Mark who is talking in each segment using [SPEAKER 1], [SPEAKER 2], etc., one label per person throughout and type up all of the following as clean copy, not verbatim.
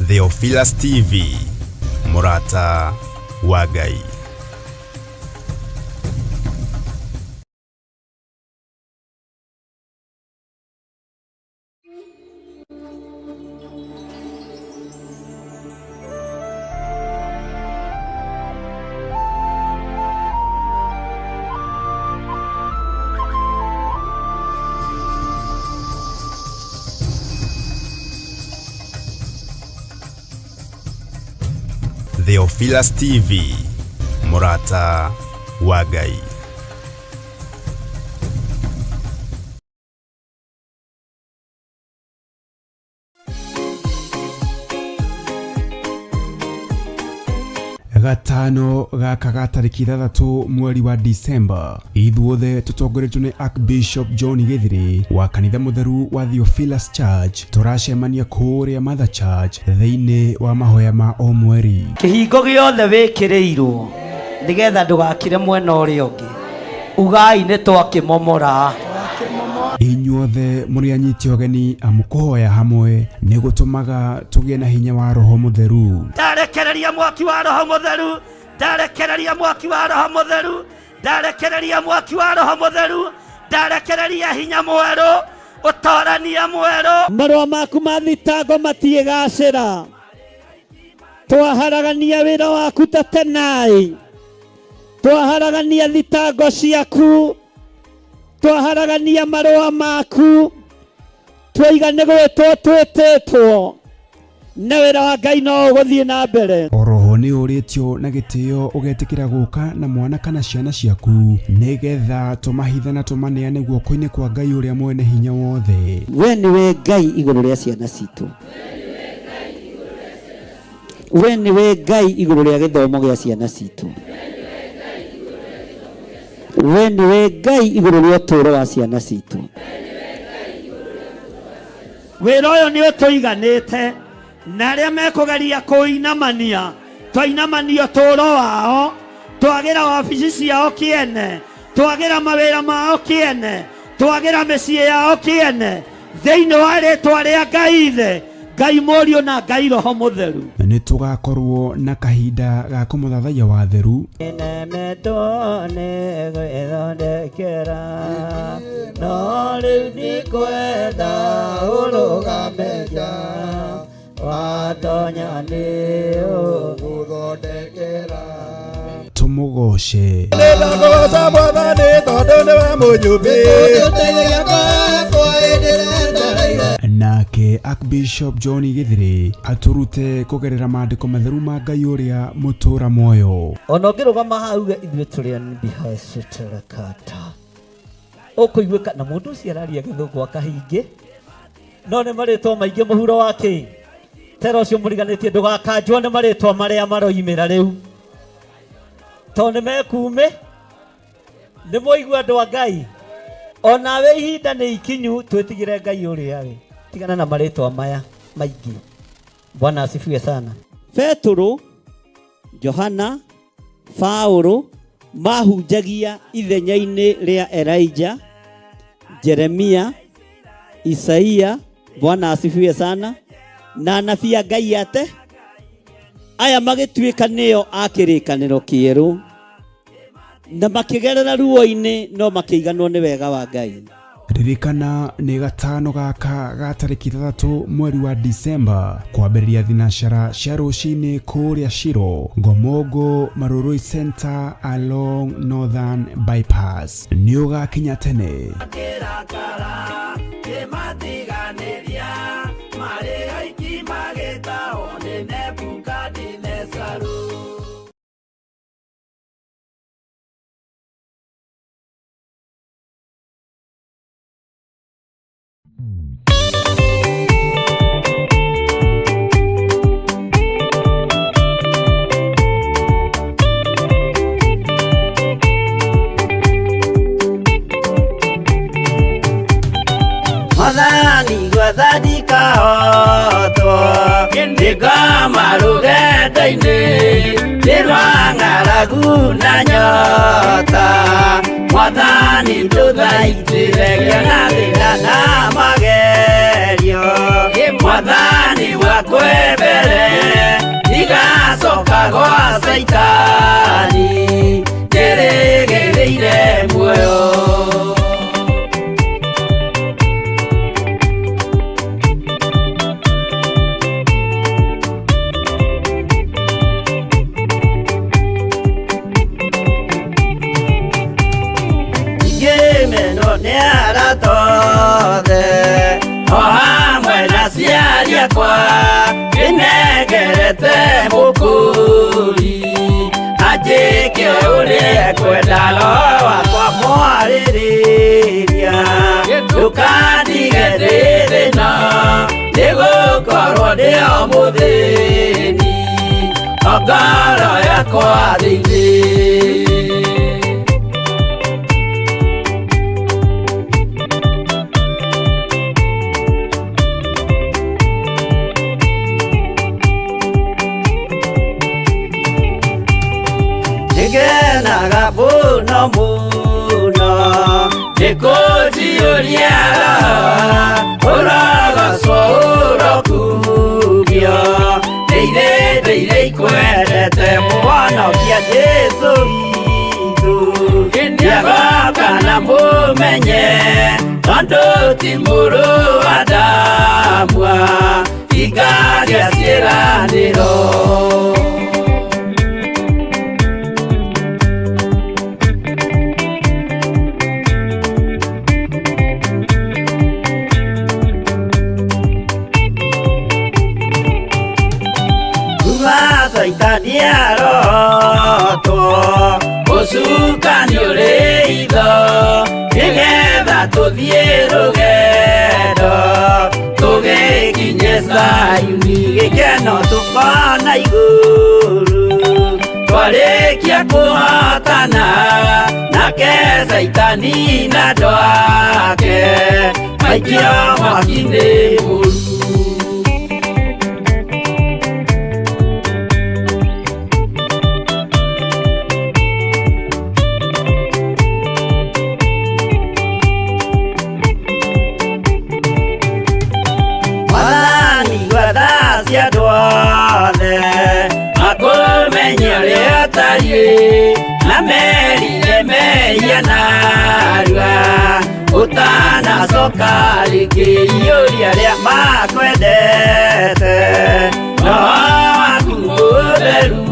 [SPEAKER 1] Theophilus TV, Murata wa Ngai. Theophilus TV, Murata wa Ngai. Gatano gaka ga tariki 3 mweri wa Disemba, ithuothe tutongoretio ni Archbishop John Githiri wa kanitha mutheru wa Theophilus Church. Turacemania kuria Mother Church thiini wa mahoya ma o mweri.
[SPEAKER 2] Kihingo giothe wikirirwo nigetha ndugakire mwena uria ungi, ugai ni twakimomora.
[SPEAKER 1] Inyuothe muri anyiti ogeni amukuhoya hamwe ni gutumaga tugie na hinya wa Roho Mutheru.
[SPEAKER 2] Ndarekereria mwaki wa Roho Mutheru, ndarekereria mwaki wa Roho Mutheru, ndarekereria mwaki wa Roho Mutheru, ndarekereria hinya mweru, utorania mweru. Marua maku ma thitango matiigacira, twaharagania wira waku ta tenai, twaharagania thitango ciaku, twaharagania marua maku, twaigane gwitwo twititwo na wira wa Ngai no guthie na mbere.
[SPEAKER 1] Oroho ni uritio na gitio ugetikira guka na mwana kana ciana ciaku nigetha tumahitha na tumaneane guoko-ini kwa Ngai uria mwene hinya wothe.
[SPEAKER 2] We niwe Ngai iguru ria ciana citu, we niwe Ngai iguru ria githomo gia ciana citu, we niwe Ngai iguru ria uturo wa ciana citu. Wira uyu ni utuiganite na aria mekugeria kuinamania twainamania uturo wao, twagira wabici ciao kiene, twagira mawira mao kiene, twagira micii yao kiene thiini wa ritwa ria Ngai ithe, Ngai Murio na Ngai Roho Mutheru.
[SPEAKER 1] Ni tugakorwo na kahinda ga kumuthathaiya wa theru
[SPEAKER 2] nemetone gwithondekera no riu ndikwenda urugameja watonya ni uguthondekera.
[SPEAKER 1] Tumugoshe
[SPEAKER 3] ndagoca Mwathani tondu niwe munyumbi
[SPEAKER 1] nake Archbishop John Githiri aturute kugerera maandiko matheru ma Ngai uria mutura moyo.
[SPEAKER 2] Ona ngirugama hau ithuĩ tũrĩ ndihaciterekata ũkũiguĩka na mũndũ ũcio araria gĩthũngũ akahingi no nĩ marĩtwa maingĩ mũhuro wake tero ũcio mũriganĩtie ndũgakanjwo nĩ marĩtwa marĩa maroimĩra rĩu tondũ nĩ mekume nĩ mũigua andũ a Ngai onawe ihinda nĩ ikinyu twĩtigĩre Ngai ũrĩa we tigana na marĩtwa maya maingĩ. Bwana asifiwe sana. Petro, Johana, Paulo mahunjagia ithenya-inĩ rĩa Elijah, Jeremia, Isaia, Bwana asifiwe sana, na anabii a Ngai ate aya magĩtuĩka nĩo a kĩrĩkanĩro kĩerũ na makĩgerera ruo-inĩ no makĩiganwo nĩ wega wa Ngai.
[SPEAKER 1] Ririkana ni gatano gaka ga tariki 3 mweri wa Disemba kwambĩrĩria thinacara cia rũcinĩ kũrĩa Shiro, Ngomongo Marurui Center along Northern Bypass. Nĩ ũgakinya tene.
[SPEAKER 2] Mwathani gwathadika hoto Ndika marugeta-inĩ Ndĩrwa ng'aragu na nyota Mwathani ndũthaitĩre na thĩna na magerio Mwathani wakwe mbere
[SPEAKER 4] nĩ aratothe o hamwe na ciari akwa ngĩnengerete mũkũri anjĩke ũrĩa kwenda roho wakwa mwarĩrĩria ndũkandige ndĩ thĩna nĩgũkorwo ndĩ o mũthĩni o ngoro yakwa thĩinĩ. Ngenaga mũno mũno nĩkũnjiyũria ũrogocwo ũrokugio ndĩirĩ ikwendete mũhonokia Jesũ witũ nĩagoka na mũmenye tondũ ti mũrũ wa ndamwa ingagĩa ciĩranĩro. Saitani arotwo ũcukani ũrĩ itho nĩgetha tũthiĩ rũgendo tũgĩkinye Zayuni gĩkeno tũkona igũrũ twarĩkia kũhotana nake Saitani na andũ ake maikio mwaki-inĩ mũru. Na merire meia narua utanacoka rĩngĩ iyũria rĩa makwendete roho waku mũtheru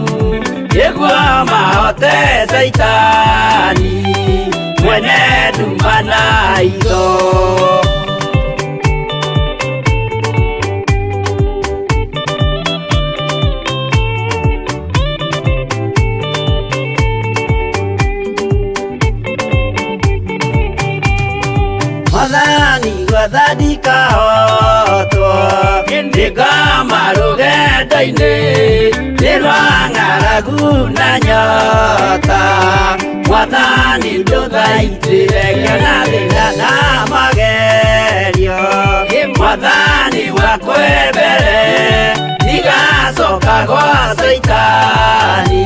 [SPEAKER 4] nĩguo mahote Saitani mwene nduma na itho. Mwathani gwathani kahotwo nĩngoma rũgendo-inĩ nĩ rwa ng'aragu na nyota Mwathani ndũthaitĩre ngĩona thĩna na magerio Mwathani wakwa mbere ndigacoka gwa Saitani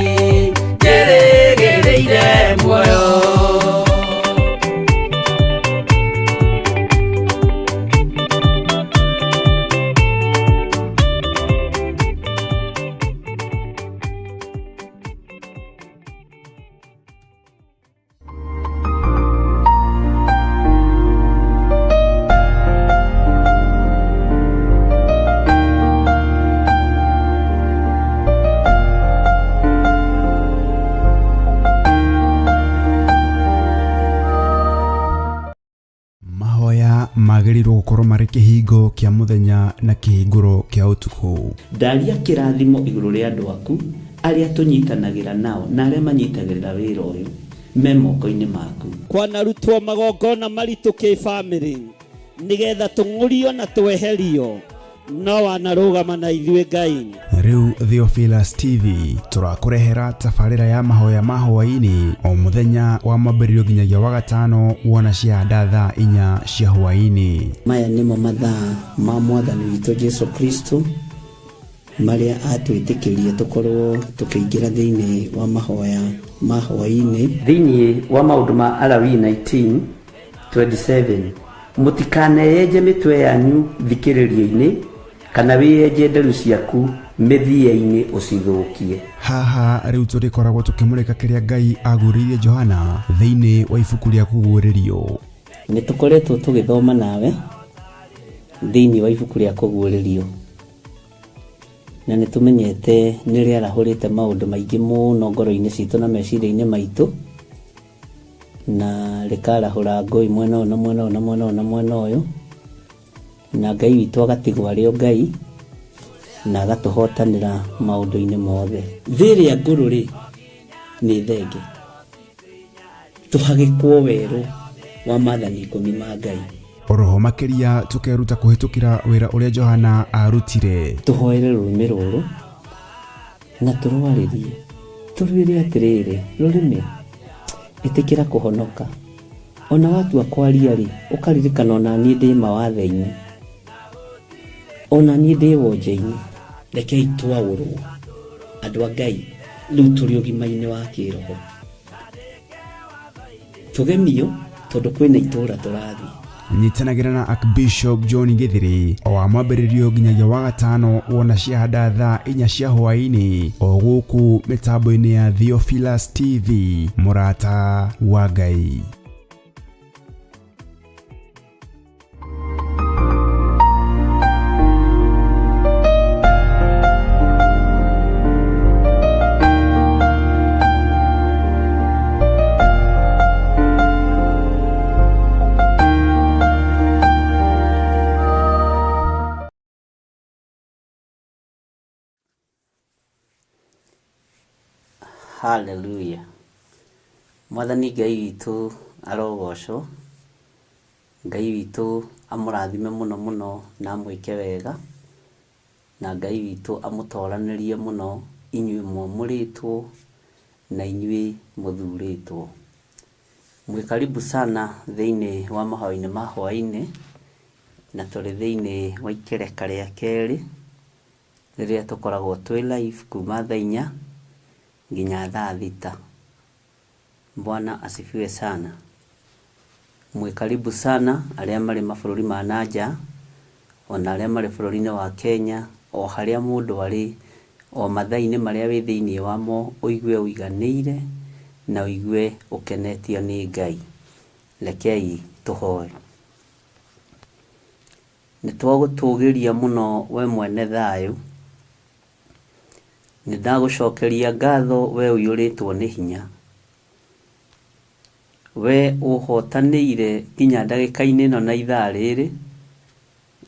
[SPEAKER 4] njĩrĩgĩrĩire muoyo.
[SPEAKER 1] magĩrĩirwo gũkorwo marĩ kĩhingo kĩa mũthenya na kĩhingũro kĩa ũtukũ.
[SPEAKER 5] Ndaria kĩrathimo igũrũ rĩa andũ aku arĩa tũnyitanagĩra nao na arĩa manyitagĩrĩra wĩra ũyũ me moko-inĩ maku.
[SPEAKER 2] Kwanarutwo magongona maritũ kĩ-bamĩrĩ nĩgetha tũng'ũrio na tweherio no wanarũgama na ithuĩ Ngai.
[SPEAKER 1] Rĩu Theophilus TV tũrakũrehera tabarĩra ya mahoya ma hwaĩ-inĩ o mũthenya wa mwambĩrĩrio nginyagia wa gatano wona cianda thaa 4 cia hwaĩ-inĩ.
[SPEAKER 5] Maya nĩmo mathaa ma Mwathani witũ Jesũ Kristo marĩa atwĩtĩkĩria tũkorwo tũkĩingĩra thĩinĩ wa mahoya ma hwaĩ-inĩ. Thĩinĩ wa maũndũ ma Alawii 19:27 mũtikaneyenje mĩtwe yanyu thikĩrĩrio-inĩ kana wĩyenje nderu ciaku mĩthia-inĩ ũcithũkie.
[SPEAKER 1] Haha rĩu tũrĩkoragwo tũkĩmũrĩka kĩrĩa Ngai agũrĩire Johana thĩinĩ wa ibuku rĩa kũguũrĩrio.
[SPEAKER 5] Nĩ tũkoretwo tũgĩthoma nawe thĩinĩ wa ibuku rĩa kũguũrĩrio na nĩ tũmenyete nĩ rĩarahũrĩte maũndũ maingĩ mũno ngoro-inĩ citũ na meciria-inĩ maitũ, na rĩkarahũra ngũĩ mwena ũyũ na mwena ũyũ na mwena ũyũ na mwena ũyũ, na Ngai witũ agatigwo arĩ o Ngai na agatũhotanĩra maũndũ-inĩ mothe. Thĩ ĩrĩa ngũrũ-rĩ nĩ thenge, tũhagĩkwo werũ wa maathani 10 ma Ngai.
[SPEAKER 1] Oroho makiria tukeruta kuhitukira wira uria Johana arutire.
[SPEAKER 5] Tuhoere rurimi ruru na turwaririe turwire atiriri rurimi itikira kuhonoka. Ona watu akwaria ri ukaririkana ona ni ndi mawathe-ini, ona ni ndi wonje-ini. Rekei twaurwo andu a Ngai riu turi ugima-ini wa kiroho, tugemio tondu kwina itura turathi.
[SPEAKER 1] Nyitanagira na Archbishop John Githiri o wa mwambĩrĩrio nginyagia wa gatano wona ciahanda thaa 4 cia hwaĩ-inĩ o gũkũ mĩtambo-inĩ ya Theophilus TV, mũrata wa Ngai.
[SPEAKER 5] Hallelujah. Mwathani Ngai witũ arogocwo, Ngai witũ amũrathime mũno mũno na amwĩke wega, na Ngai witũ amũtoranĩrie mũno inyuĩ mwamũrĩtwo na inyuĩ mũthurĩtwo. Mwĩ karibu sana thĩinĩ wa mahoya-inĩ ma hwaĩ-inĩ, na tũrĩ thĩinĩ wa ikereka rĩa kerĩ rĩrĩa tũkoragwo twĩ live kuma thaa 4 nginya thaa 6. Bwana asifiwe sana. Mwĩ karibu sana arĩa marĩ mabũrũri ma nanja, ona arĩa marĩ bũrũri-inĩ wa Kenya, o harĩa mũndũ arĩ, o mathaa-inĩ marĩa wĩ thĩinĩ wamo, ũigue ũiganĩire na ũigue ũkenetio nĩ Ngai. Rekei tũhoe. Nĩtwagũtũgĩria mũno we mwene thayũ, nĩndagũcokeria ngatho we ũiyũrĩtwo nĩ hinya, we ũhotanĩire nginya ndagĩka-inĩ ĩno na ithaa rĩrĩ,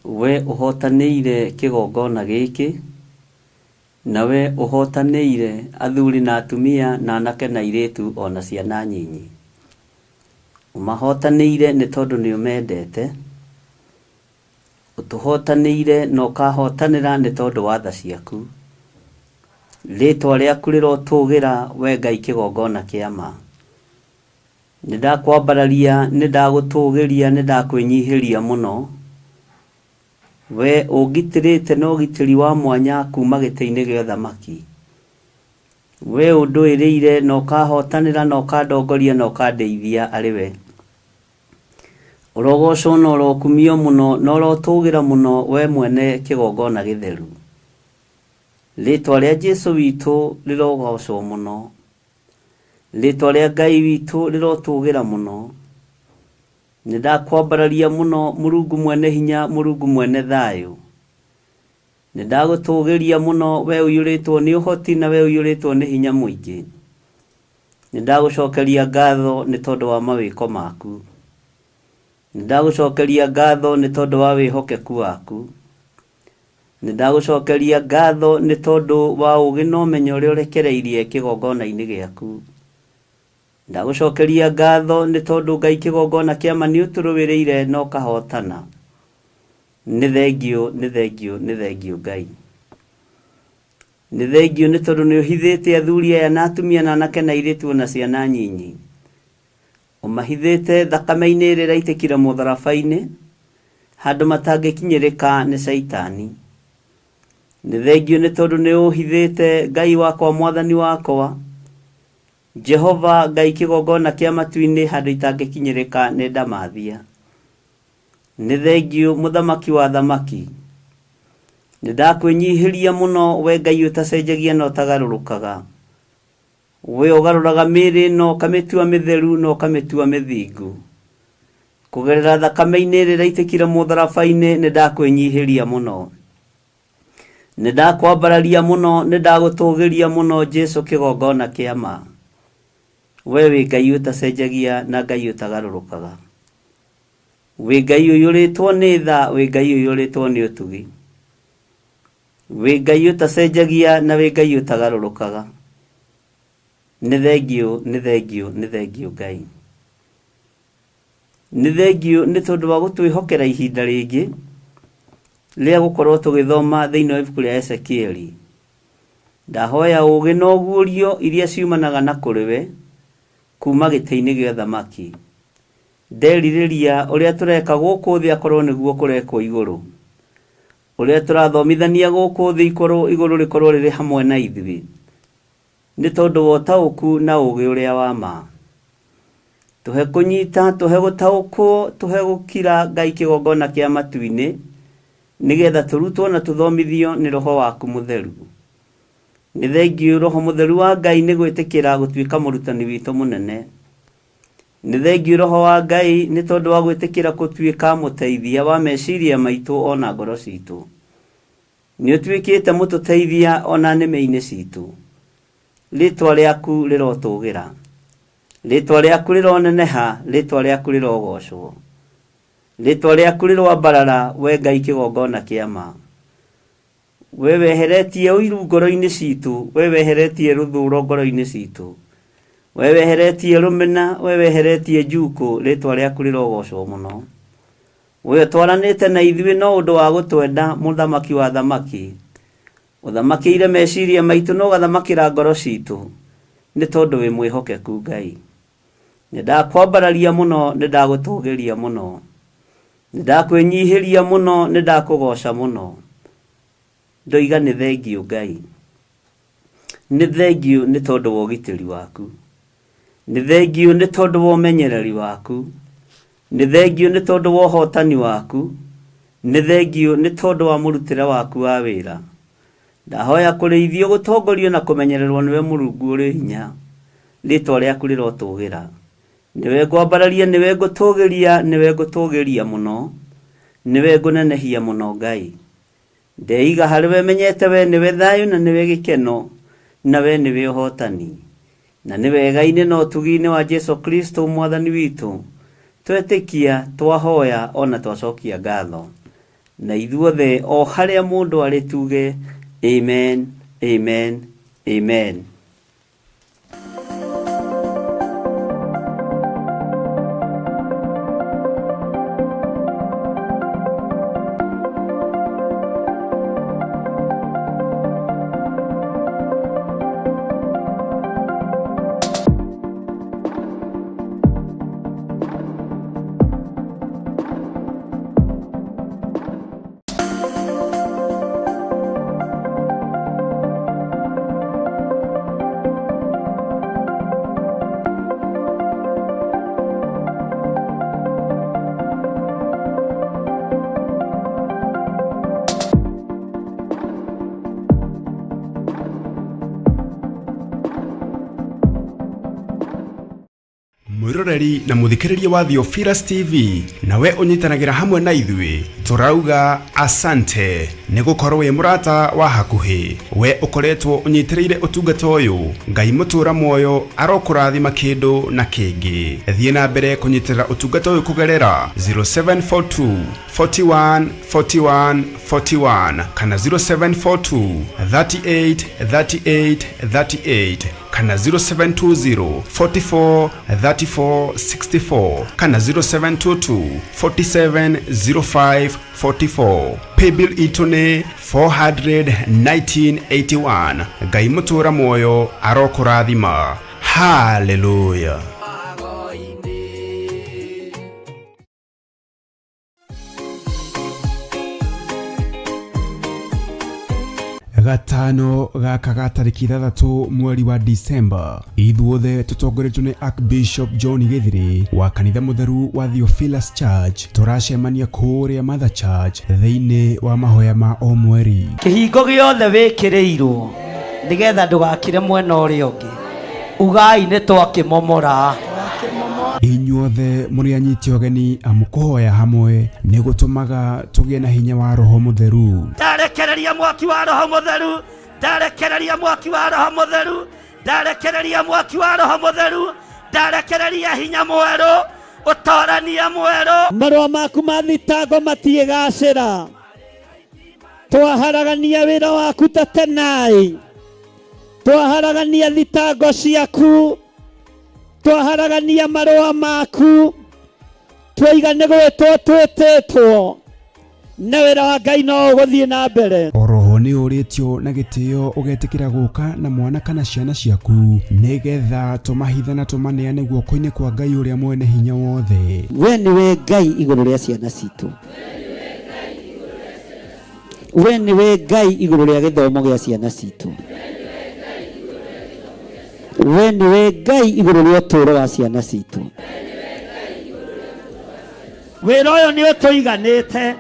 [SPEAKER 5] we ũhotanĩire kĩgongona gĩkĩ, na we ũhotanĩire athuri na atumia na anake na airĩtu ona ciana nyinyi. Ũmahotanĩire nĩ tondũ nĩ ũmendete, ũtũhotanĩire na ũkahotanĩra nĩ tondũ wa tha ciaku. Rĩtwa rĩaku rĩrotũgĩra we Ngai kĩgongona kĩa ma. Nĩndakwambararia, nĩndagũtũgĩria, nĩndakwĩnyihĩria mũno, we ũngitĩrĩte na ũgitĩri wa mwanya kuma gĩtĩ-inĩ gĩa ũthamaki. We ũndũĩrĩire na ũkahotanĩra na ũkandongoria na ũkandeithia arĩ we. Ũrogocwo na ũrokumio mũno na ũrotũgĩra mũno we mwene kĩgongona gĩtheru. Rĩtwa rĩa Jesũ witũ rĩrogocwo mũno, rĩtwa rĩa Ngai witũ rĩrotũgĩra mũno. Nĩndakwambararia mũno Mũrungu mwene hinya, Mũrungu mwene thayũ. Nĩndagũtũgĩria mũno we ũiyũrĩtwo nĩ ũhoti na we ũiyũrĩtwo nĩ hinya mũingĩ. Nĩndagũcokeria ngatho nĩ tondũ wa mawĩko maku. Nĩndagũcokeria ngatho nĩ tondũ wa wĩhokeku waku. Nĩndagũcokeria ngatho nĩ tondũ wa ũgĩ na ũmenyo ũrĩa ũrekereirie kĩgongona-inĩ gĩaku. Ndagũcokeria ngatho nĩ tondũ Ngai kĩgongona kĩa ma nĩ ũtũrũĩrĩire na ũkahotana. Nĩ thengio, nĩ thengio, nĩ thengio Ngai. Nĩ thengio nĩ tondũ nĩ ũhithĩte athuri aya na atumia na anake na airĩtu na ciana nyinyi. Ũmahithĩte thakame-inĩ ĩrĩa ĩraitĩkire mũtharaba-inĩ, handũ matangĩkinyĩrĩka nĩ Saitani. Nĩ thengio nĩ tondũ nĩ ũhithĩte Ngai wakwa, Mwathani wakwa, Jehova Ngai kĩgongona kĩa matu-inĩ handũ itangĩkinyĩrĩka nĩ ndamathia. Nĩ thengio mũthamaki wa thamaki. Nĩndakwĩnyihĩria mũno we Ngai ũtacenjagia na ũtagarũrũkaga. We ũgarũraga mĩĩrĩ na ũkamĩtua mĩtheru na ũkamĩtua mĩthingu. Kũgerera thakame-inĩ ĩrĩa ĩraitĩkire mũtharaba-inĩ nĩndakwĩnyihĩria mũno. Nĩndakwambararia mũno, nĩndagũtũgĩria mũno Jesũ kĩgongona kĩa ma. we wĩ Ngai ũtacenjagia na Ngai ũtagarũrũkaga, wĩ Ngai ũiyũrĩtwo nĩ tha, wĩ Ngai ũiyũrĩtwo nĩ ũtugi, wĩ Ngai ũtacenjagia na wĩ Ngai ũtagarũrũkaga. Nĩ thengio, nĩ thengio, nĩ thengio Ngai. Nĩ thengio nĩ tondũ wa gũtwĩhokera ihinda rĩngĩ rĩa gũkorwo tũgĩthoma thĩinĩ wa ibuku rĩa Ezekieli. Ndahoya ũũgĩ na ũguũrio iria ciumanaga na kũrĩ we kuma gĩtĩ-inĩ gĩa ũthamaki. Nderirĩria ũrĩa tũreka gũkũ thĩ akorwo nĩguo kũrekwo igũrũ, ũrĩa tũrathomithania gũkũ thĩ igũrũ rĩkorwo rĩrĩ hamwe na ithuĩ, nĩ tondũ wa ũtaũku na ũũgĩ ũrĩa wa ma. Tũhe kũnyita, tũhe gũtaũkwo, tũhe gũkira Ngai kĩgongona kĩa matu-inĩ, nĩgetha tũrutwo na tũthomithio nĩ Roho waku mũtheru. Nĩ thengio Roho mũtheru wa Ngai nĩ gwĩtĩkĩra gũtuĩka mũrutani witũ mũnene. Nĩ thengio Roho wa Ngai nĩ tondũ wa gwĩtĩkĩra gũtuĩka mũteithia wa meciria maitũ ona ngoro citũ. Nĩ ũtuĩkĩte mũtũteithia ona nĩmĩ-inĩ citũ. Rĩtwa rĩaku rĩrotũgĩra, rĩtwa rĩaku rĩroneneha, rĩtwa rĩaku rĩrogocwo, rĩtwa rĩaku rĩroambarara, we Ngai kĩgongona kĩa ma. We weheretie ũiru ngoro-inĩ citũ, we weheretie rũthũro ngoro-inĩ citũ, we weheretie rũmena, we weheretie njuko, rĩtwa rĩaku rĩrogocwo mũno. We twaranĩte na ithuĩ no ũndũ wa gũtwenda, mũthamaki wa thamaki, ũthamakĩire meciria maitũ no gathamakĩra ngoro citũ, nĩ tondũ wĩ mwĩhokeku Ngai. Nĩ ndakwambararia mũno, nĩ ndagũtũgĩria mũno, nĩ ndakwĩnyihĩria mũno, nĩ ndakũgoca mũno. Ndoiga nĩ thengio Ngai. Nĩ thengio nĩ tondũ wa ũgitĩri waku, nĩ thengio nĩ tondũ wa ũmenyereri waku, nĩ thengio nĩ tondũ wa ũhotani waku, nĩ thengio nĩ tondũ wa mũrutĩre waku wa wĩra. Ndahoya kũrĩithio, gũtongorio na kũmenyererwo nĩwe Mũrungu ũrĩ hinya. Rĩtwa rĩaku rĩrotũgĩra, nĩwe ngwambararia, nĩwe ngũtũgĩria, nĩwe ngũtũgĩria mũno, nĩwe ngũnenehia mũno Ngai. Ndeiga harĩ we, menyete we nĩwe thayũ na nĩwe gĩkeno, na we nĩwe ũhotani, na nĩ wega-inĩ na ũtugi-inĩ wa Jesu Kristo mwathani witũ twetĩkia, twahoya ona twacokia ngatho. Na ithuothe o harĩa mũndũ arĩ tuge amen, amen, amen.
[SPEAKER 1] mwiroreri na muthikiriria wa Theophilus TV, nawe unyitanagira hamwe na ithuĩ turauga asante nĩ gũkorwo wĩ mũrata wa hakuhĩ. We ukoretwo unyitĩrĩire ũtungata ũyũ, Ngai mũtũra muoyo arokũrathima kĩndũ na kĩngĩ. Thiĩ na mbere kũnyitĩrĩra ũtungata ũyũ kũgerera 0742 41 41 41 kana 0742 38 38 38 kana 0720 44 34 64 kana 0722 47 05 44. Paybill itune 41981. Ngai mũtũra muoyo arokũrathima. Hallelujah. Gatano gaka ga tariki 3 mweri wa Disemba, ithuothe tutongoretwo nĩ Archbishop John Githiri wa kanitha mutheru wa Theophilus Church. Turacemania kũrĩa Mother Church thĩinĩ wa mahoya ma o mweri.
[SPEAKER 2] Kĩhingo gĩothe wĩkĩrĩirwo nĩgetha ndũgakire mwena ũrĩa ũngĩ. Ugai nĩ twakĩmomora.
[SPEAKER 1] Inyuothe mũrĩ anyiti ũgeni amũkũhoya hamwe nĩ gũtũmaga tũgĩe na hinya wa Roho Mũtheru.
[SPEAKER 4] Ndarekereria mwaki wa Roho Mũtheru, ndarekereria mwaki wa Roho Mũtheru, ndarekereria mwaki wa Roho Mũtheru, ndarekereria hinya mweru utorania mweru
[SPEAKER 6] marua maku ma thitango matiĩgacĩra twaharagania wĩra waku ta tenai twaharagania thitango ciaku twaharagania marua maku twaiga nĩ gwĩtwo twĩtĩtwo na wĩra wa Ngai no ũgũthiĩ na mbere.
[SPEAKER 1] Oroho nĩ ũrĩtio na gĩtĩo ũgetĩkĩra gũka na mwana kana ciana ciaku nĩgetha tũmahithe na tũmaneane guoko-inĩ kwa Ngai ũrĩa mwene hinya wothe.
[SPEAKER 5] We nĩwe Ngai igũrũ rĩa ciana citũ. We nĩwe Ngai igũrũ rĩa gĩthomo gĩa ciana citũ. We nĩwe Ngai igũrũ rĩa ũtũũro wa ciana citũ.
[SPEAKER 6] Wĩra ũyũ nĩ ũtũiganĩte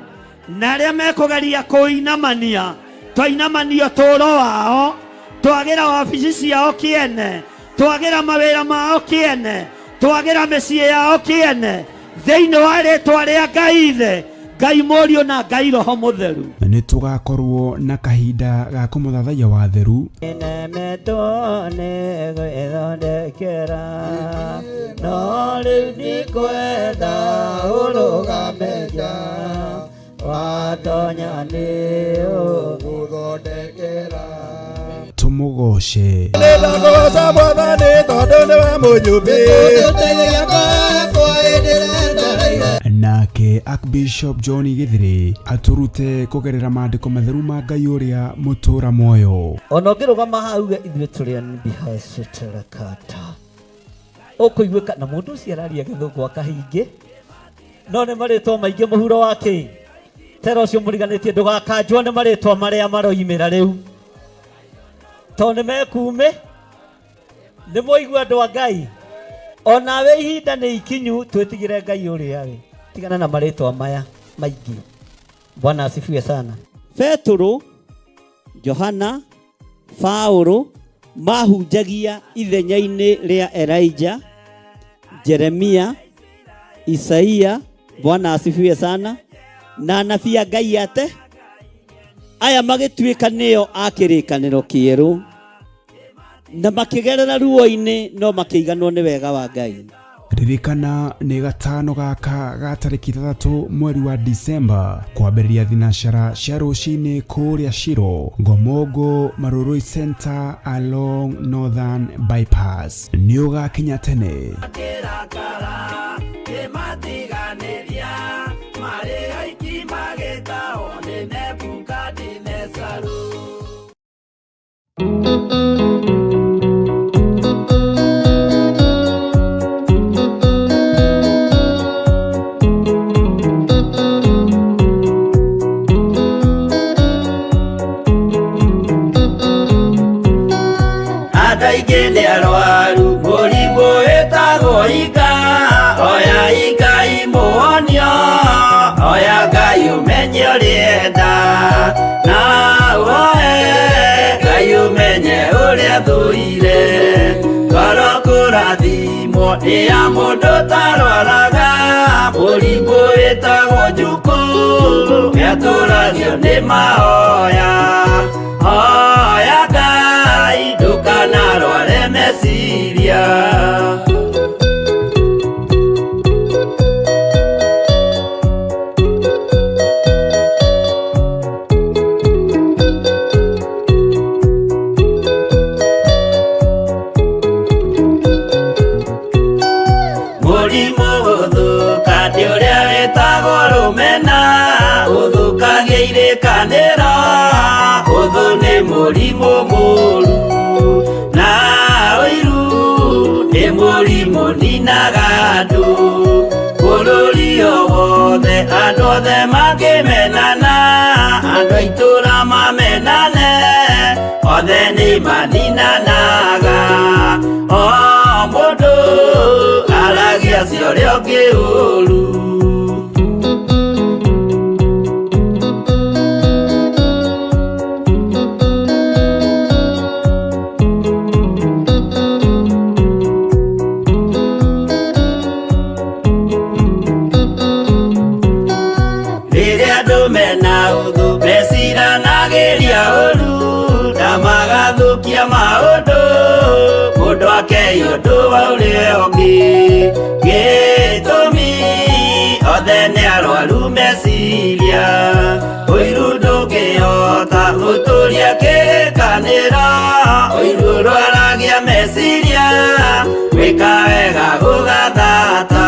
[SPEAKER 6] na arĩa mekũgeria kũinamania twainamania ũtũũro wao twagĩra wabici ciao kĩene twagĩra mawĩra mao kĩene twagĩra mĩciĩ yao kĩene thĩinĩ wa rĩtwa rĩa Ngai Ithe Ngai Mũriũ na Ngai Roho Mũtheru.
[SPEAKER 1] Nĩ tũgakorwo na kahinda ga kũmũthathaiya watheru
[SPEAKER 2] no rĩu ndikwenda ũrũgameja watonya nĩ ũgũthondekera
[SPEAKER 1] tũmũgoce
[SPEAKER 3] Nĩndakũgoca Mwathani tondũ nĩwe mũnyũmbĩ
[SPEAKER 1] nake Archbishop John Githiri aturute kugerera maandĩko matheru ma Ngai ũrĩa mũtũra muoyo.
[SPEAKER 2] Ona ũngĩrũgama hau ithuĩ tũrĩ a Bihasoterakata ũkũiguĩka na mũndũ ũcio araria gĩthũngũ akahingi no nĩ marĩtwa maingĩ mũhuro wake tera ũcio mũriganĩtie ndũgakanjwo nĩ marĩtwa marĩa maroimĩra rĩu tondũ nĩ mekume nĩ mũigua andũ a Ngai onawe ihinda nĩ ikinyu twĩtigĩre Ngai ũrĩa we tigana na marĩtwa maya maingĩ. Bwana asifiwe sana.
[SPEAKER 6] Petro, Johana, Paulo mahunjagia ithenya-inĩ rĩa Elijah, Jeremia, Isaia, Bwana asifiwe sana, na anabii a Ngai ate aya magĩtuĩka nĩo a kĩrĩkanĩro kĩerũ na makĩgerera ruo-inĩ no makĩiganwo nĩ wega wa Ngai.
[SPEAKER 1] Ririkana nĩ gatano gaka ga tarĩki 3 mweri wa Disemba kwambĩrĩria thinacara cia rũcinĩ kũrĩa Shiro Ngomongo Maroroi Center along Northern Bypass nĩ ũgakinya tene.
[SPEAKER 4] Ndaigĩnĩ arwaru mũrimũ wĩtagwo ika oya ika imũhonio oya Ngai ũmenye ũrĩenda na ũhoe Ngai ũmenye ũrĩa thũire ngoro kũrathimwo nĩ ya mũndũ tarwaraga mũrimũ wĩtagwo njukũ gĩatũragio nĩ mahoya oya Ngai ndũkanarware meciria. Mũrimũ gũthũka nĩ ũrĩa wĩtagwo rũmena ũthũkagia irĩkanĩro ũthũ nĩ mũrimũ mũru na ũiru nĩ mũrimũ ninaga andũ bũrũri o wothe andũ othe makĩmenana andũ a itũũra mamenane othe nĩ maninanaga o mũndũ aragia cio ũrĩa ũngĩ ũru. Meciranagĩria ũru na magathũkia maũndũ mundu ake undu wa uria ungi gitumi othe ni arwaru meciria uiru ndungihota guturia kirikaniro uiru rwaragia meciria wika wega gugathata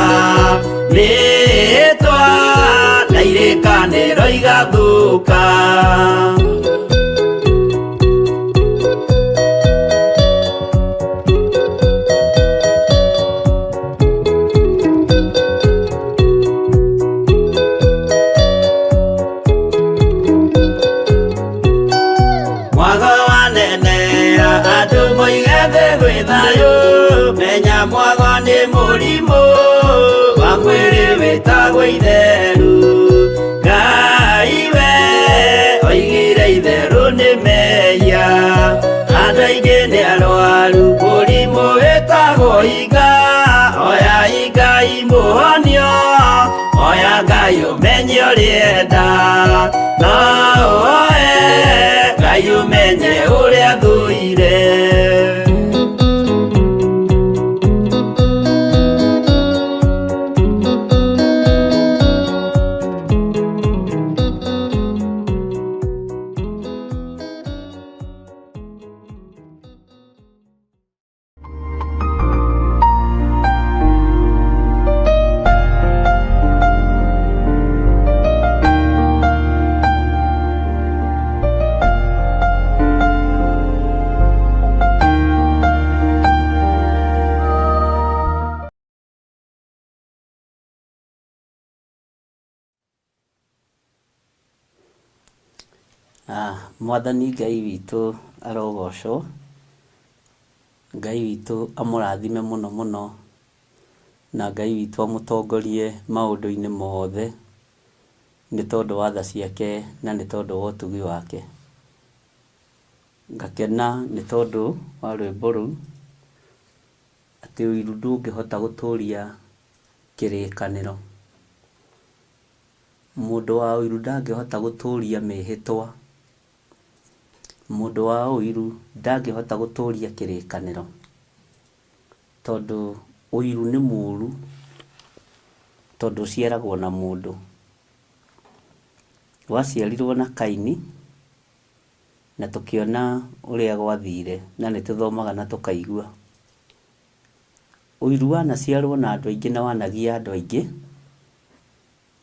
[SPEAKER 4] mitwa na irikaniro igathuka. Menya mwago ni murimu wa mwiri witagwo itheru Ngai we oigire itheru ni meya andu aingi ni arwaru murimu witagwo inga oya Ngai muhonio oya Ngai umenye urienda no oe Ngai umenye uria thuire.
[SPEAKER 5] Mwathani Ngai witũ arogocwo, Ngai witũ amũrathime mũno mũno, na Ngai witũ amũtongorie maũndũ-inĩ mothe nĩ tondũ wa tha ciake na nĩ tondũ wa ũtugi wake. Ngakena nĩ tondũ wa rwĩmbo rũu atĩ ũiru ndũngĩhota gũtũũria kĩrĩkanĩro. Mũndũ wa ũiru ndangĩhota gũtũũria mĩhĩtwa. Mũndũ wa ũiru ndangĩhota gũtũũria kĩrĩkanĩro, tondũ ũiru nĩ mũũru, tondũ ũciaragwo na mũndũ. Waciarirwo na Kaini na tũkĩona ũrĩa gwathire na nĩ tũthomaga na tũkaigua. Ũiru wanaciarwo na andũ aingĩ na wanagia andũ aingĩ,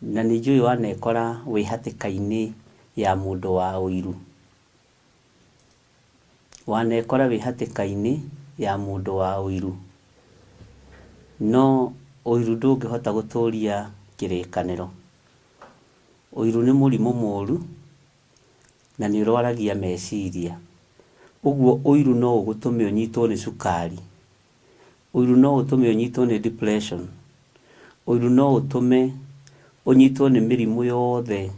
[SPEAKER 5] na nĩ njũĩ wanekora wĩ hatĩka-inĩ ya mũndũ wa ũiru. Wanekora wĩ hatĩka-inĩ ya mũndũ wa ũiru. No ũiru ndũngĩhota gũtũũria kĩrĩkanĩro. Ũiru nĩ mũrimũ mũũru na nĩ ũrwaragia meciria. Ũguo ũiru no ũgũtũme ũnyitwo nĩ cukari. Ũiru no ũtũme ũnyitwo nĩ depression. Ũiru no ũtũme ũnyitwo nĩ mĩrimũ yothe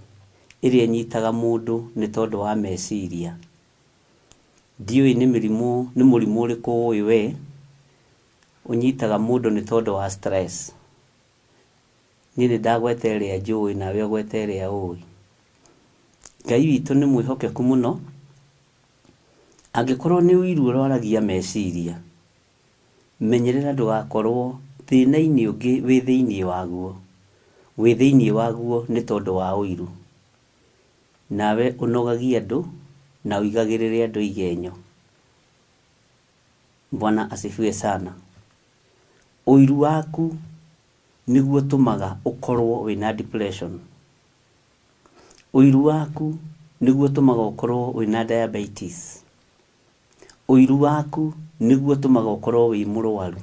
[SPEAKER 5] ĩrĩa ĩnyitaga mũndũ nĩ tondũ wa meciria. Ndiũĩ nĩ mũrimũ ũrĩkũ ũĩ we ũnyitaga mũndũ nĩ tondũ wa stress. Niĩ nĩ ndagwete ĩrĩa njũĩ nawe ũgwete ĩrĩa ũĩ. Ngai witũ nĩ mwĩhokeku mũno. Angĩkorwo nĩ ũiru ũrwaragia meciria, menyerera ndũgakorwo thĩna-inĩ ũngĩ wĩ thĩinĩ waguo. Wĩ thĩinĩ waguo nĩ tondũ wa ũiru. Nawe ũnogagia andũ na ũigagĩrĩre andũ igenyo. Bwana asifiwe sana. Ũiru waku nĩguo ũtũmaga ũkorwo wĩna depression. Ũiru waku nĩguo ũtũmaga ũkorwo wĩna diabetes. Ũiru waku nĩguo ũtũmaga ũkorwo wĩ mũrwaru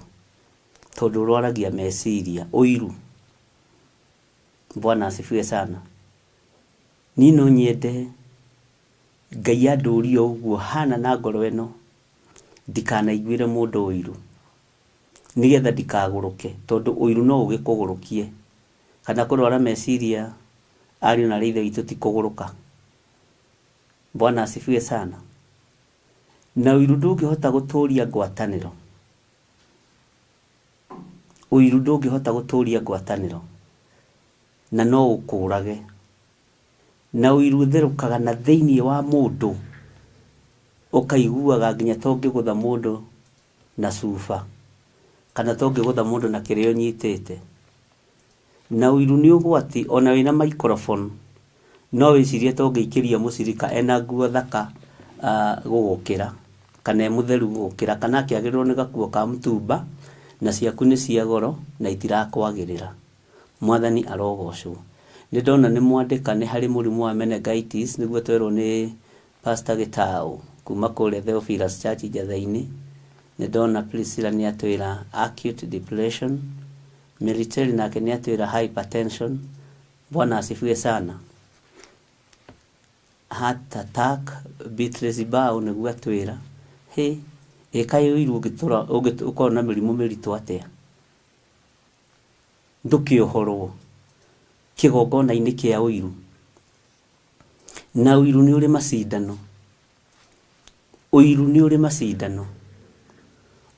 [SPEAKER 5] tondũ ũrwaragia meciria. Ũiru. Bwana asifiwe sana. Niĩ no nyende Ngai andũũrie ũguo hana na ngoro ĩno ndikanaiguĩre mũndũ ũiru, nĩgetha ndikagũrũke, tondũ ũiru no ũgĩkũgũrũkie. Kana kũrwara meciria ariũ na ithe witũ ti kũgũrũka. Bwana asifiwe sana. Na ũiru ndũngĩhota gũtũũria ngwatanĩro. Ũiru ndũngĩhota gũtũũria ngwatanĩro na no ũkũrage. Na ũiru ũtherũkaga na thĩinĩ wa mũndũ, ũkaiguaga nginya to ũngĩgũtha mũndũ na cuba kana tongĩgũtha mũndũ na kĩrĩa ũnyitĩte. Na ũiru nĩ ũgwati ona wĩna microphone no wĩcirie tongĩikĩria mũcirika ena nguo thaka gũgũkĩra kana mũtheru gũgũkĩra kana akĩagĩrĩrwo nĩ gakuo ka mũtumba na ciaku nĩ cia goro na itirakwagĩrĩra. Mwathani arogocwo. Nĩ ndona nĩ mwandĩka nĩ harĩ mũrimũ wa meningitis nĩguo twerwo nĩ Pastor Gĩtaũ kuma kũrĩa Theophilus Church Njatha-inĩ. Nĩ ndona Priscilla nĩ atwĩra acute depression, Military nake nĩ atwĩra hypertension. Bwana asifiwe sana. Heart attack, Beatrice Bao nĩguo atwĩra ĩkaĩ ũiru ũkorwo na mĩrimũ mĩritũ atĩa. Ndũkĩohorwo kĩgongona-inĩ kĩa ũiru. Na ũiru nĩ ũrĩ macindano. Ũiru nĩ ũrĩ macindano.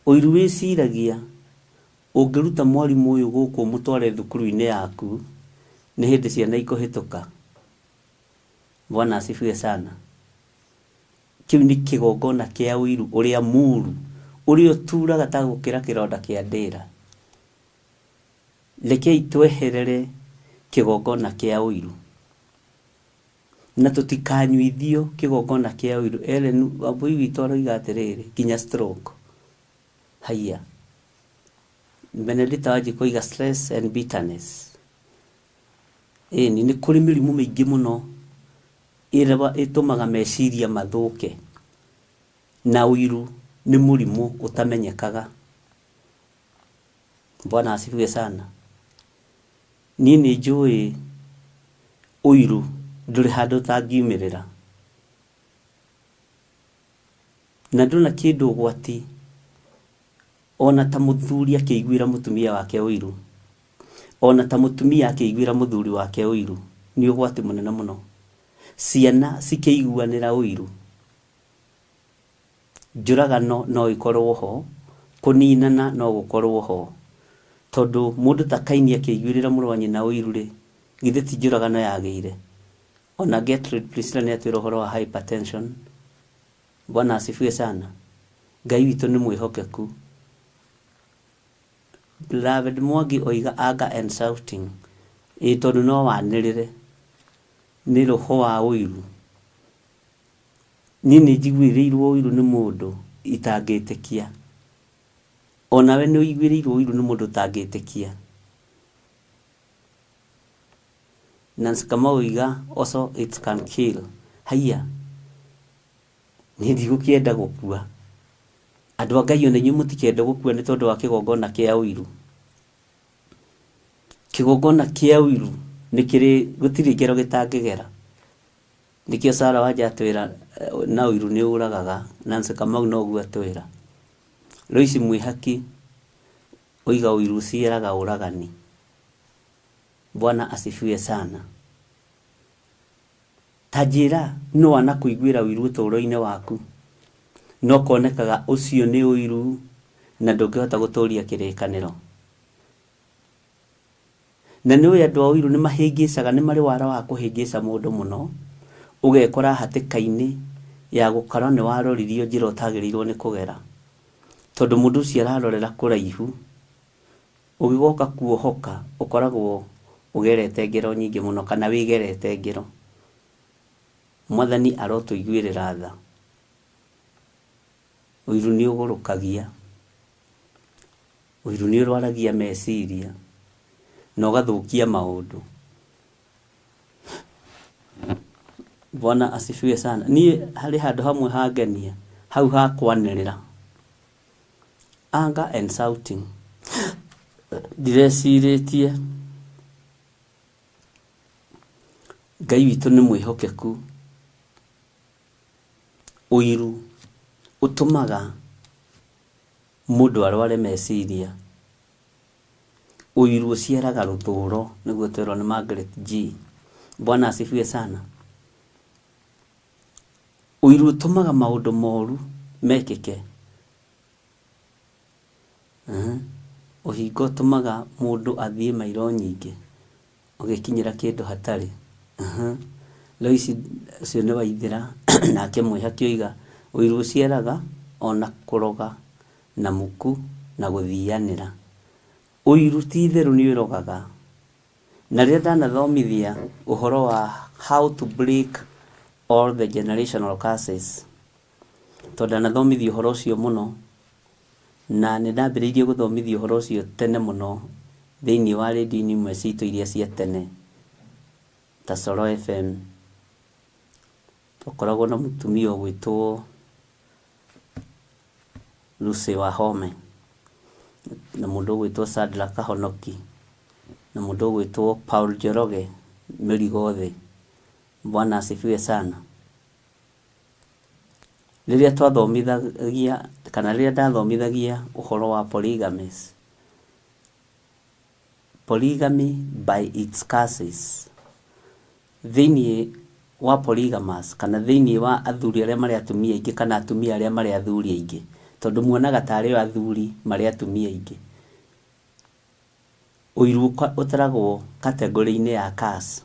[SPEAKER 5] Ũiru wĩciragia ũngĩruta mwarimũ ũyũ gũkũ mũtware thukuru-inĩ yaku nĩ hĩndĩ ciana ikũhĩtũka. Bwana asifiwe sana. Kĩu nĩ kĩgongona kĩa ũiru ũrĩa mũru ũrĩa ũturaga ta gũkĩra kĩronda kĩa ndĩra. Rekei tweherere kĩgongona kĩa ũiru na tũtikanyuithio kĩgongona kĩa ũiru. Ellen Wambui witũ aroiga atĩrĩrĩ nginya stroke. Haya Benedicta Wanjiku oiga stress and bitterness. Nĩ kũrĩ mĩrimũ mĩingĩ mũno ĩrĩa ĩtũmaga meciria mathũke na ũiru nĩ mũrimũ ũtamenyekaga. Bwana asifiwe sana. Niĩ nĩ njũĩ ũiru ndũrĩ handũ ũtangiumĩrĩra na ndũna kĩndũ ũgwati ona ta mũthuri akĩiguĩra mũtumia wake ũiru, ona ta mũtumia akĩiguĩra mũthuri wake ũiru nĩ ũgwati mũnene mũno. Ciana cikĩiguanĩra ũiru, njũragano no ikorwo ho, kũninana no gũkorwo ho. Tondũ mũndũ ta Kaini akĩiguĩrĩra mũrũ wa nyina ũiru rĩ, githĩ ti njũragano yagĩire. Ona Gertrude Priscilla nĩ atwĩra ũhoro wa hypertension. Bwana asifiwe sana. Ngai witũ nĩ mwĩhokeku. Beloved Mwangi oiga anger and shouting. Tondũ no wanĩrĩre nĩ roho wa ũiru. Niĩ nĩ njiguĩrĩirwo ũiru nĩ mũndũ itangĩtĩkia. Onawe nĩ ũiguĩrĩirwo ũiru nĩ mũndũ ũtangĩtĩkia. Nancy Kamau oiga also it can kill. Haya nĩ ndigũkĩenda gũkua. Andũ a Ngai ona inyuĩ mũtikĩenda gũkua nĩ tondũ wa kĩgongona kĩa ũiru. Kĩgongona kĩa ũiru nĩ kĩrĩ gũtirĩ ngero gĩtangĩgera. Nĩkĩo Sarah Wanja atwĩra na ũiru nĩ ũragaga. Nancy Kamau noguo atwĩra. Loisi Mwĩhaki oiga ũiru ũciaraga ũragani. Bwana asifiwe sana. Tajira no anakũiguĩra ũiru ũtũũro-inĩ waku no konekaga ũcio nĩ ũiru na ndũngĩhota gũtũũria kĩrĩkanĩro. Na nĩ andũ a ũiru nĩ mahĩngĩcaga, nĩ marĩ wara wa kũhĩngĩca mũndũ mũno, ũgekora hatĩka-inĩ ya gũkorwo nĩ waroririo njĩra ũtagĩrĩirwo nĩ kũgera. Tondũ mũndũ ũcio ararorera kũraihu, ũgĩgoka kuohoka ũkoragwo ũgerete ngero nyingĩ mũno kana wĩgerete ngero. Mwathani arotũiguĩrĩra tha. Ũiru nĩ ũgũrũkagia, ũiru nĩ ũrwaragia meciria na ũgathũkia maũndũ. Bwana asifiwe sana. Niĩ harĩ handũ hamwe hangenia hau ha kwanĩrĩra, anger and shouting. Ndirecirĩtie Ngai witũ nĩ mwĩhokeku. Ũiru ũtũmaga mũndũ arware meciria. Ũiru ũciaraga rũthũũro nĩguo twĩrwo nĩ Margaret G. Bwana asifiwe sana. Ũiru ũtũmaga maũndũ moru mekĩke. Ũhingo ũtũmaga mũndũ athiĩ mairo nyingĩ ũgĩkinyĩra kĩndũ hatarĩ. Loisi ũcio nĩ Waithĩra nake Mwĩhaki oiga ũiru ũciaraga ona kũroga na muku na guthianira. Uiru ti theru ni urogaga. Na rĩrĩa ndanathomithia ũhoro wa how to break all the generational curses, tondũ ndanathomithia ũhoro ũcio mũno, na nĩ ndambĩrĩirie gũthomithia ũhoro ũcio tene mũno thĩinĩ wa redio-inĩ imwe citũ iria cia tene ta Solo FM. Twakoragwo na mũtumia ũgwĩtwo Lucy Wahome, na mũndũ ũgwĩtwo Sadla Kahonoki, na mũndũ ũgwĩtwo Paul Njoroge Mĩrigothĩ. Bwana asifiwe sana. Rĩrĩa twathomithagia kana rĩrĩa ndathomithagia ũhoro wa polygamy by its curses, thĩinĩ wa polygamous kana thĩinĩ wa athuri arĩa marĩ atumia aingĩ kana atumia arĩa marĩ athuri aingĩ, tondũ muonaga tarĩ athuri marĩ atumia aingĩ, ũiru ũtaragwo kategori-inĩ ya curse,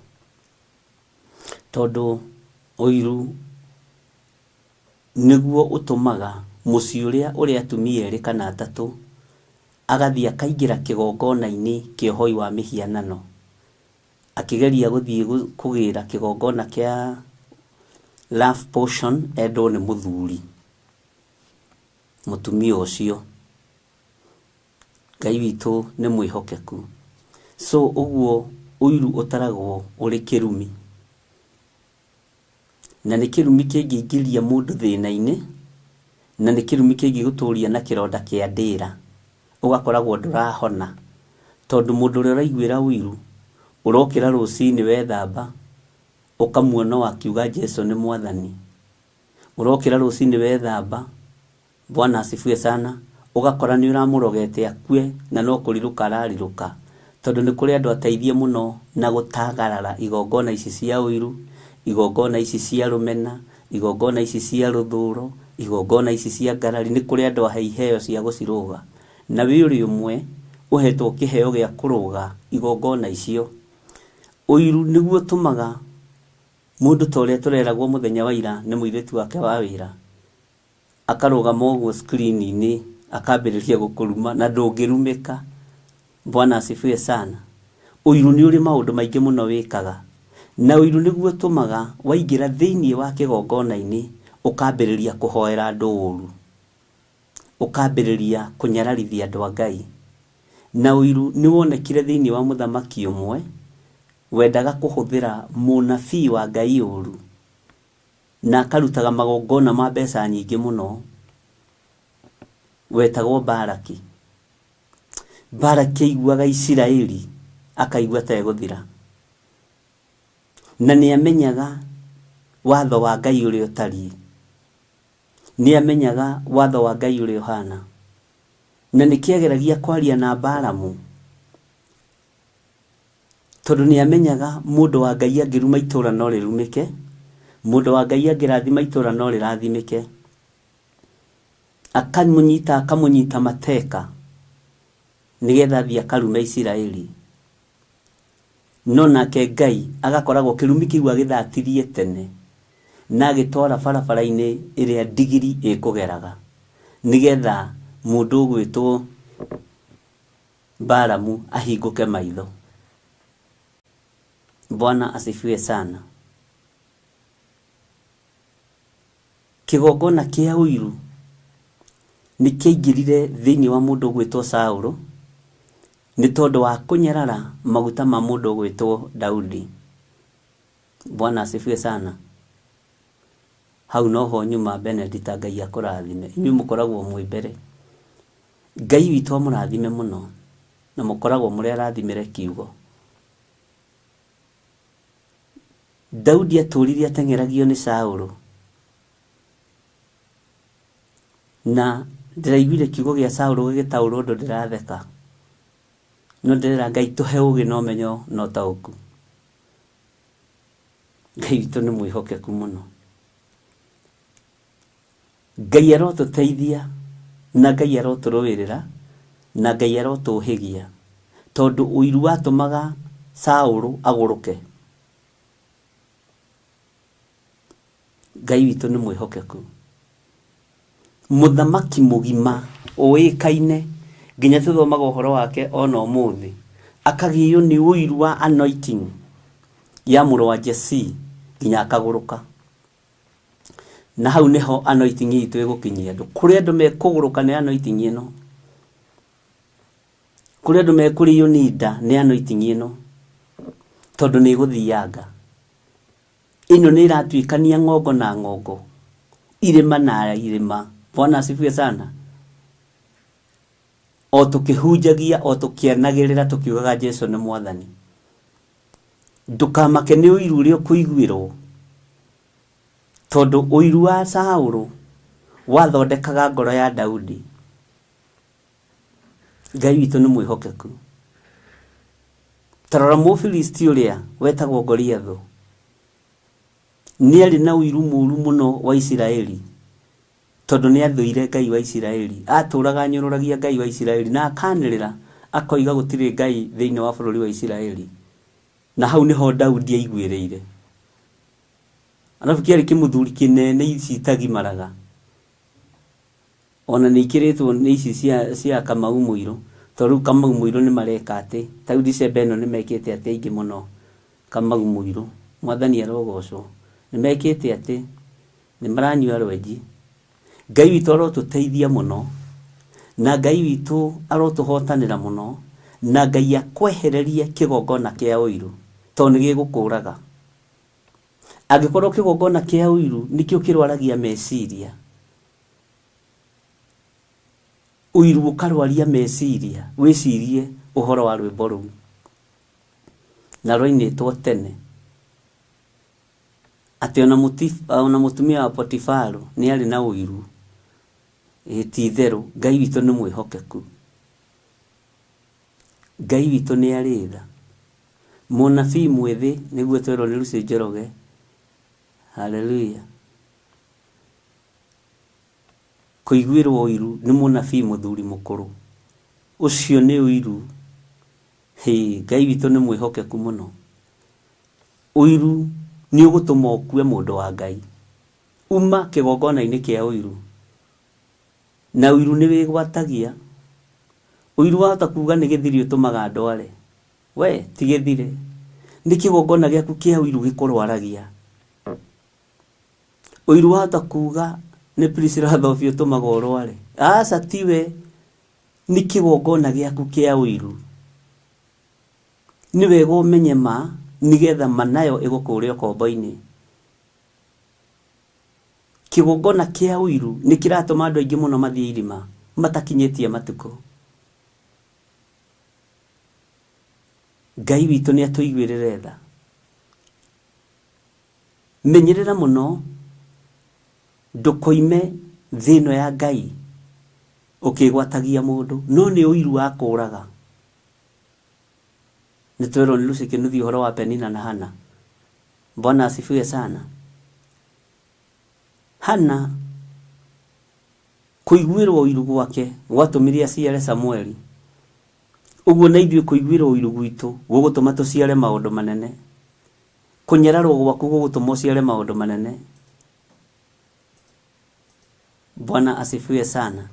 [SPEAKER 5] tondũ ũiru nĩguo ũtũmaga mũciĩ ũrĩa atumia erĩ kana atatũ agathiĩ akaingĩra kĩgongona-inĩ kĩa ũhoi wa mĩhianano, akĩgeria gũthiĩ kũgĩra kĩgongona kĩa love portion endwo nĩ mũthuri mũtumia ũcio. Ngai witũ nĩ mwĩhokeku. So ũguo ũiru ũtaragwo ũrĩ kĩrumi, na nĩ kĩrumi kĩngĩingĩria mũndũ thĩna-inĩ, na nĩ kĩrumi kĩngĩgũtũria na kĩronda kĩa ndĩra, ũgakoragwo ndũrahona, tondũ mũndũ ũrĩa ũraiguĩra ũiru ũrokĩra rũcinĩ wethamba ũkamuona wakiuga Jesu nĩ mwathani, ũrokĩra rũcinĩ wethamba, Bwana asifiwe sana, ũgakora nĩ ũramũrogete akue na no kũrirũka ararirũka, tondũ nĩ kũrĩ andũ ateithie mũno na gũtagarara igongona ici cia ũiru, igongona ici cia rũmena, igongona ici cia rũthũro, igongona ici cia ngarari. Nĩ kũrĩ andũ ahei iheo cia gũcirũga, na wĩ ũrĩ ũmwe ũhetwo kĩheo gĩa kũrũga igongona icio. Ũiru nĩguo ũtũmaga mũndũ ta ũrĩa tũreragwo mũthenya wa ira nĩ mũirĩtu wake wa wĩra akarũgama ũguo screen-inĩ akambĩrĩria gũkũruma na ndũngĩrumĩka. Bwana asifiwe sana. Ũiru nĩ ũrĩ maũndũ maingĩ mũno wĩkaga, na ũiru nĩguo ũtũmaga waingĩra thĩinĩ wa kĩgongona-inĩ ũkambĩrĩria kũhoera andũ ũru, ũkambĩrĩria kũnyararithia andũ a Ngai. Na ũiru nĩ wonekire thĩinĩ wa mũthamaki ũmwe wendaga kũhũthĩra mũnabii wa Ngai ũru, na akarutaga magongona ma mbeca nyingĩ mũno, wetagwo Baraki. Baraki aiguaga Isiraeli akaigua ta egũthira, na nĩ amenyaga watho wa Ngai ũrĩa ũtariĩ, nĩ amenyaga watho wa Ngai ũrĩa ũhana, na nĩ kĩageragia kwaria na Balamu, tondũ nĩ amenyaga mũndũ wa Ngai angĩruma itũũra no rĩrumĩke, mũndũ wa Ngai angĩrathima itũũra no rĩrathimĩke. Akamũnyita mateka nĩgetha athiĩ akarume Isiraeli, no nake Ngai agakoragwo kĩrumi kĩu agĩthatirie tene na agĩtwara barabara-inĩ ĩrĩa ndigiri ĩkũgeraga, nĩgetha mũndũ ũgwĩtwo Balamu ahingũke maitho. Bwana asifiwe sana. Kĩgongona kĩa ũiru nĩ kĩaingĩrire thĩinĩ wa mũndũ ũgwĩtwo Saũlũ, nĩ tondũ wa kũnyarara maguta ma mũndũ ũgwĩtwo Daudi. Bwana asifiwe sana. Hau noho nyuma Benedict, Ngai akũrathime. Inyuĩ mũkoragwo mwĩ mbere. Ngai witũ amũrathime mũno, na mũkoragwo mũrĩ arathimĩre kiugo. Daudi atũrire ateng'eragio nĩ Saũlũ, na ndĩraiguire kiugo gĩa Saũlũ gĩgĩtaũrwo ũndũ ndĩratheka, no ndĩrera Ngai tũhe ũũgĩ na ũmenyo na ũtaũku. Ngai witũ nĩ mwĩhokeku mũno. Ngai arotũteithia na Ngai arotũrũĩrĩra na Ngai arotũhĩgia, tondũ ũiru watũmaga Saũlũ agũrũke. Ngai witũ nĩ mwĩhokeku. muthamaki mugima oikaine nginya tuthomaga uhoro wake ona umuthi akagio ni uiru wa anointing ya muro wa Jesse nginya akaguruka na hau neho anointing itu igukinyia andu kuri andu mekuguruka ni anointing ino kuri andu mekurio ni nda ni anointing ino tondu ni guthianga ino ni iratuikania ngongo na ngongo irima na irima. Bwana asifiwe sana. O tukihunjagia o tukianagirira tukiugaga Jesu ni mwathani ndukamake ni uiru uri kuiguirwo tondu uiru wa Saulu wathondekaga ngoro ya Daudi. Ngai witu ni mwihokeku. Tarora Mufilisti uria wetagwo Goliath ni ari na uiru muru muno wa Isiraeli tondu ni athuire Ngai wa Isiraeli aturaga nyururagia Ngai wa Isiraeli na akanirira akoiga gutire Ngai thiini wa bururi wa Isiraeli na hau niho Daudi aiguireire anafikiari kimuthuri kinene ici tagimaraga ona nikiritwo ni ici cia Kamau Muiro tondu Kamau Muiro ni mareka ati Daudi sebeno ni mekete ati ingi muno Kamau Muiro mwathani arogocwo ni mekete ati ni maranyua rweji. Ngai witu arotuteithia muno na Ngai witu arotuhotanira muno na Ngai akwehereria kigongona kia uiru tondu gigukuraga agikorwo kigongona kia uiru nikio kirwaragia meciria uiru ukarwaria meciria wicirie uhoro wa rwimbo ru na rwainitwo tene ati ona mutumia wa Potifaru ni ari na uiru ti theru. Ngai witu ni mwihokeku. Ngai witu ni aritha munabii mwithi niguo twero ni Lucy Njoroge. Haleluya. Kuiguirwo uiru ni munabii muthuri mukuru ucio ni uiru. Ngai witu ni mwihokeku muno. Uiru ni ugutuma okue mundu wa Ngai uma kigongona-ini kia uiru na uiru ni wigwatagia. Uiru wahota kuga ni githiri utumaga ndware we ti githire ni kigongona giaku kia uiru gikurwaragia. Uiru wahota kuga ni Priscilla Thofi utumaga urware aca tiwe ni kigongona giaku kia uiru ni wega umenye ma nigetha manayo igukuria kombo-ini. Kigongona kia uiru ni kiratuma andu aingi muno mathie irima matakinyetie matuko. Ngai witu ni atuiguirire tha menyerera muno ndukoime thino ya Ngai ukigwatagia mundu no ni uiru wa kuraga. Nitwero ni Lucy kinuthi uhoro wa Penina na Hana. Bwana asifiwe sana. Hana kuiguirwo uiru gwake gwatumirie aciare Samueli. Uguo na ithuĩ kuiguirwo uiru gwitu gugutuma tuciare maundu manene. Kunyararwo gwaku gugutuma uciare maundu manene. Bwana asifiwe sana.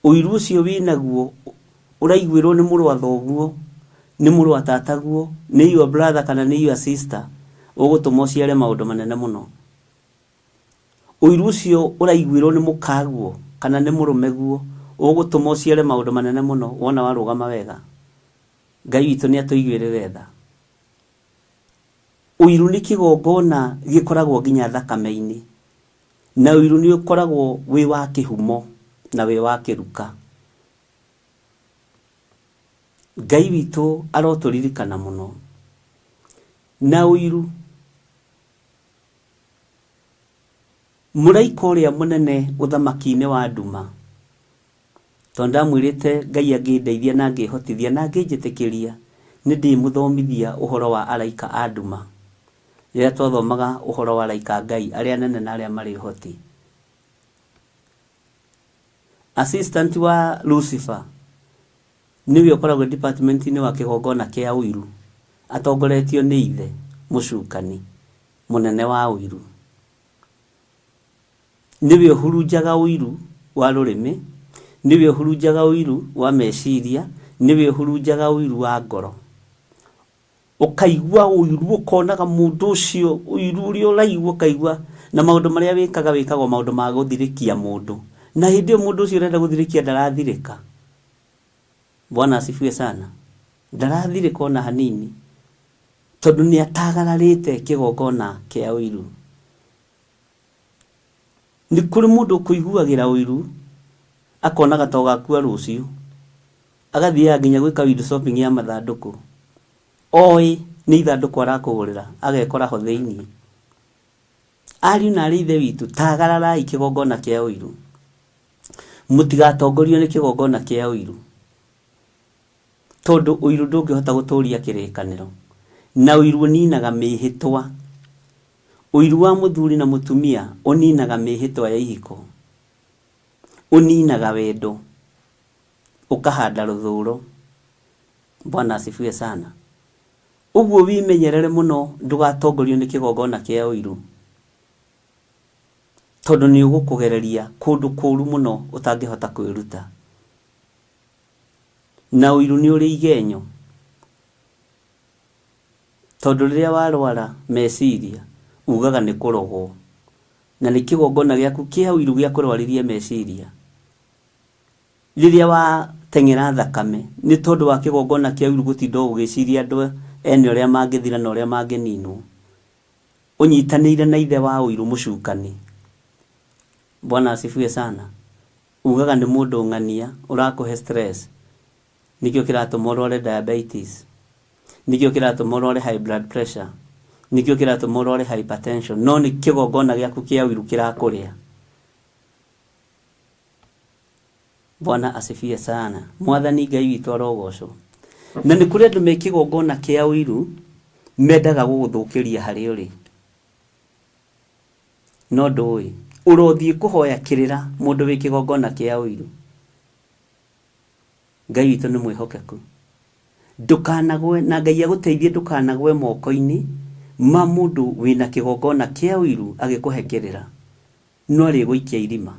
[SPEAKER 5] Uiru ucio winaguo uraiguirwo ni muru wa thoguo ni muru wa tataguo ni your brother kana ni your sister ugutuma uciare maundu manene muno. Uiru ucio uraiguirwo ni mukaguo kana ni murumeguo ugutuma uciare maundu manene muno wona warugama wega. Ngai witu ni atuiguirire tha. Uiru ni kigongona gikoragwo nginya thakame-ini na uiru ni ukoragwo wi wa kihumo na wi wa kiruka. Ngai witu aroturirikana muno na uiru. Muraika uria munene uthamaki-ini wa nduma tonda mwirite Ngai angindeithia na ngihotithia na nginjitikiria ni ndimuthomithia uhoro wa araika a nduma ria twathomaga uhoro wa araika Ngai aria nene na aria mari hoti. Assistant wa Lucifer niwe ukoragwo department-ini wa kigongona kia uiru atongoretio ni ithe mucukani munene wa uiru. niwe hurunjaga uiru wa rurimi, niwe hurunjaga uiru wa meciria, niwe hurunjaga uiru wa ngoro. Ukaigua uiru ukonaga mundu ucio uiru uria uraigua ukaigua na maundu maria wikagwo maundu ma guthirikia mundu, na hindi mundu ucio urenda guthirikia ndarathirika. Bwana asifiwe sana. Ndarathirika ona hanini, tondu ni atagararite kigongona kia uiru. Ni kuri mundu kuiguagira uiru akonaga to gakua rucio, agathia nginya gwika window shopping ya mathanduku. Oi ni ithanduku arakugurira agekora ho thiini. Ariu na rithe witu tagararai kigongona kia uiru. Mutigatongorio ni kigongona kia uiru, tondu uiru ndungihota guturia kirikaniro, na uiru ninaga mihitwa. Uiru wa muthuri na mutumia uninaga mihitwa ya ihiko, uninaga wendo, ukahanda ruthuro. Bwana asifiwe sana. Uguo wimenyerere muno ndugatongorio ni kigongona kia uiru, tondu ni ugukugereria kundu kuru muno utangihota kwiruta. Na uiru ni uri igenyo, tondu riria warwara meciria ugaga ni kurogwo, na ni kigongona giaku kia uiru gia kurwaririe meciria. Riria wa tengera thakame ni tondu wa kigongona kia uiru gutinda ugiciria andu ene uria mangithira na uria mangininwo. Unyitanire na ithe wa uiru mucukani. Bwana asifiwe sana. Ugaga ni mundu ngania urakuhe stress, nikio kiratuma urware diabetes, nikio kiratuma urware high blood pressure, nikio kiratuma urware hypertension. No ni kigongona giaku kia uiru kirakuria. Bwana asifiwe sana. Mwathani Ngai witu arogocwo. Na ni kuri andu mekigongona kia uiru mendaga guguthukiria hari uri, no ndui urothie kuhoya kirira mundu wi kigongona kia uiru. Ngai witu ni mwihokeku, ndukanagwe na Ngai aguteithie ndukanagwe moko-ini ma mundu wina kigongona kia uiru agikuhekerera. No ari guikia irima,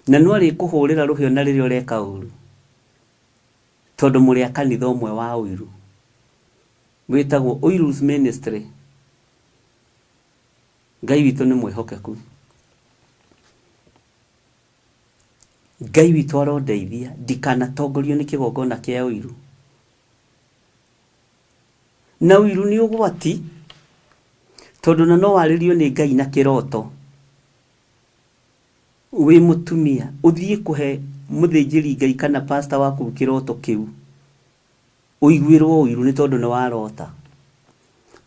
[SPEAKER 5] na no ari kuhurira ruhio na ririo reka uru, tondu muri a kanitha umwe wa uiru witagwo Uiru's Ministry. Ngai witu ni mwihokeku. Ngai witu arondeithia ndikanatongorio ni kigongona kia uiru. Na uiru ni ugwati, tondu na no waririo ni Ngai na kiroto. Wi mutumia uthie kuhe muthinjiri Ngai kana pastor waku kiroto kiu, uiguirwo uiru ni tondu ni warota.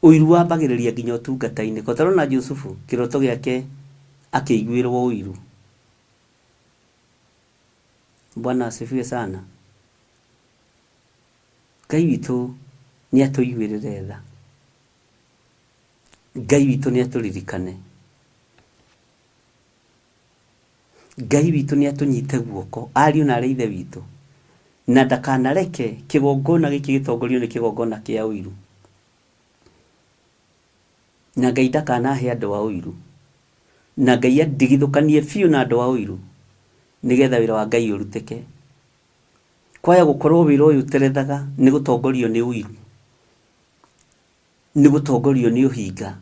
[SPEAKER 5] Uiru wambagiriria nginya utungata-ini. Kotarona Jusufu kiroto giake akiiguirwo uiru. Bwana asifiwe sana. Ngai witu ni atuiguirire tha. Ngai witu ni aturirikane. Ngai witu ni atunyite guoko ariu na ithe witu, na ndakanareke kigongona giki gitongorio ni kigongona kia uiru. Na Ngai ndakanahe andu a uiru, na Ngai andigithukanie fiu na andu a uiru, nigetha wira wa Ngai uruteke. Kwaya gukorwo wira uyu terethaga ni gutongorio ni uiru, ni gutongorio ni uhinga.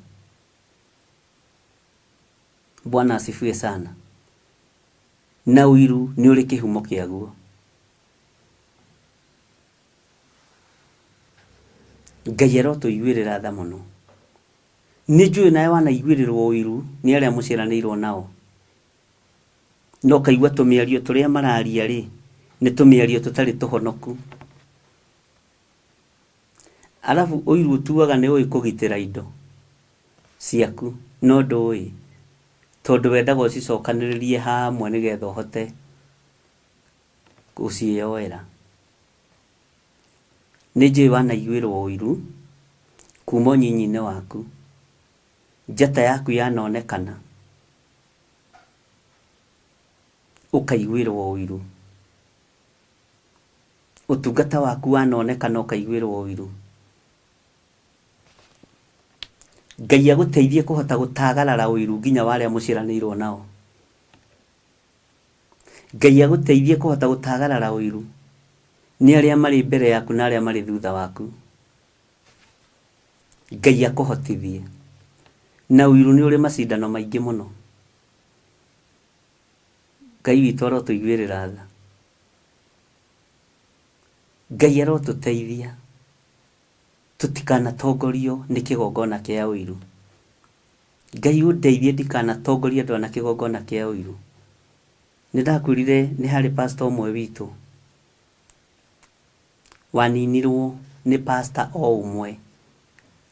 [SPEAKER 5] Bwana asifiwe sana. Na uiru ni uri kihumo kiaguo. Ngai arotuiguirira tha muno. Ni njui nawe wanaiguirirwo uiru ni aria muciranirwo nao, no kaigua tumiario turia mararia ri ni tumiario tutari tuhonoku. Alafu uiru utuaga ni ui kugitira indo ciaku, no ndui tondu wendaga ucicokaniririe hamwe nigetha uhote gucioera. Ni njui wanaiguirwo uiru kuma unyinyine waku, njata yaku yanonekana ukaiguirwo uiru, utungata waku wanonekana ukaiguirwo uiru. Ngai agũteithie kũhota gũtagarara ũiru nginya wale mũciranĩirwo nao. Ngai agũteithie kũhota gũtagarara ũiru nĩ arĩa marĩ mbere yaku na arĩa marĩ thutha waku. Ngai akũhotithie. Na ũiru nĩ ũrĩ macindano maingĩ mũno. Ngai witũ arotũiguĩrĩra tha. Ngai arotũteithia tũtikanatongorio nĩ kĩgongona kĩa ũiru. Ngai ũndeithie ndikanatongoria andũ na kĩgongona kĩa ũiru. Nĩndakwĩrire nĩ harĩ pastor ũmwe witũ waninirwo nĩ pastor o ũmwe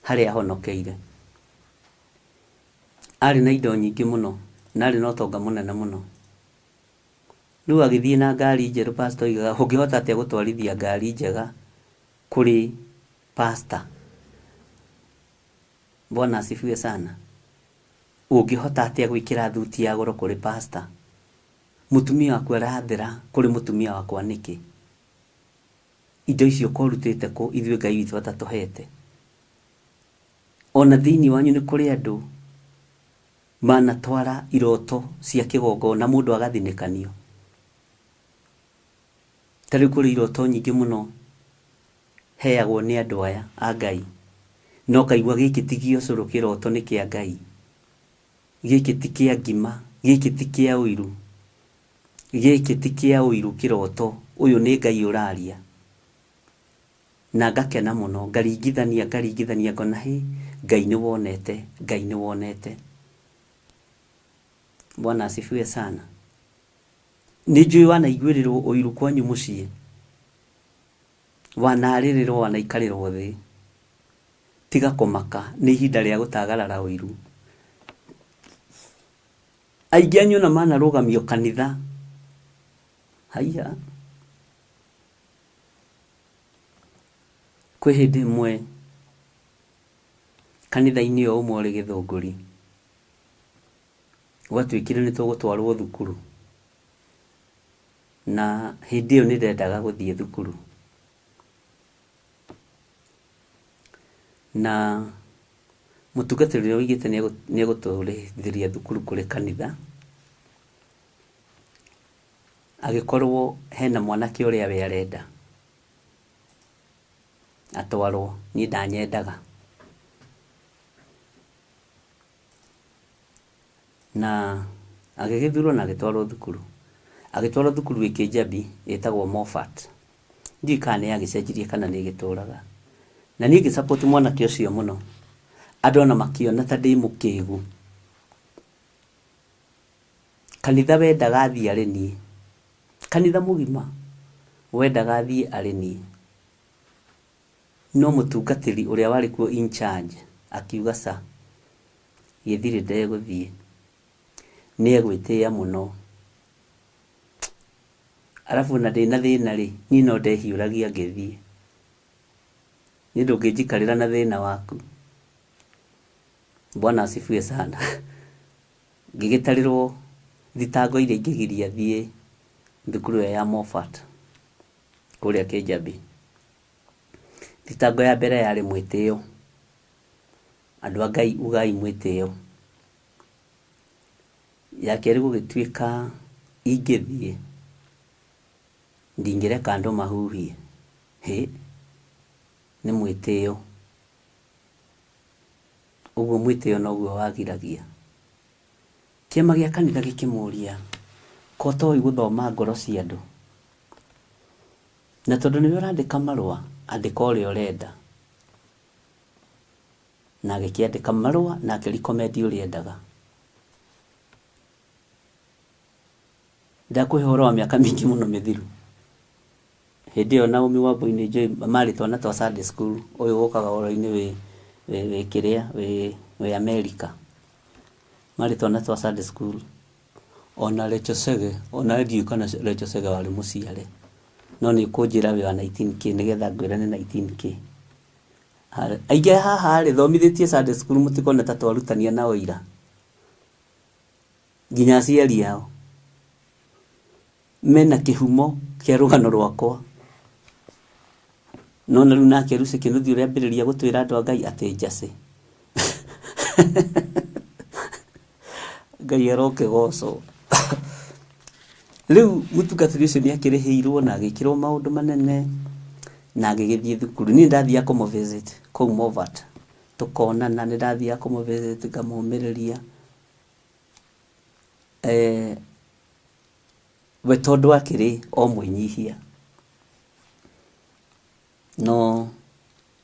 [SPEAKER 5] harĩa ahonokeire. Arĩ na indo nyingĩ mũno na arĩ na ũtonga mũnene mũno. Rĩu agĩthiĩ na ngari njerũ, pastor oigaga ũngĩhota atĩa gũtwarithia ngari njega kũrĩ pastor? Bwana asifiwe sana. Ũngĩhota atĩa gwĩkĩra thuti ya goro kũrĩ pastor? Mũtumia waku arathera kũrĩ mũtumia wakwa nĩkĩ? Indo icio kũrutĩte kũ ithuĩ Ngai witũ atatũhete? Ona thĩinĩ wanyu nĩ kũrĩ andũ manatwara iroto cia kĩgongona mũndũ agathinĩkanio. Tarĩu kũrĩ iroto nyingĩ mũno heagwo nĩ andũ aya a Ngai. No kaigua gĩkĩ ti gĩa ũcũrũ kĩroto nĩ kĩa Ngai. Gĩkĩ ti kĩa ngima, gĩkĩ ti kĩa ũiru. Gĩkĩ ti kĩa ũiru kĩroto, ũyũ nĩ Ngai ũraria. Na ngakena mũno, ngaringithania ngona hĩ, Ngai nĩ wonete, Ngai nĩ wonete. Bwana asifiwe sana. Nĩnjũĩ wanaiguĩrĩrwo ũiru kwanyu mũciĩ, wanarĩrĩrwo, wanaikarĩrwo thĩ. Tiga kũmaka, nĩ ihinda rĩa gũtagarara ũiru. Aingĩ anyu na manarũgamio kanitha. Haiya. Kwĩ hĩndĩ ĩmwe kanitha-inĩ o ũmwe ũrĩ Gĩthũngũri, gwatuĩkire nĩ tũgũtwarwo thukuru, na hĩndĩ ĩyo nĩ ndendaga gũthiĩ thukuru. Na mũtungatĩri ũrĩa oigĩte nĩ egũtũrĩhithĩria thukuru kũrĩ kanitha, agĩkorwo hena mwanake ũrĩa we arenda atwarwo, niĩ ndanyendaga. Na agĩgĩthurwo na agĩtwarwo thukuru. Agĩtwarwo thukuru ĩkĩ Njambi ĩtagwo Moffat. Ndiũĩ kana nĩ agĩcenjirie kana nĩ ĩgĩtũraga. Na niĩ ngĩsupport mwanake ũcio mũno. Andũ ona makĩona ta ndĩ mũkĩgu. Kanitha wendaga athiĩ arĩ niĩ. Kanitha mũgima wendaga athiĩ arĩ niĩ. No mũtungatĩri ũrĩa warĩ kuo in charge akiuga sa gĩthirĩ ndegũthiĩ, nĩ egwĩtĩĩa mũno. Arabu na ndĩna thĩna rĩ, niĩ no ndehiũragia ngĩthiĩ. Niĩ ndũngĩnjikarĩra na thĩna waku. Bwana asifiwe sana. Ngĩgĩtarĩrwo thitango iria ingĩgiria thiĩ thukuru ya Moffat kũrĩa Kĩnjambi. Thitango ya mbere yarĩ mwĩtĩo. Andũ a Ngai ugai mwĩtĩo. Ya kerĩ gũgĩtuĩka ingĩthiĩ ndingĩreka andũ mahuhie. Nĩ mwĩtĩo. Ũguo mwĩtĩo noguo wagiragia. Kĩama gĩa kanitha gĩkĩmũria, ko toĩ gũthoma ngoro cia andũ? Na tondũ nĩwe ũrandĩka marũa, andĩka ũrĩa ũrenda. Na agĩkĩandĩka marũa na akĩrikomendi ũrĩa endaga. Ndakũhe ũhoro wa mĩaka mĩingĩ mũno mĩthiru. Hĩndĩ ĩyo Naomi Wambui nĩ njũĩ marĩ twana twa Sunday school. Ũyũ gũkaga ũhoro-inĩ wĩ kĩrĩa, wĩ Amerika. Marĩ twana twa Sunday school. Ona Rachel Chege, ona ndiũĩ kana Rachel Chege warĩ mũciare. No nĩ kũnjĩra wĩ wa 19K nĩgetha ngwĩrane 19K. Aingĩ haha rĩ thomithĩtie Sunday school mũtikona ta twarutania na ũira. Nginya aciari ao mena kĩhumo kĩa rũgano rwakwa. No na rĩu nake Lucy Kĩnuthi ũrĩa ambĩrĩria gũtwĩra andũ a Ngai atĩ Jase. Ngai aroke goco. Riu mutungatiri ucio ni akirihiirwo na agikirwo maundu manene na agigithie thukuru. Ni ndathia kumu visit kou Movat, tukona na ni ndathia kumu visit ngamumiriria we tondu akiri o mwinyihia no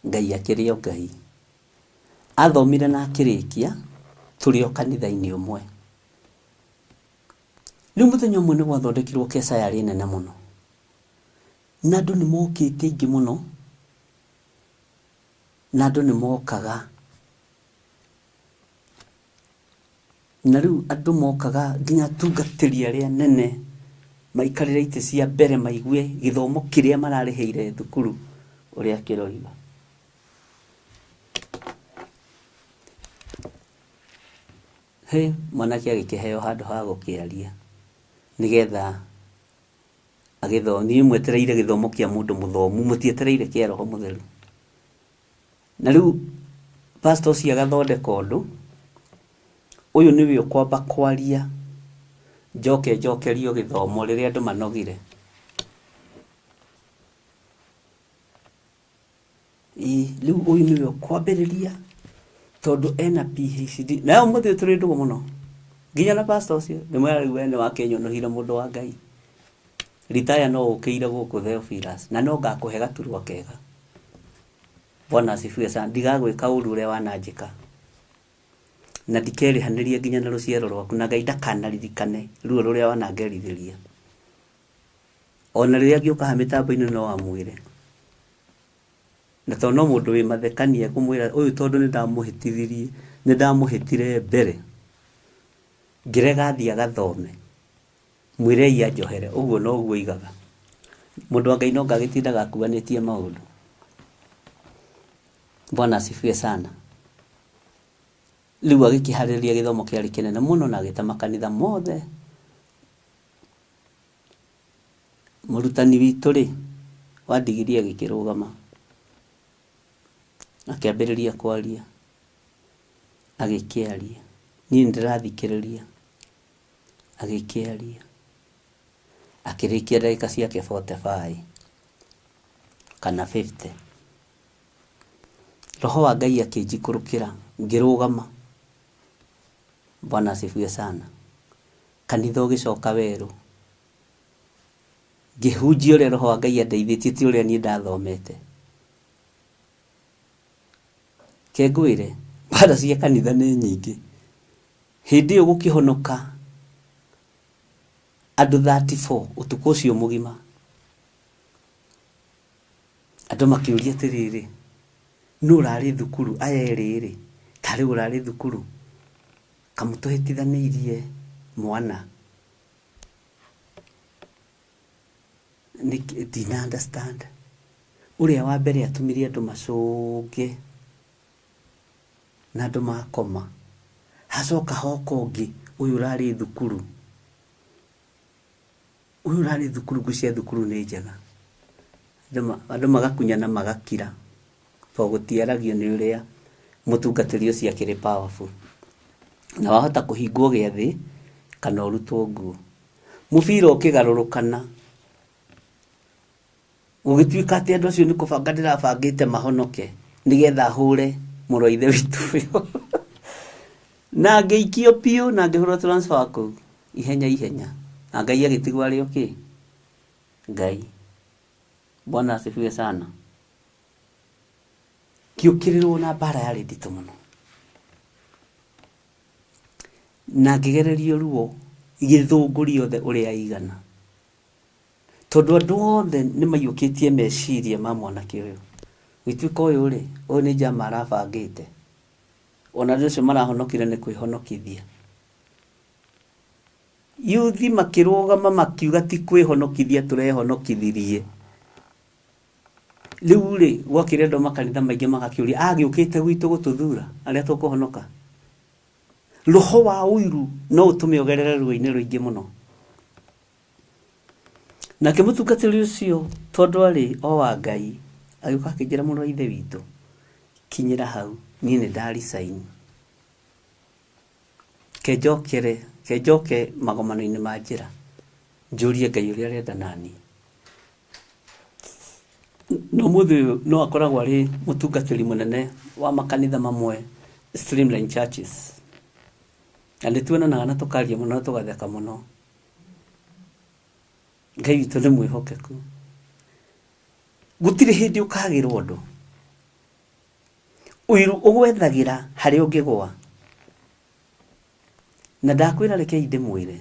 [SPEAKER 5] Ngai akiri o Ngai athomire na akirikia turi o kanitha-ini umwe. Riu muthenya umwe ni gwathondekirwo kesa yari nene muno na andu ni mokite ingi muno na andu ni mokaga na riu andu mokaga nginya tungatiri aria nene maikarire ite cia mbere maigue githomo kiria marariheire thukuru uria kiroiga. He mwanake agikiheo handu ha gukiaria nigetha agithomi mwetereire githomo kia mundu muthomu mutietereire kia roho mutheru. Na riu pastor cia gathondeka undu uyu niwe ukwamba kwaria njokerio githomo riria andu manogire. Riu uyu niwe ukwambiriria tondu ena PhD na umuthi turi ndugu muno nginya na pastor ucio ni mwera riu ene wakenyonohire mundu wa Ngai retire no ukiire guku Theophilus na no ngakuhe gaturwa kega. Bwana asifiwe sana. Ndigagwika uru uria wananjika na ndikerihanirie nginya na ruciaro rwaku na Ngai ndakanaririkane ruo ruria wanangerithiria. Ona riria ngiuka ha mitambo-ini no amwire na tono mundu wi mathekania kumwira uyu tondu ni ndamuhitithirie ni ndamuhitire mbere ngirega athia gathome mwire ia njohere uguo no uguo igaga mundu wa Ngai no ngagitindaga akuanitie maundu. Bwana asifiwe sana. Riu agikihariria githomo kiari kinene muno na agita makanitha mothe. Murutani witu ri wa digiri agikirugama akiambiriria kwaria agikiaria ni ndirathikiriria agikiaria akirikia dakika ciake 45 kana 50 roho wa Ngai akinjikurukira ngirugama. Bwana asifiwe sana. Kanitha ugicoka weru ngihunjia uria roho wa Ngai andeithitie ti uria ni ndathomete kengwire bada cia kanitha ni nyingi hindi ugukihonoka andu 34 utuku ucio mugima andu makiuria tiriri no urari thukuru aya eriri tari urari thukuru kamutuhitithanirie mwana ni didn't understand uria wa mbere atumirie andu macuke na andu makoma hacoka hoko ngi uyu urari thukuru gucia thukuru ni njega andu magakunyana magakira to gutiaragio ni uria mutungatiri ucio akiri powerful na wahota kuhingwo giathi kana urutwo nguo mubira ukigarurukana ugituika ati andu acio ni kubanga ndirabangite mahonoke nigetha hure muroithe witu na ngeikio pio na ngihura transfer ku ihenya na Ngai agitigwa ari okay Ngai. Bwana asifiwe sana. Kiukirirwo na bara yari ndito muno na ngigererio ruo igithungurio the uria igana tondu andu othe ni mayukitie meciria ma mwanake uyu wituika uyu ri uyu ni njama arabangite ona ricio marahonokire ni kwihonokithia yuthi makirugama makiuga ti kwihonokithia turehonokithirie riu ri gwakire ndo makanitha maingi magakiuria agiukite gwitu gututhura aria tukuhonoka roho wa uiru no utume ogerere ruo-ini ruingi muno na kimutungatiri ucio tondu ari o wa Ngai agiuka akinjira muno ithe witu kinyira hau ni ndari sign kenjoke magomano-inĩ ma njĩra njũrie Ngai ũrĩa arenda nani. No mũthĩ ũyũ no akoragwo arĩ mũtungatĩri mũnene wa makanitha mamwe Streamline Churches, na nĩ tuonanaga na tũkaria mũno na tũgatheka mũno. Ngai witũ nĩ mwĩhokeku, gũtirĩ hĩndĩ ũkagĩrwo ũndũ. Ũiru ũgwethagĩra harĩa ũngĩgwa, na ndakwĩra rekei ndĩmwĩre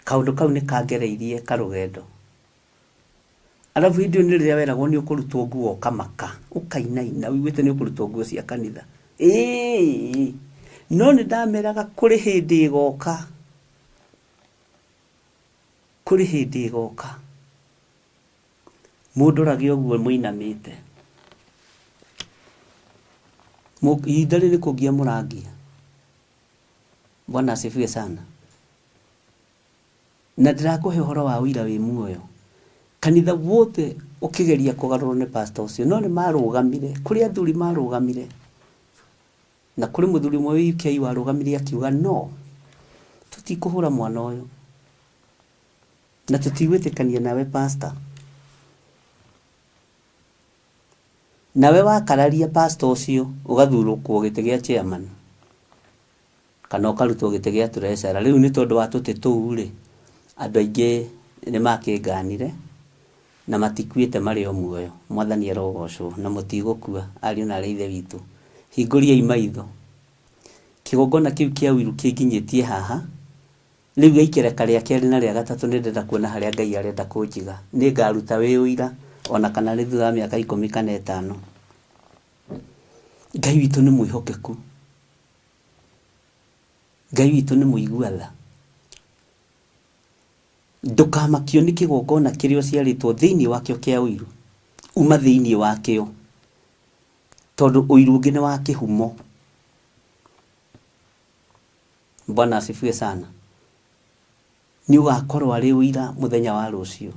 [SPEAKER 5] kaũndũ kau nĩ kangereirie karũgendo. Alafu hĩndĩ ĩyo nĩ rĩrĩa weragwo nĩ ũkũrutwo nguo ũkamaka ũkainaina wĩiguĩte nĩ ũkũrutwo nguo cia kanitha. No nĩ ndameraga kũrĩ hĩndĩ ĩgoka, kũrĩ hĩndĩ ĩgoka mũndũ ũrage ũguo mũinamĩte, ihinda rĩrĩ kũngia mũrangia. Bwana asifiwe sana. Na ndĩrakũhe ũhoro wa ũira wĩ muoyo. Kanitha wothe ũkĩgeria kũgarũrwo nĩ pastor ũcio, no nĩ marũgamire, kũrĩ athuri marũgamire, na kũrĩ mũthuri ũmwe wĩ UK warũgamire akiuga no, tũtikũhũra mwana ũyũ na tũtigwĩtĩkania nawe pastor. Nawe wakararia pastor ũcio ũgathurũkwo gĩtĩ gĩa chairman kana ũkarutwo gĩtĩ gĩa treasurer. Rĩu nĩ tondũ wa tũtĩ tũu rĩ, andũ aingĩ nĩ makĩnganire na matikuĩte marĩ o muoyo. Mwathani arogocwo na mũtigũkua ariũ na ithe witũ. Hingũriai maitho, kĩgongona kĩu kĩa ũiru kĩnginyĩtie haha, rĩu gĩikĩreka rĩa kerĩ na rĩa gatatũ nĩ ndĩrenda kuona harĩa Ngai arenda kũnjiga. Nĩ ngaruta wĩ ũira ona kana nĩ thutha wa mĩaka 10 kana 5. Ngai witũ nĩ mwĩhokeku, Ngai witũ nĩ mũigua-tha. Ndũkamakio nĩ kĩgongona kĩrĩa ũciarĩtwo thĩinĩ wakĩo kĩa ũiru, uma thĩinĩ wakĩo, tondũ ũiru ũngĩ nĩ wa kĩhumo. Bwana asifiwe sana. Nĩ ũgakorwo arĩ ũira mũthenya wa rũciũ,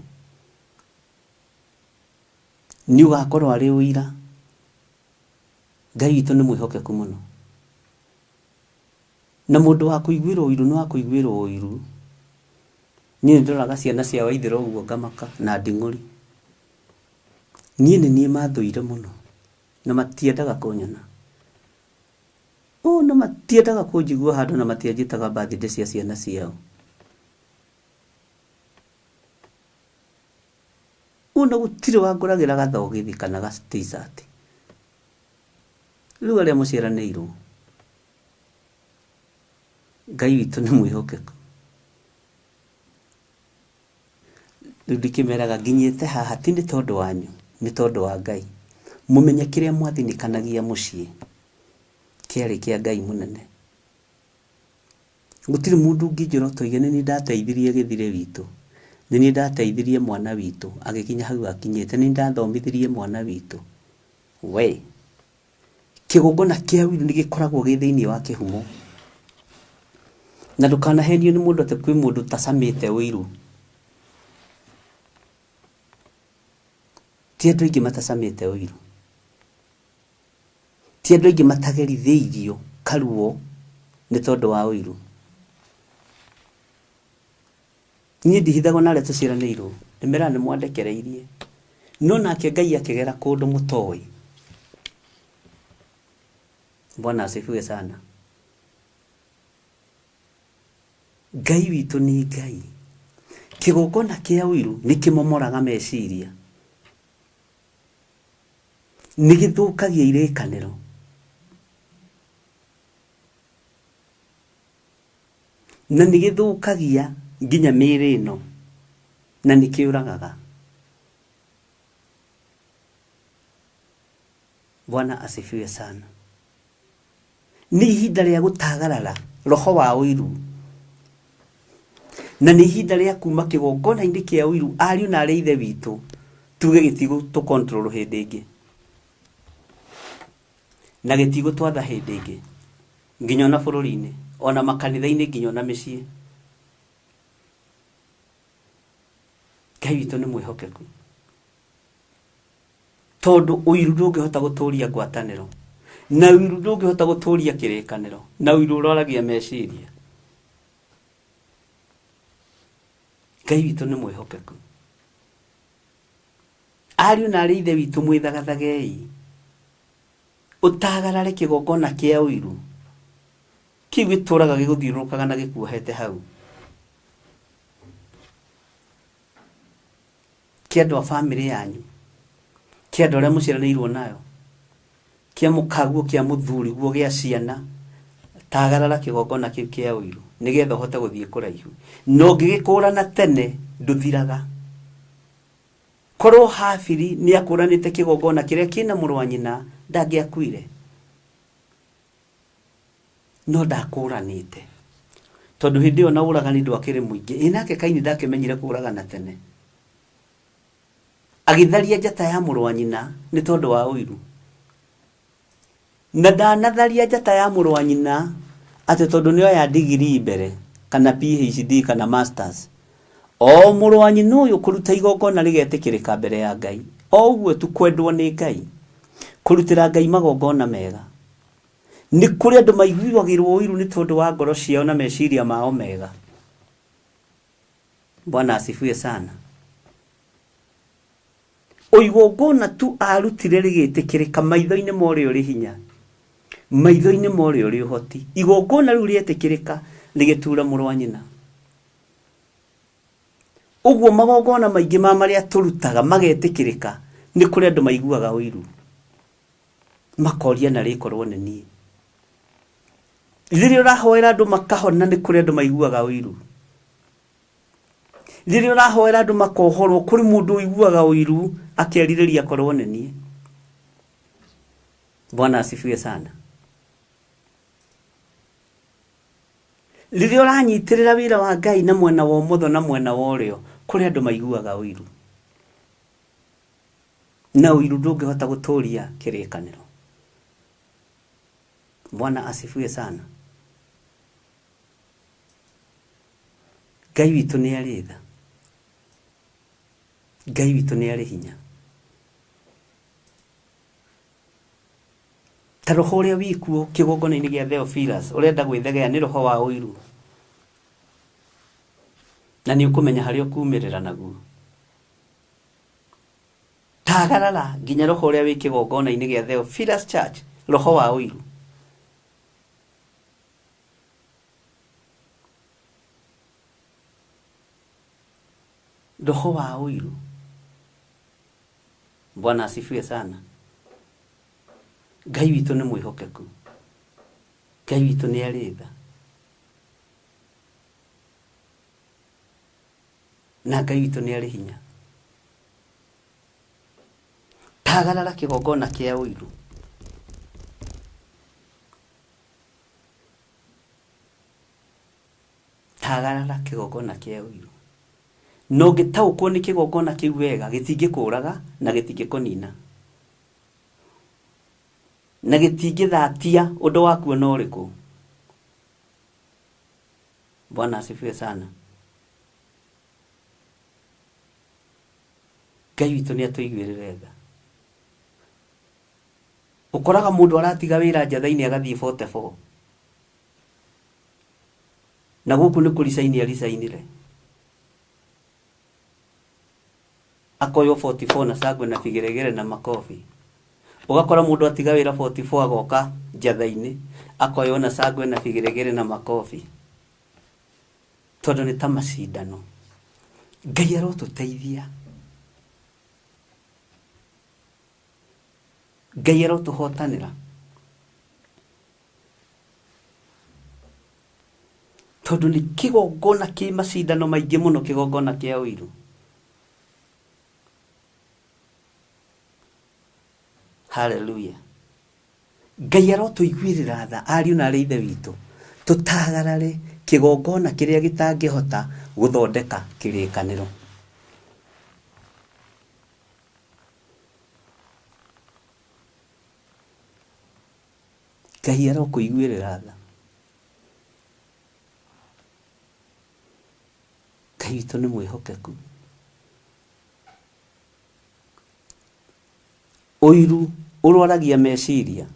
[SPEAKER 5] nĩ ũgakorwo arĩ ũira. Ngai witũ nĩ mwĩhokeku mũno, na mũndũ wa kũiguĩrwo ũiru nĩ wa kũiguĩrwo ũiru. Niĩ ndoraga ciana cia Waithĩra ũguo ngamaka na nding'ũri. Niĩ nĩ niĩ mathũire mũno na matiendaga kũnyona. Na matiendaga kũnjigua handũ na matianjĩtaga birthday cia ciana ciao. Na gũtirĩ wangũragĩra gathogithi kana ga t-shirt. Rĩu arĩa mũciaranĩirwo, Ngai witũ nĩ mwĩhokeku. Rĩu ndikĩmeraga nginyĩte haha ti nĩ tondũ wanyu, nĩ tondũ wa Ngai. Mũmenye kĩrĩa mwathinĩkanagia mũciĩ kĩarĩ kĩa Ngai mũnene. Gũtirĩ mũndũ ũngĩnjĩra toige nĩ niĩ ndateithirie gĩthire witũ, nĩ niĩ ndateithirie mwana witũ agĩkinya hau akinyĩte, nĩ niĩ ndathomithirie mwana witũ. We kĩgongona kĩa ũiru nĩ gĩkoragwo gĩ thĩinĩ wa kĩhumo, na ndũkanahenio nĩ mũndũ atĩ kwĩ mũndũ tacamĩte ũiru. Ti andũ aingĩ matacamĩte ũiru, ti andũ aingĩ matagerithĩirio karuo nĩ tondũ wa ũiru. Niĩ ndihithagwo na arĩa tũciaranĩirwo, ndĩmera nĩ mwandekereirie, no nake Ngai akĩgera kũndũ mũtoĩ. Bwana asifiwe sana. Ngai witũ nĩ Ngai. Kĩgongona kĩa ũiru nĩ kĩmomoraga meciria, nĩ gĩthũkagia irĩkanĩro, na nĩ gĩthũkagia nginya mĩĩrĩ ĩno, na nĩ kĩũragaga. Bwana asifiwe sana. Nĩ ihinda rĩa gũtagarara roho wa ũiru, na nĩ ihinda rĩa kuma kĩgongona-inĩ kĩa ũiru ariũ na arĩa ithe witũ tuge gĩtigũ control hĩndĩ ĩngĩ, na gĩtigũ twatha hĩndĩ ĩngĩ, nginya ona bũrũri-inĩ, ona makanitha-inĩ, nginya ona mĩciĩ. Ngai witũ nĩ mwĩhokeku, tondũ ũiru ndũngĩhota gũtũũria ngwatanĩro. na wiru ndũngĩhota gũtũũria kĩrĩkanĩro, na wiru ũroragia meciria. Ngai witũ nĩ mwĩhokeku. Ariũ na aarĩ a Ithe witũ mwĩthagathagei, ũtagarare kĩgongona kĩa ũiru kĩu gĩtũũraga gĩgũthiũrũrũkaga na gĩkuohete hau, kĩa andũ a bamĩrĩ yanyu, kĩa andũ arĩa mũciaranĩirwo nayo, kĩa mũkaguo, kĩa mũthuriguo, gĩa ciana. Tagarara kĩgongona kĩu kĩa ũiru nĩgetha ũhote gũthiĩ kũraihu. No ngĩgĩkũũrana tene ndũthiraga. Korwo Habili nĩ akũranĩte kĩgongona kĩrĩa kĩna mũrũ wa nyina ndangĩakuire, no ndakũranĩte tondũ hĩndĩ ĩyo na ũragani ndwakĩrĩ mũingĩ. Nake Kaini ndakĩmenyire kũragana tene, agĩtharia njata ya mũrũ wa nyina nĩ tondũ wa ũiru, na ndanatharia njata ya mũrũ wa nyina atĩ tondũ nĩyo ya degree mbere kana PhD kana masters. O mũrũ wa nyina ũyũ kũruta igongona rĩgetĩkĩrĩka mbere ya Ngai, o ũguo tu kwendwo nĩ Ngai, kũrutĩra Ngai magongona mega. Nĩ kũrĩ andũ maiguagĩrwo ũiru nĩ tondũ wa ngoro ciao na meciria mao mega. Bwana asifiwe sana. Igongona tu arutire rĩgĩtĩkĩrĩka maitho-inĩ ma ũrĩa ũrĩ hinya, maitho-inĩ ma ũrĩa ũrĩ ũhoti. Igongona rĩu rĩetĩkĩrĩka rĩgĩtura mũrũ wa nyina. Ũguo magongona maingĩ ma marĩa tũrutaga magetĩkĩrĩka nĩ kũrĩ andũ maiguaga ũiru, makoria na rĩkorwo nĩ niĩ. Rĩrĩa ũrahoera andũ makahona nĩ kũrĩ andũ maiguaga ũiru. Rĩrĩa ũrahoera andũ makohorwo kũrĩ mũndũ ũiguaga ũiru akĩarirĩria korwo nĩ niĩ. Bwana asifiwe sana. Rĩrĩa ũranyitĩrĩra wĩra wa Ngai na mwena wa ũmotho na mwena wa ũrĩo, kũrĩ andũ maiguaga ũiru, na ũiru ndũngĩhota gũtũũria kĩrĩkanĩro. Bwana asifiwe sana. Ngai witũ nĩ arĩ tha, Ngai witũ nĩ arĩ hinya. Ta roho ũrĩa wikuo kĩgongona-inĩ gĩa Theophilus ũrenda gwĩthegea nĩ roho wa ũiru, na nĩ ũkũmenya harĩa ũkumĩrĩra naguo. Tagarara nginya roho ũrĩa wĩ kĩgongona-inĩ gĩa Theophilus Church, roho wa ũiru. Roho wa ũiru. Bwana asifiwe sana. Ngai witũ nĩ mwĩhokeku, Ngai witũ nĩ arĩ tha, na Ngai witũ nĩ arĩ hinya. Tagarara kĩgongona kĩa ũiru. Tagarara kĩgongona kĩa ũiru. No gĩtaũkwo nĩ kĩgongona kĩu wega gĩtingĩkũraga na gĩtingĩkũnina, na gĩtingĩthatia ũndũ waku na ũrĩkũ. Bwana asifiwe sana. Ngai witũ nĩ atũiguĩrĩre tha. Ũkoraga mũndũ aratiga wĩra njatha-inĩ agathiĩ 44, na gũkũ nĩ kũricaini aricainire, akoywo 44 na cangwe na bigeregere na makobi. Ugakora mũndũ atiga wĩra 44 agoka njatha-inĩ akoywo na cangwe na bigeregere na makobi, tondũ nĩ ta macindano. Ngai arotũteithia, Ngai arotũhotanĩra, tondũ nĩ kĩgongona kĩ macindano maingĩ mũno, kĩgongona kĩa ũiru. Hallelujah. Ngai arotũiguĩrĩra tha, ariũ na aarĩ a Ithe witũ, tũtagarare kĩgongona kĩrĩa gĩtangĩhota gũthondeka kĩrĩkanĩro. Ngai arokũiguĩrĩra tha. Ngai witũ nĩ mwĩhokeku. Ũiru ũrwaragia meciria,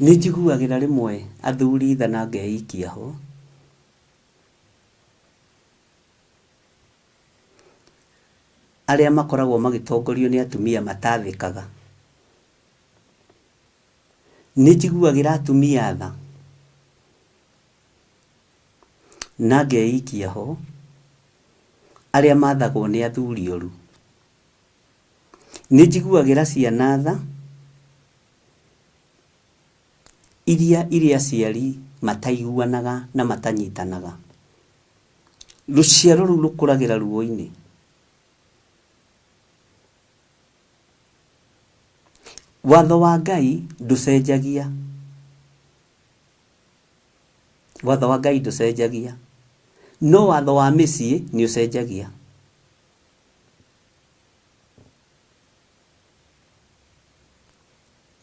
[SPEAKER 5] nĩ njiguagĩra rĩmwe athuri ithana ngeikia ho arĩa makoragwo magĩtongorio nĩ atumia matathĩkaga. Nĩ njiguagĩra atumia tha na ngeikia ho arĩa mathagwo nĩ athuri oru. Nĩ njiguagĩra ciana tha iria aciari mataiguanaga na matanyitanaga. Rũciaro rũu rũkũragĩra ruo-inĩ. Watho wa Ngai ndũcenjagia. Watho wa Ngai ndũcenjagia. No watho wa mĩciĩ nĩ ũcenjagia.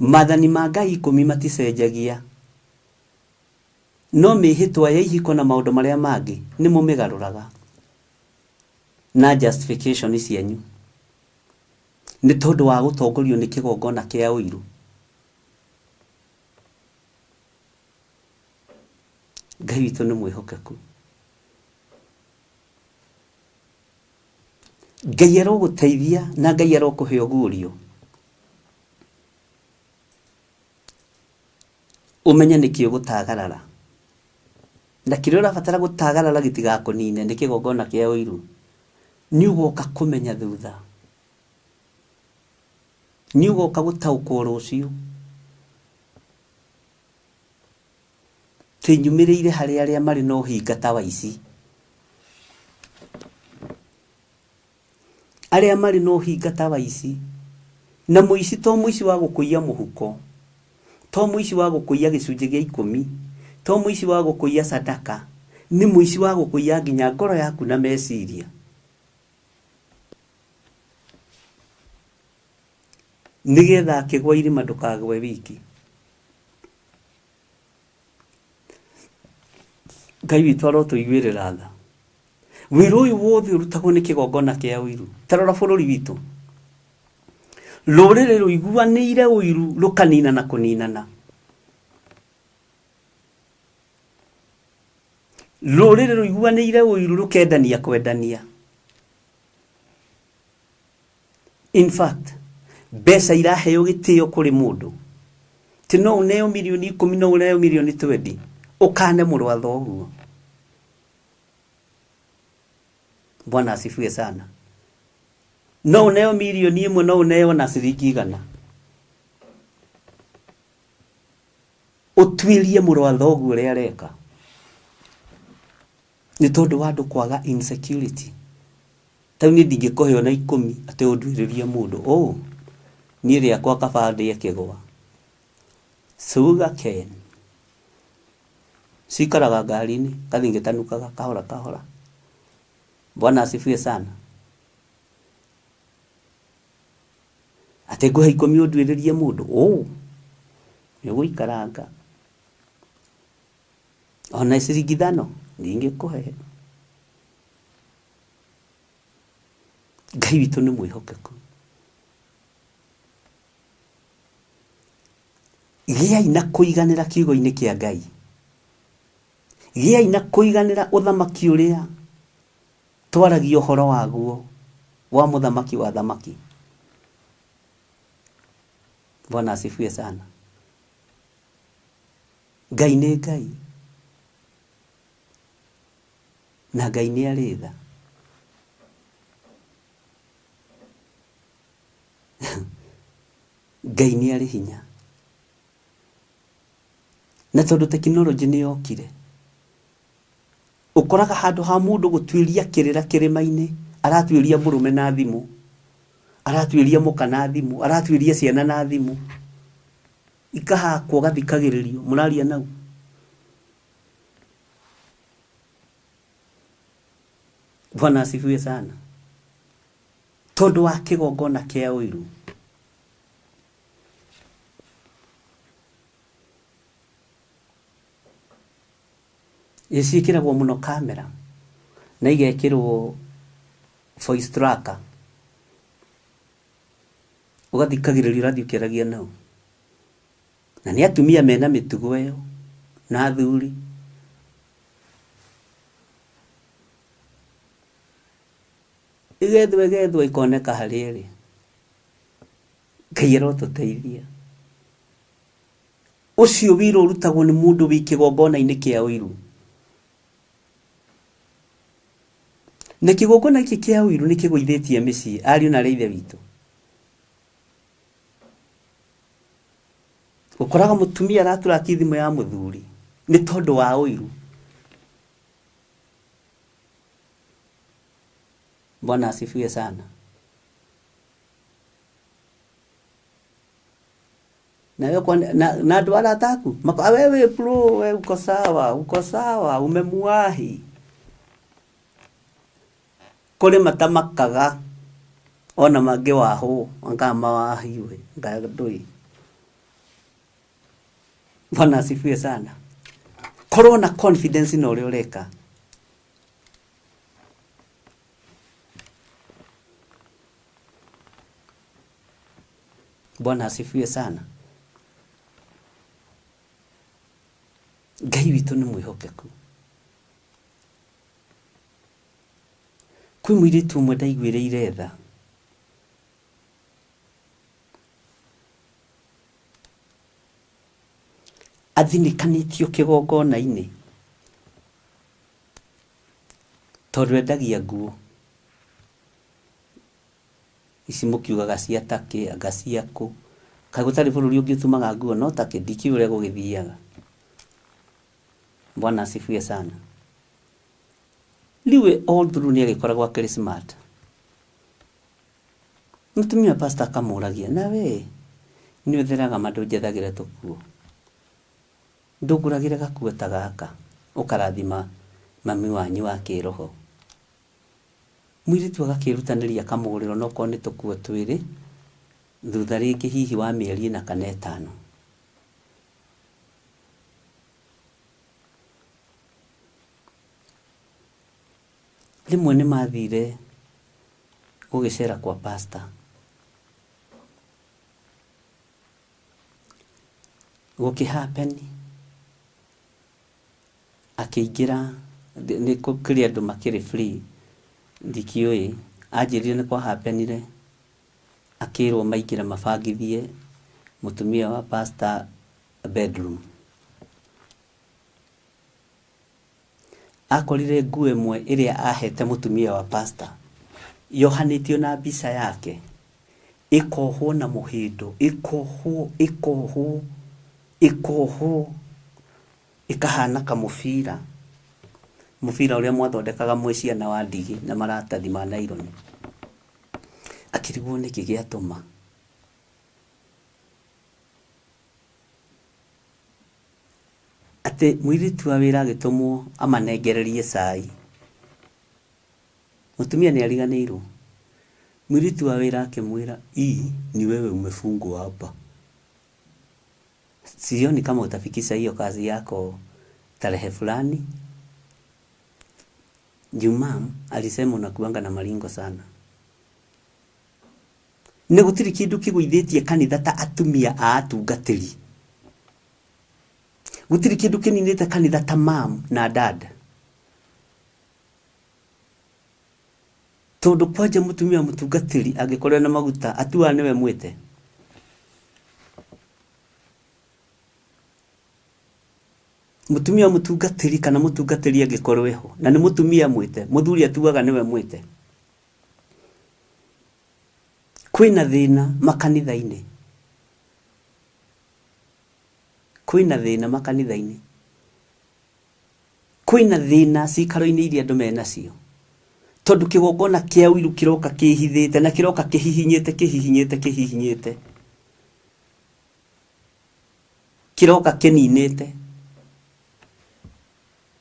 [SPEAKER 5] Maathani ma Ngai 10 maticenjagia. No mĩhĩtwa ya ihiko na maũndũ marĩa mangĩ nĩ mũmĩgarũraga na justification cianyu nĩ tondũ wa gũtongorio nĩ kĩgongona kĩa ũiru. Ngai witũ nĩ mwĩhokeku. Ngai arogũteithia na Ngai arokũhe ũguũrio. Ũmenye nĩkĩ ũgũtagarara. Na kĩrĩa ũrabatara gũtagarara gĩtigakũnine nĩ kĩgongona kĩa ũiru. Nĩ ũgoka kũmenya thutha. Nĩ ũgoka gũtaũkwo rũciũ. Tĩnyumĩrĩire harĩ arĩa marĩ na ũhinga ta wa ici. Arĩa marĩ na ũhinga ta wa ici. Na mũici to mũici wa gũkũiya mũhuko. To mũici wa gũkũiya gĩcunjĩ gĩa 10. To mũici wa gũkũiya sadaka. Nĩ mũici wa gũkũiya nginya ngoro yaku na meciria. Nĩgetha akĩgwa irima ndũkagwe wiki. Ngai witũ arotũiguĩrĩra tha. Wĩra ũyũ wothe ũrutagwo nĩ kĩgongona kĩa ũiru. Tarora bũrũri witũ. Rũrĩrĩ rũiguanĩire ũiru rũkanina na kũninana. Rũrĩrĩ rũiguanĩire ũiru rũkendania kwendania. In fact, mbeca iraheo gĩtĩo kũrĩ mũndũ. Ti no ũneo milioni 10 no ũneo milioni 20. Ũkane mũrũ wa thoguo. Bwana asifiwe sana. No uneo milioni 1 no uneo na ciringi 100. Ũtuĩrie mũrũ wa thoguo ũrĩa areka. Nĩ tondũ wa andũ kwaga insecurity. Tau nĩ ndingĩkũhe ona 10 atĩ ũnduĩrĩrie mũndũ. Niĩ rĩakwa kabandĩ kĩgwa. Sugar cane. Cikaraga ngari-inĩ kathingĩtanukaga kahora kahora. Bwana asifiwe sana. Ate ngũhe 10 ũnduĩrĩrie mũndũ. Nĩ ũgũikaranga. Ona ciringi 5 ndingĩkũhe. Ngai witũ nĩ mwĩhokeku. Gĩai na kũiganĩra kiugo-inĩ kĩa Ngai. Gĩai na kũiganĩra ũthamaki ũrĩa twaragia ũhoro waguo wa mũthamaki wa thamaki. Bwana asifiwe sana. Ngai nĩ Ngai. Na Ngai nĩ arĩ tha. Ngai nĩ arĩ hinya. Na tondũ tekinoronjĩ nĩ yokire. Ũkoraga handũ ha mũndũ gũtuĩria kĩrĩra kĩrĩma-inĩ, aratuĩria mũrũme na thimũ, aratuĩria mũka na thimũ, aratuĩria ciana na thimũ. Ikahakwo gathikagĩrĩrio, mũraria nau. Bwana asifiwe sana. Tondũ wa kĩgongona kĩa ũiru. Ciĩkĩragwo mũno kamera na igekĩrwo voice tracker. Ũgathikagĩrĩria ũrathiĩ ũkĩaragia nao. na nĩ atumia mena mĩtugo ĩyo na athuri. Igethwe ikoneka harĩ ĩrĩ. Ngai arotũteithia. Ũcio wĩra ũrutagwo nĩ mũndũ wĩ kĩgongona-inĩ kĩa ũiru. Na kĩgongona gĩkĩ kĩa ũiru nĩ kĩgũithĩtie mĩciĩ, ariũ na ithe witũ. Ũkoraga mũtumia araturaki thimũ ya mũthuri nĩ tondũ wa ũiru. Bwana asifiwe sana. Na andũ arataku wewe bro, wewe uko sawa, umemuahi. Kũrĩ matamakaga ona mangĩ wahũ anga mawahiwe ngandui. Bwana asifiwe sana. Korwo na confidence na ũrĩa ũreka. Bwana asifiwe sana. Ngai witũ nĩ mwĩhokeku. Kwĩ mũirĩtu ũmwe ndaiguĩrĩire tha. Athinĩkanĩtio kĩgongona-inĩ tondũ endagia nguo. Ici mũkiugaga cia Turkey, anga cia kũ. Kaĩ gũtarĩ bũrũri ũngĩ ũtumaga nguo no Turkey, ndikiuga gũgĩthiaga. Bwana asifiwe sana. Liwe all through nĩ agĩkoragwo akĩrĩ smart. Mũtumia pastor akamũragia, nawe nĩ ũtheraga mandũ njethagĩra tũkuo. Ndũgũragĩra gakuo ta gaka, ũkarathima mami wanyu wa kĩroho. Mũirĩtu agakĩrutanĩria akamũgũrĩra onokorwo nĩ tũkuo twĩrĩ, thutha rĩngĩ hihi wa mĩeri 4 kana 5. Rĩmwe nĩ mathire gũgĩcera kwa pastor. Gũkĩhappen akĩingĩra nĩ kũrĩ andũ makĩrĩ free. Ndikiũĩ anjĩrire nĩ kwa happenire, akĩrwo maingĩra mabangithie mũtumia wa pastor bedroom. Akorire nguo ĩmwe ĩrĩa ahete mũtumia wa pastor yohanĩtio na mbica yake, ĩkohwo na mũhĩndo, ĩkohwo ĩkahana kamũbira, mũbira ũrĩa mwathondekaga mwĩ ciana wa ndigi na maratathi ma naironi. Akĩrigwo nĩkĩ gĩatũma. Atĩ mũirĩtu wa wĩra agĩtũmwo amanengererie cai. Mũtumia nĩ ariganĩirwo. Mũirĩtu wa wĩra akĩmwĩra, ni wewe umefungwa hapa. Sioni kama utafikisha hiyo kazi yako tarehe fulani. Juma alisema unakuanga na maringo sana. Nĩ gũtirĩ kĩndũ kĩgũithĩtie kanitha ta atumia a atungatĩri. Gũtirĩ kĩndũ kĩninĩte kanitha ta mam na dad. Tondũ kwanja mũtumia mũtungatĩri angĩkorwo na maguta atua nĩwe mwĩte. Mũtumia mũtungatĩri kana mũtungatĩri angĩkorwo ho na nĩ mũtumia mwĩte, mũthuri atuaga nĩwe mwĩte. Kwĩna thĩna makanitha-inĩ. Kwĩna thĩna makanitha-inĩ. Kwĩna thĩna cikaro-inĩ iria andũ menacio. Tondũ kĩgongona kĩa ũiru kĩroka kĩhithĩte na kĩroka kĩhihinyĩte. Kĩroka kĩninĩte.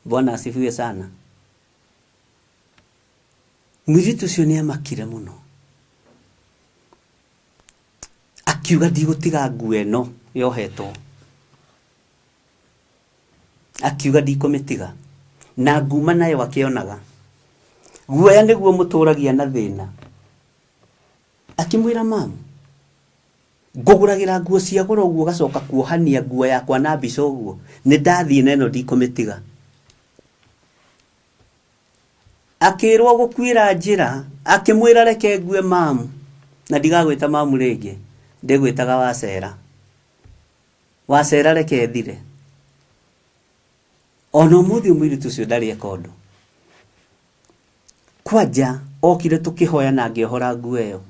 [SPEAKER 5] Bwana asifiwe sana. Mũirĩtu ũcio nĩ amakire mũno. Akiuga ndigũtiga nguo ĩno yohetwo. Akiuga ndikũmĩtiga. Na nguma nayo akĩonaga. Guoya nĩguo mũtũragia na thĩna. Akĩmwĩra mamu, nguguragira nguo cia goro uguo gacoka kuohania nguo yakwa na mbica uguo ni ndathie neno ndikomitiga akirwo gukwira njira akimwira reke ngue mamu na ndigagwita mamu ringi ndigwitaga wacera reke thire ono muthi mwiritu ucio ndari ekondo kwanja okire tukihoya na ngihora nguo iyo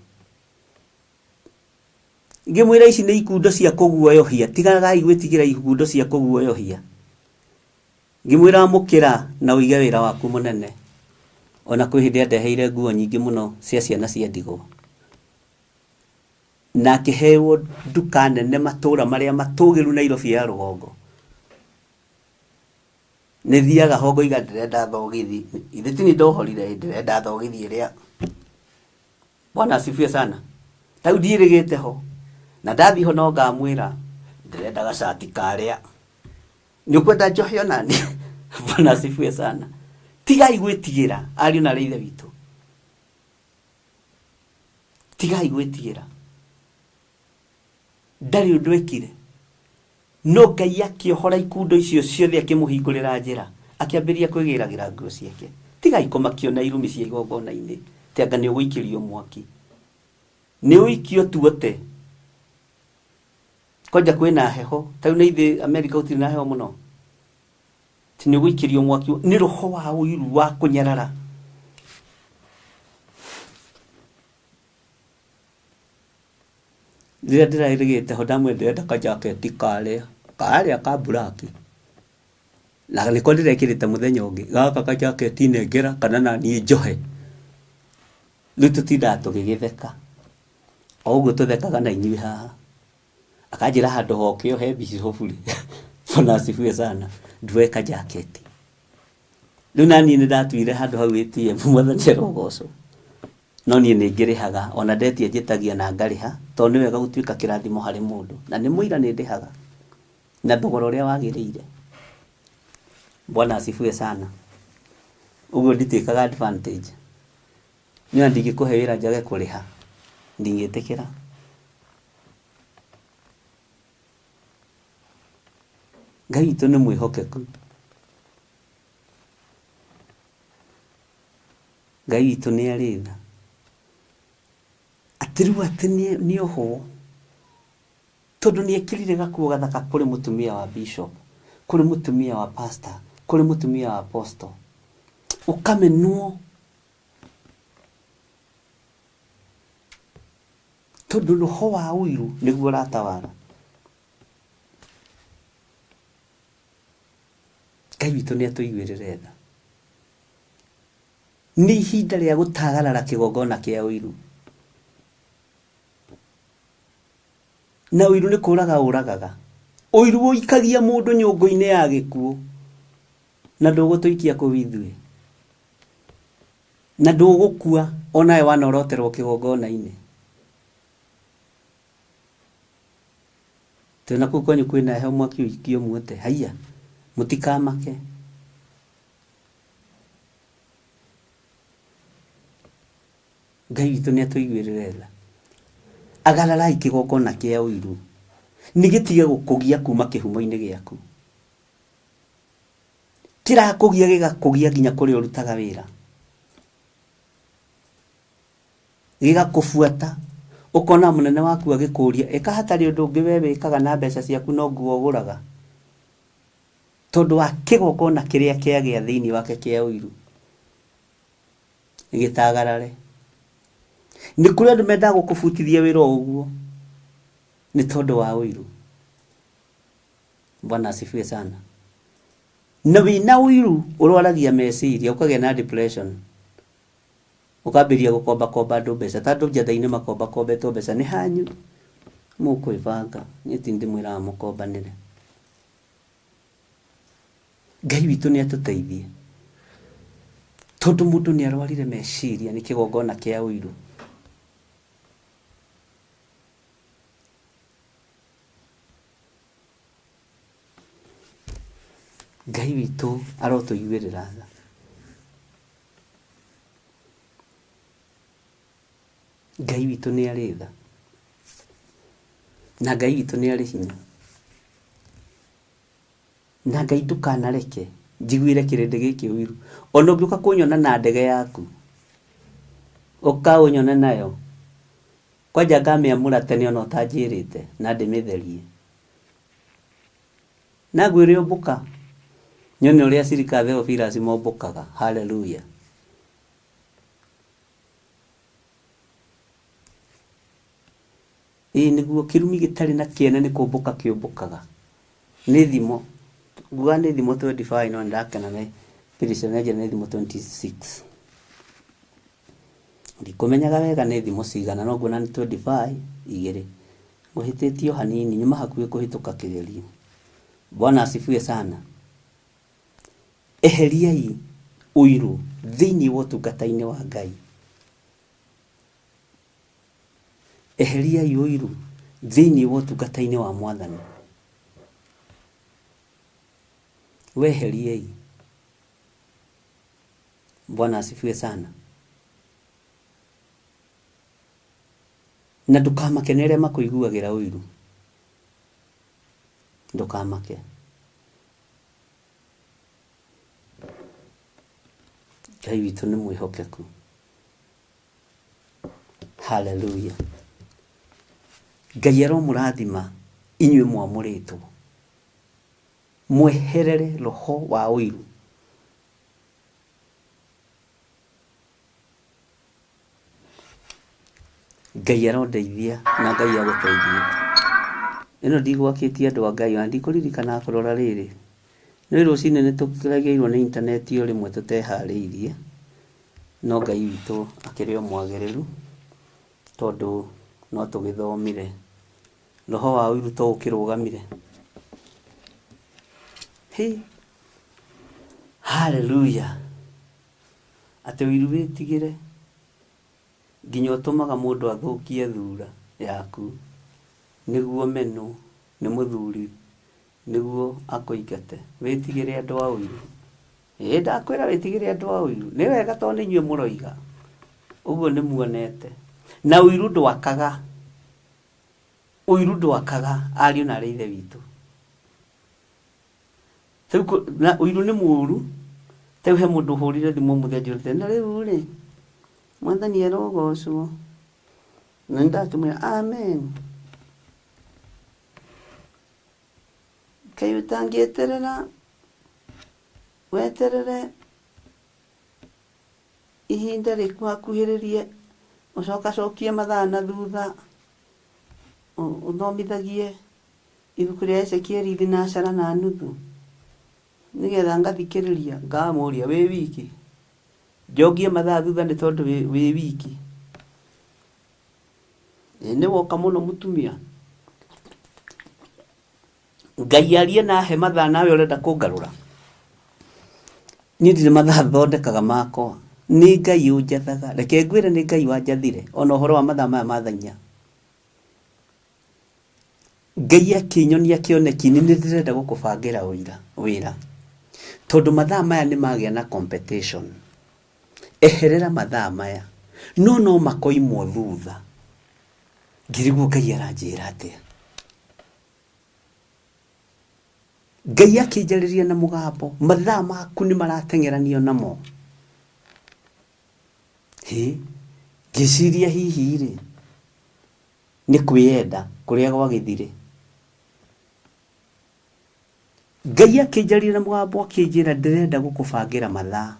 [SPEAKER 5] ngimwira ici ni ikundo cia kuguoyohia tigagai gwitigira ikundo cia kuguoyohia ngimwira mukira na uige wira waku munene ona kwihinde ndeheire nguo nyingi muno cia ciana cia ndigo na kihewo duka nene matura maria matugiru Nairobi ya rugongo nithiaga hongo iga ndirenda thogithi ithitini ndohorire ndirenda thogithi iria Bwana asifiwe sana tau ndirigite ho na ndathi ho no ngamwira ndirenda gacati karia ni ukwenda njohio nani Bwana asifiwe sana tigai gwitigira ari na reithe witu tigai gwitigira ndari undu ekire no Ngai akiohora ikundo icio ciothe akimuhingurira njira akiambiria kwigiragira nguo ciake tigai komakio na irumi cia igongona-ini tianga ni uguikirio mwaki ni uikio tuote koja kwina heho tau ni ithe America utiri na heho muno tini uguikirio mwaki ni roho wa uiru wa kunyarara Rĩrĩa ndĩrairigĩte ho ndamwendete ka jacket karĩa ka black na nĩko ndĩrekĩrĩte mũthenya ũngĩ gaka ka jacket nengera kana na niĩ njohe rĩu tũtindaga tũgĩgĩtheka o ũguo tũthekaga na inyuĩ haha akanjĩra handũ hokĩo he mbici hoburi Bwana asifiwe sana ndueka jacket rĩu naniĩ nĩndatuire handũ hau ATM mwathani arogocwo no niĩ nĩngĩrĩhaga ona ndetia njĩtagia na ngariha to nĩ wega gũtuĩka kĩrathimo harĩ mũndũ na nĩ mũira nĩndĩhaga na thogora ũrĩa wagĩrĩire Bwana asifiwe sana ũguo ndituĩkaga advantage niĩ ndingĩkũhe wĩra njage kũrĩha ndingĩtĩkĩra Ngai witũ nĩ mwĩhokeku Ngai witũ nĩ arĩ tha atiriwa tene ni oho tondu ni ekirire gakuo gathaka kuri mutumia wa bishop kuri mutumia wa pastor kuri mutumia wa apostle ukamenuo tondu roho wa uiru niguo ratawara Ngai witũ ni atuiguĩrĩre tha ni ihinda rĩa gũtagarara kĩgongona kĩa uiru na uiru ni kuraga uragaga uiru uikagia mundu nyungu-ini ya gikuo na ndugutuikia kuwithwe na ndugukua onawe wanoroterwo kigongona-ini tena kukonyu kwina he mwaki uikio muote haiya mutikamake Ngai witũ nĩ atuiguĩrĩre tha agararai kĩgongona kĩa ũiru nĩgĩtige gũkũgia kuma kĩhumo-inĩ gĩaku kĩrakũgia gĩgakũgia nginya kũrĩa ũrutaga wĩra gĩgakũbuata ukona munene waku agĩkũria eka hatarĩ ũndũ ũngĩ we wĩkaga na mbeca ciaku no nguo ũgũraga tondu wa kĩgongona kĩrĩa kĩagĩa thĩinĩ wake kĩa ũiru gĩtagarare ni kuri andu menda gukubutithia wira uguo ni tondu wa uiru Bwana asifiwe sana na wina uiru urwaragia meciria ukagia na depression ukabiria gukomba andu mbeca tandu njatha-ini makomba mbeca ni hanyu mukwibanga ni tindi mwira mukombanire Ngai witũ ni atuteithie tondu mundu ni arwarire meciria ni kĩgongona kĩa uiru Ngai witũ arotuiguĩrĩra tha Ngai witũ nĩ arĩ tha na Ngai witũ nĩ arĩ hinya, na Ngai ndũkanareke njiguire kĩrĩndĩ gĩkĩ ũiru. Ona ũngĩũka kũnyona na ndege yaku ũkaũnyone nayo, kwanja ngamĩamũra tene ona ũtanjĩrĩte na ndĩmĩtherie, na ngwĩre ũmbũka nyone ũrĩa Sirika Theophilus mombũkaga. Hallelujah. Nĩguo kĩrumi gĩtarĩ na kĩene nĩ kũmbũka kĩũmbũkaga. Nĩ thimo, nguga nĩ thimo 25 no ndakena nĩ Pirisioneja nĩ thimo 26. Ndikũmenyaga wega nĩ thimo cigana, no nguona nĩ 25 igĩrĩ. Mũhĩtĩtio hanini nyuma hakuhĩ kũhĩtũka kĩgerio. Bwana asifiwe sana. Eheriai ũiru thĩinĩ wa ũtungata-inĩ wa Ngai. Eheriai ũiru thĩinĩ wa ũtungata-inĩ wa Mwathani. Weheriei. Bwana asifiwe sana. Na ndũkamake nĩ arĩa makũiguagĩra ũiru. Ndũkamake. Ngai witũ nĩ mwĩhokeku. Hallelujah. Ngai aromũrathima inyuĩ mwamũrĩtwo. Mweherere roho wa ũiru. Ngai arondeithia na Ngai agũteithia. Ĩno ndigwakĩtie andũ a Ngai, na ndikũririkana kũrora rĩrĩ. Nĩ rũcinĩ nĩ tũkĩragĩirwo nĩ intaneti o rĩmwe tũteharĩirie, no Ngai witũ akĩrĩ o mwagĩrĩru tondũ no tũgĩthomire. Roho wa ũiru to ũkĩrũgamire. Hallelujah. Atĩ ũiru wĩtigĩre nginya ũtũmaga mũndũ athũkie thura yaku nĩguo menwo nĩ mũthuri nĩguo akũingate. Wĩtigĩre andũ a ũiru. Ndakwĩra wĩtigĩre andũ a ũiru. Nĩ wega tondũ nĩ inyuĩ mũroiga. Ũguo nĩ muonete. Na ũiru ndwakaga. Ũiru ndwakaga ariũ na ithe witũ. Na ũiru nĩ mũũru. Teũ he mũndũ hũrire thimũ mũthenya njũrĩte na rĩu rĩ Mwathani arogocwo. Na ndatumia amen. Kai utangieterera weterere ihinda rĩkuhakuhĩrĩrie ũcokacokie mathaa na thutha ũthomithagie ibuku rĩa Ezekieli thinacara na nuthu nĩgetha ngathikĩrĩria ngamũria wĩ wiki njogie mathaa thutha nĩ tondũ wĩ wiki. Nĩ woka mũno mũtumia. Ngai arie nahe mathaa nawe ũrenda kũngarũra. Niĩ ndirĩ mathaa thondekaga makwa. Nĩ Ngai ũnjathaga. Reke ngwĩre nĩ Ngai wanjathire ona ũhoro wa mathaa maya ma thaa inya. Ngai akĩnyonia kĩoneki nĩ ndĩrenda gũkũbangĩra wĩra. Tondũ mathaa maya nĩ magĩa na competition. Eherera mathaa maya. No makoimwo thutha. Ngiriguo Ngai aranjĩra atĩa. Ngai akĩnjarĩria na mũgambo mathaa maku nĩ marateng'eranio namo. Ngĩciria hihi rĩ nĩ kwĩenda kũrĩa gwagĩthire. Ngai akĩnjarĩria na mũgambo akĩnjĩra ndĩrenda gũkũbangĩra mathaa.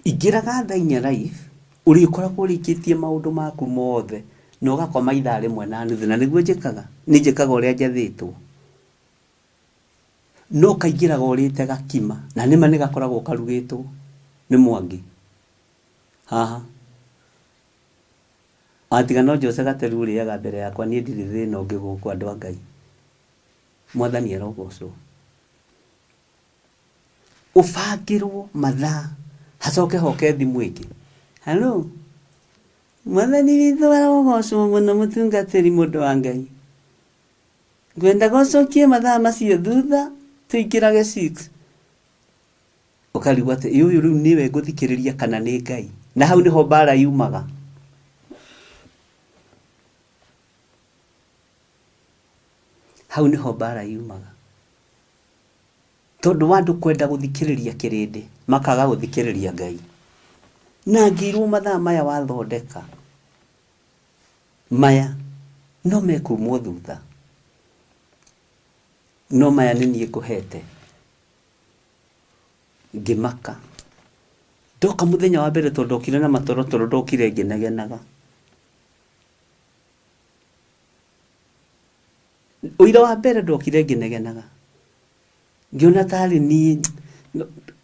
[SPEAKER 5] Ingĩraga thaa inya live ũrĩkoragwo ũrĩkĩtie maũndũ maku mothe na ũgakoma ithaa rĩmwe na nuthu, na nĩguo njĩkaga. Nĩ njĩkaga ũrĩa njathĩtwo. No kaingĩraga ũrĩte gakima na nĩma nĩ gakoragwo karugĩtwo nĩ Mwangi. Haha atiga no Jose Gateru ũrĩaga mbere yakwa. Niĩ ndirĩ thĩna ũngĩ gũkũ andũ a Ngai. Mwathani arogocwo. Ũbangĩrwo mathaa hacoke hoke thimũ ĩngĩ. Hello Mwathani witũ arogocwo mũno mũtungatĩri mũndũ wa Ngai. Ngwenda gũcokie mathaa macio thutha tũingĩrage 6. Ũkarigwo atĩ ũyũ rĩu nĩwe ngũthikĩrĩria kana nĩ Ngai. Na hau nĩho mbara yumaga. hau niho bara yumaga tondu wandu kwenda guthikiriria kirindi makaga guthikiriria Ngai na ngirwo mathaa maya wathondeka maya no mekumwo thutha no maya ni nie nguhete ngimaka ndoka muthenya wa mbere tondu ndokire na matorotoro ndokire ngenagenaga uira wa mbere ndokire ngenagenaga ngiona tari ni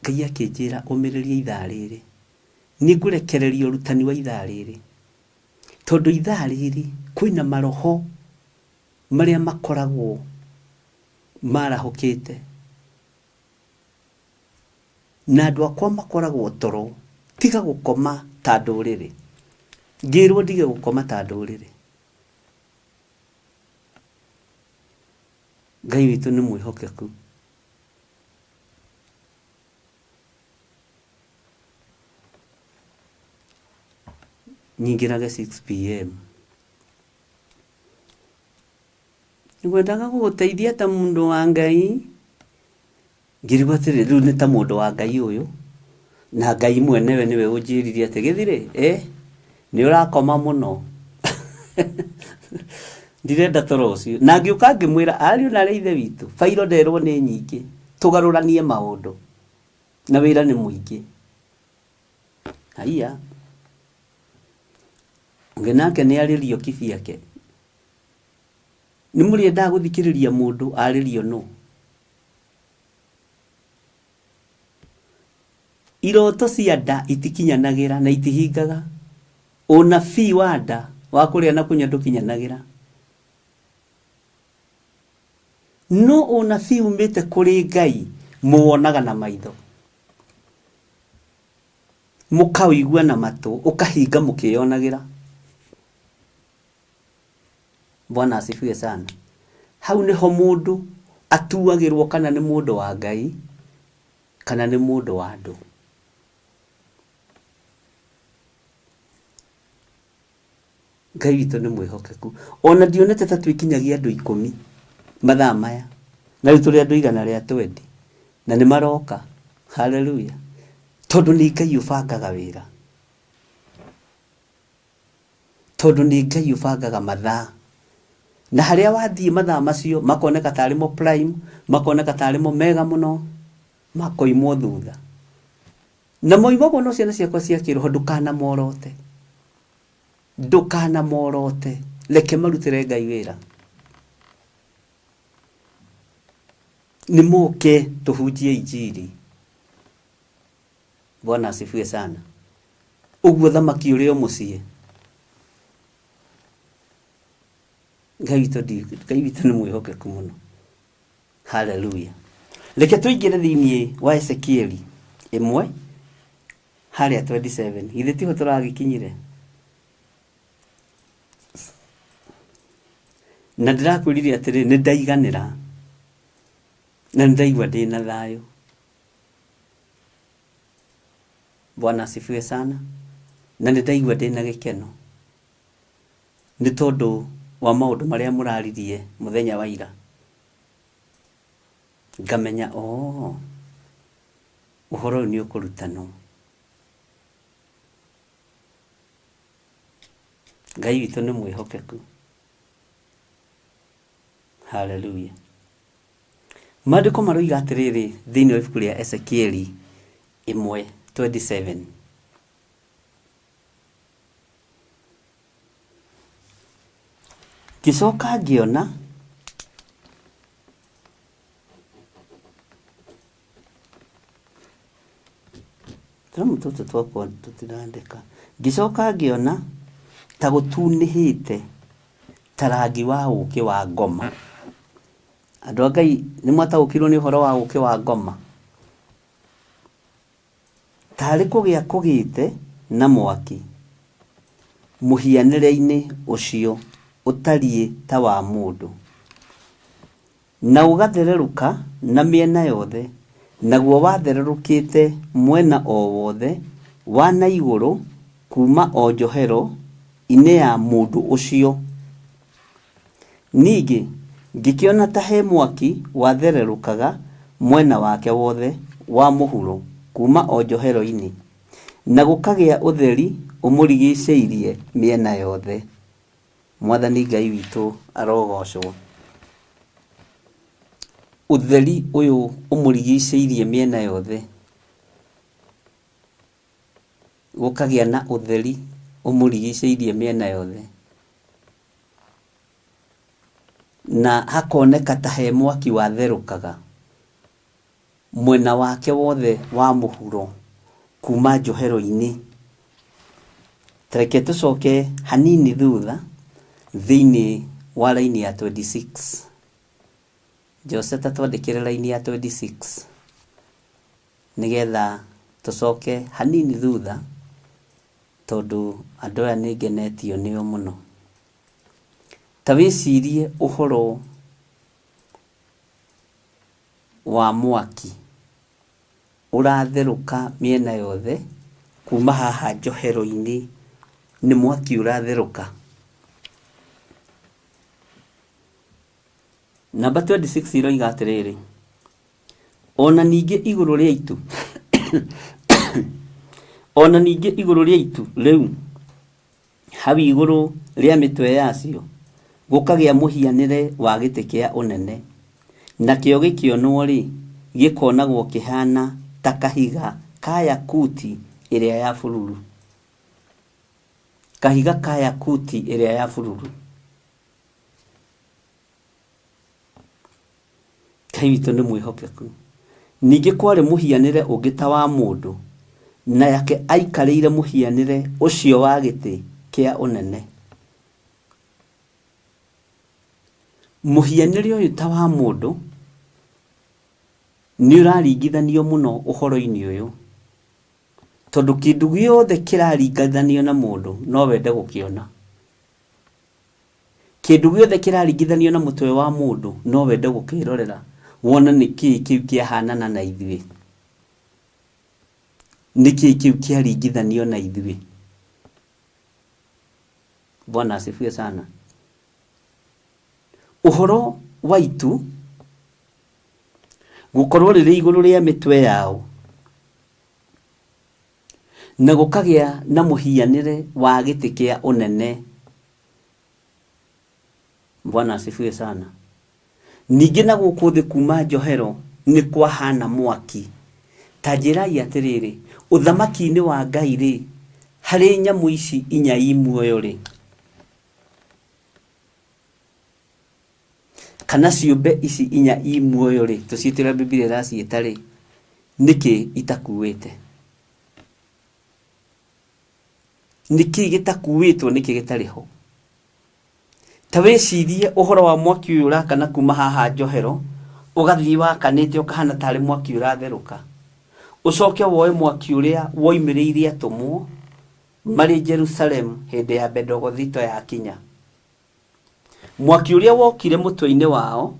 [SPEAKER 5] Ngai akinjira umiririe ithaa riri ni ngurekereria urutani wa ithaa riri tondu ithaa riri kwina maroho maria makoragwo marahukite na andu akwa makoragwo toro tiga gukoma ta nduriri ngirwo ndige gukoma ta nduriri Ngai witu ni mwihokeku nyingiraga 6 pm ngwendaga guguteithia ta mundu wa Ngai ngirwa tiri riu ni ta mundu wa Ngai uyu na Ngai mwenewe niwe unjiririe ati githire ni urakoma muno ndirenda toro ucio na ngiuka ngimwira ariu na ithe witu fairo nderwo ni nyingi tugaruranie maundu na wira ni muingi haiya ngenake ni aririo kibi yake ni murienda guthikiriria mundu aririo no iroto cia nda itikinyanagira na itihingaga ona fi wa nda wa kuria na kunya ndukinyanagira no ona fi umite kuri Ngai muonaga na maitho mukawigua na matu ukahinga mukionagira Bwana asifiwe sana hau niho mundu atuagirwo kana ni mundu wa Ngai kana ni mundu wa andu Ngai witu ni mwihokeku ona ndionete ta twikinyagia andu 10 mathaa maya na riu turi andu 120 na ni maroka haleluya tondu ni Ngai ubangaga wira tondu ni Ngai ubangaga mathaa na haria wathie mathaa macio makoneka tari mo prime makoneka tari mo mega muno makoimwo thutha na moimo bono ciana ciakwa cia kiroho ndukana morote leke marutire Ngai wira ni muke tuhujie injiri Bwana asifiwe sana uguo thamaki urio mucie Ngai witu ni mwihokeku muno haleluya leke tuingire thiini wa Ezekieli 1 haria 27 ithe tiho turagikinyire na ndirakwiriria atiri ni ndaiganira na ndaigua ndina thayo Bwana asifiwe sana na ndaigua ndina gikeno ni tondu wa maundu maria muraririe muthenya wa ira ngamenya uhoro ni ukurutano Ngai witu ni mwihokeku haleluya Maandiko maroiga atiriri thiini wa ibuku ria Ezekieli 1:27 Kisoka ngiona mtoto twakwa tutirandika gicoka ngiona ta gutunihite tarangi wa uki wa ngoma andu Ngai ni mwataukirwo ni horo wa uki wa ngoma tari kugia kugite na mwaki muhianire-ini ucio utarie ta wa mundu na ugathereruka na miena yothe naguo wathererukite mwena o wothe wa na iguru kuma o njohero ine ya mundu ucio ningi Ngikiona ta he mwaki wathererũkaga mwena wake wothe wa mũhuro kuma o njohero-inĩ, na gũkagĩa ũtheri ũmũrigicĩirie mĩena yothe. Mwathani Ngai witũ arogocwo. Ũtheri ũyũ ũmũrigicĩirie mĩena yothe, gũkagĩa na ũtheri ũmũrigicĩirie mĩena yothe, na hakoneka ta he mwaki watherũkaga mwena wake wothe wa mũhuro kuma njohero-inĩ. Tareke tũcoke hanini thutha thĩinĩ wa raini ya 26. Jose tatwandĩkĩre raini ya 26 nĩgetha tũcoke hanini thutha, tondũ andũ aya nĩngenetio nĩo mũno. Ta wĩcirie ũhoro wa mwaki ũratherũka mĩena yothe kuma haha njohero-inĩ. Nĩ mwaki ũratherũka. Namba 26 iroiga atĩrĩrĩ, ona ningĩ igũrũ rĩa itu ona ningĩ igũrũ rĩa itu rĩu hau igũrũ rĩa mĩtwe yacio gũkagĩa mũhianĩre wa gĩtĩ kĩa ũnene, nakĩo gĩkĩonwo-rĩ gĩkonagwo kĩhana ta kahiga ka yakuti ĩrĩa ya bururu. Kahiga ka yakuti ĩrĩa ya bururu. Ngai witũ nĩ mwĩhokeku. Ningĩ kwarĩ mũhianĩre ũngĩ ta wa mũndũ, na yake aikarĩire mũhianĩre ũcio wa gĩtĩ kĩa ũnene. Mũhianĩre ũyũ ta wa mũndũ nĩ ũraringithanio mũno ũhoro-inĩ ũyũ, tondũ kĩndũ gĩothe kĩraringithanio na mũndũ no wende gũkĩona. Kĩndũ gĩothe kĩraringithanio na mũtwe wa mũndũ no wende gũkĩrorera, wona nĩkĩĩ kĩu kĩahanana na ithuĩ, nĩkĩĩ kĩu kĩaringithanio na ithuĩ. Bwana asifiwe sana. Ũhoro wa itu gũkorwo rĩrĩ igũrũ rĩa mĩtwe yao, na gũkagĩa na mũhianĩre wa gĩtĩ kĩa ũnene. Bwana asifiwe sana. Ningĩ na gũkũ thĩ kuma njohero nĩ kwahana mwaki. Ta njĩrai atĩrĩrĩ, ũthamaki-inĩ wa Ngai-rĩ, harĩ nyamũ ici inya i muoyo-rĩ, kana ciũmbe ici inya i muoyo-rĩ, tũciĩtĩra Biblia ĩraciĩta-rĩ, nĩkĩ itakuĩte? Nĩkĩ gĩtakuĩtwo, nĩkĩ gĩtarĩ ho? Ta wĩcirie ũhoro wa mwaki ũyũ ũrakana kuma haha njohero, ũgathiĩ wakanĩte ũkahana tarĩ mwaki ũratherũka. Ũcoke woe mwaki ũrĩa woimĩrĩire atũmwo marĩ Jerusalem hĩndĩ ya Bendegothito yakinya. Mwaki ũrĩa wokire mũtwe-inĩ wao,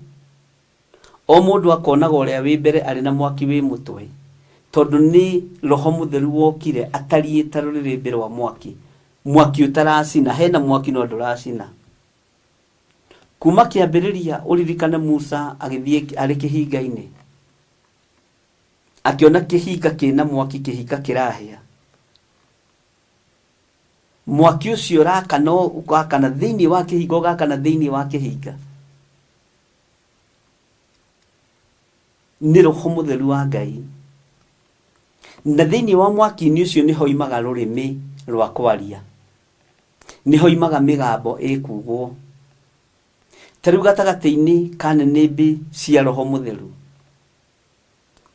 [SPEAKER 5] o mũndũ akonaga ũrĩa wĩ mbere arĩ na mwaki wĩ mũtwe, tondũ nĩ Roho Mũtheru wokire atariĩ ta rũrĩrĩmbĩ rwa mwaki. Mwaki ũtaracina, hena mwaki no ndũracina. Kuma kĩambĩrĩria ũririkane Musa agĩthiĩ arĩ kĩhinga-inĩ, akĩona kĩhinga kĩna mwaki, kĩhinga kĩrahĩa. Mwaki ũcio ũrakana ũgakana thĩinĩ wa kĩhinga, ũgakana thĩinĩ wa kĩhinga. Nĩ Roho Mũtheru wa Ngai. Na thĩinĩ wa mwaki-inĩ ũcio nĩ hoimaga rũrĩmĩ rwa kwaria, nĩ hoimaga mĩgambo ĩkugwo. Ta rĩu gatagatĩ-inĩ ka nĩnĩmbĩ cia Roho Mũtheru,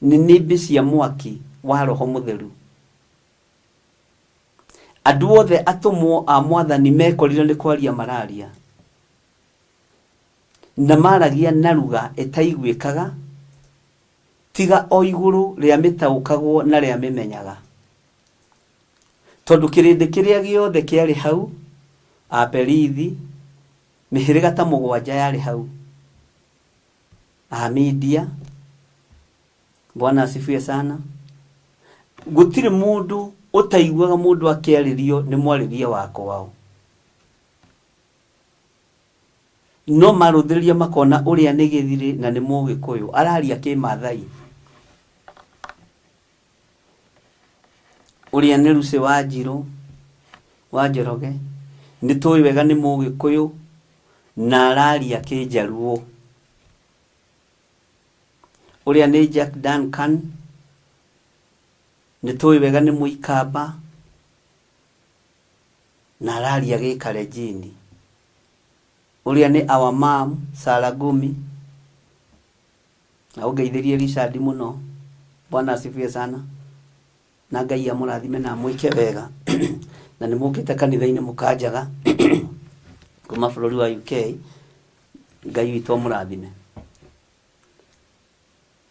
[SPEAKER 5] nĩnĩmbĩ cia mwaki wa Roho Mũtheru, andũ othe atũmwo a Mwathani mekorire nĩ kwaria mararia, na maragia na ruga ĩtaiguĩkaga, tiga o igũrũ rĩa mĩtaũkagwo na rĩa mĩmenyaga. Tondũ kĩrĩndĩ kĩrĩa gĩothe kĩarĩ hau, Aperithi, mĩhĩrĩga ta mũgwanja yarĩ hau, Amidia. Bwana asifiwe sana. Gũtirĩ mũndũ ũtaiguaga mũndũ akĩarĩrio nĩ mwarĩria wako wao. no maruthiria makona uria ni githiri na ni Mugikuyu araria Kimathai. Uria ni Lucy Wanjiru wa Njoroge ni tui wega ni Mugikuyu na araria Kijaruo. Uria ni Jack Duncan ni tui wega ni Muikamba na araria Gikalenjini. Uria ni our mom Saragumi na ugeithirie Richard muno. Bwana asifiwe sana na Ngai amurathime na mwike wega na nimukite kanitha-ini mukanjaga kuma bururi wa UK. Ngai witu amurathime.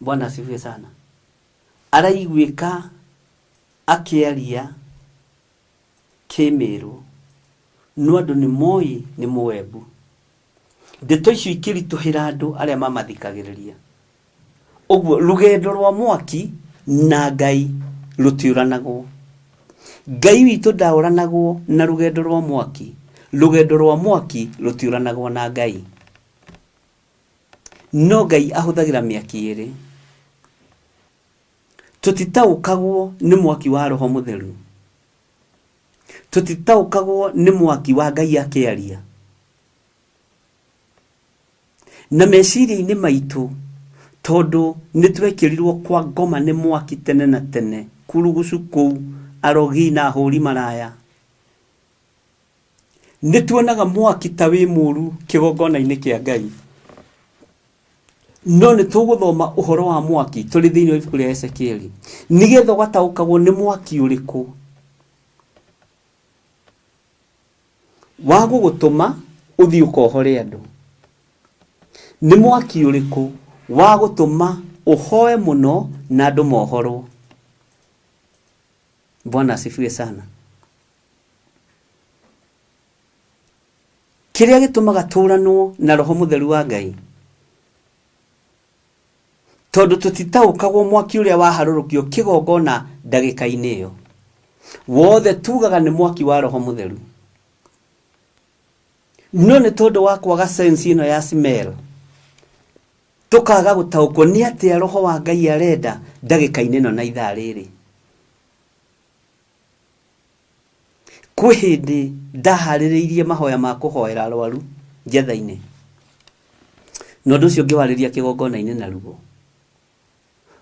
[SPEAKER 5] Bwana asifiwe sana. Araiguika akiaria Kimiru no andu ni moi ni Muembu. Ndeto icio ikirituhira andu aria mamathikagiriria. Uguo rugendo rwa mwaki na Ngai rutiuranagwo. Ngai witu ndauranagwo na rugendo rwa mwaki. Rugendo rwa mwaki rutiuranagwo na Ngai. No Ngai ahuthagira miaki iri. Tutitaukagwo ni mwaki wa Roho Mutheru. Tutitaukagwo ni mwaki wa Ngai akiaria. Na meciria-ini maitu tondu nitwekirirwo kwa ngoma ni mwaki tene na tene kurugucu kuu arogi na huri maraya. Nituonaga mwaki ta wi muru kigongona-ini kia Ngai. No nituguthoma uhoro wa mwaki turi thiini wa ibuku ria Ezekieli nigetha gataukagwo ni mwaki uriku wa gugutuma uthii ukohore andu. Ni mwaki uriku wa gutuma uhoe muno na andu mohoro. Bwana asifiwe sana. Kiria gitumaga turanwo na Roho Mutheru wa Ngai tondu tutitaukagwo mwaki uria waharurukio kigongona ndagika-ini iyo. Wothe tugaga ni mwaki wa Roho Mutheru. No ni tondu wa kwaga sense ino ya smell tukaga gutaukwo ni atia Roho wa Ngai arenda ndagika-ini ino na ithaa riri. Kwi hindi ndahaririirie mahoya ma kuhoera arwaru njetha-ini no ndu cio ngiwariria kigongona-ini na rugo.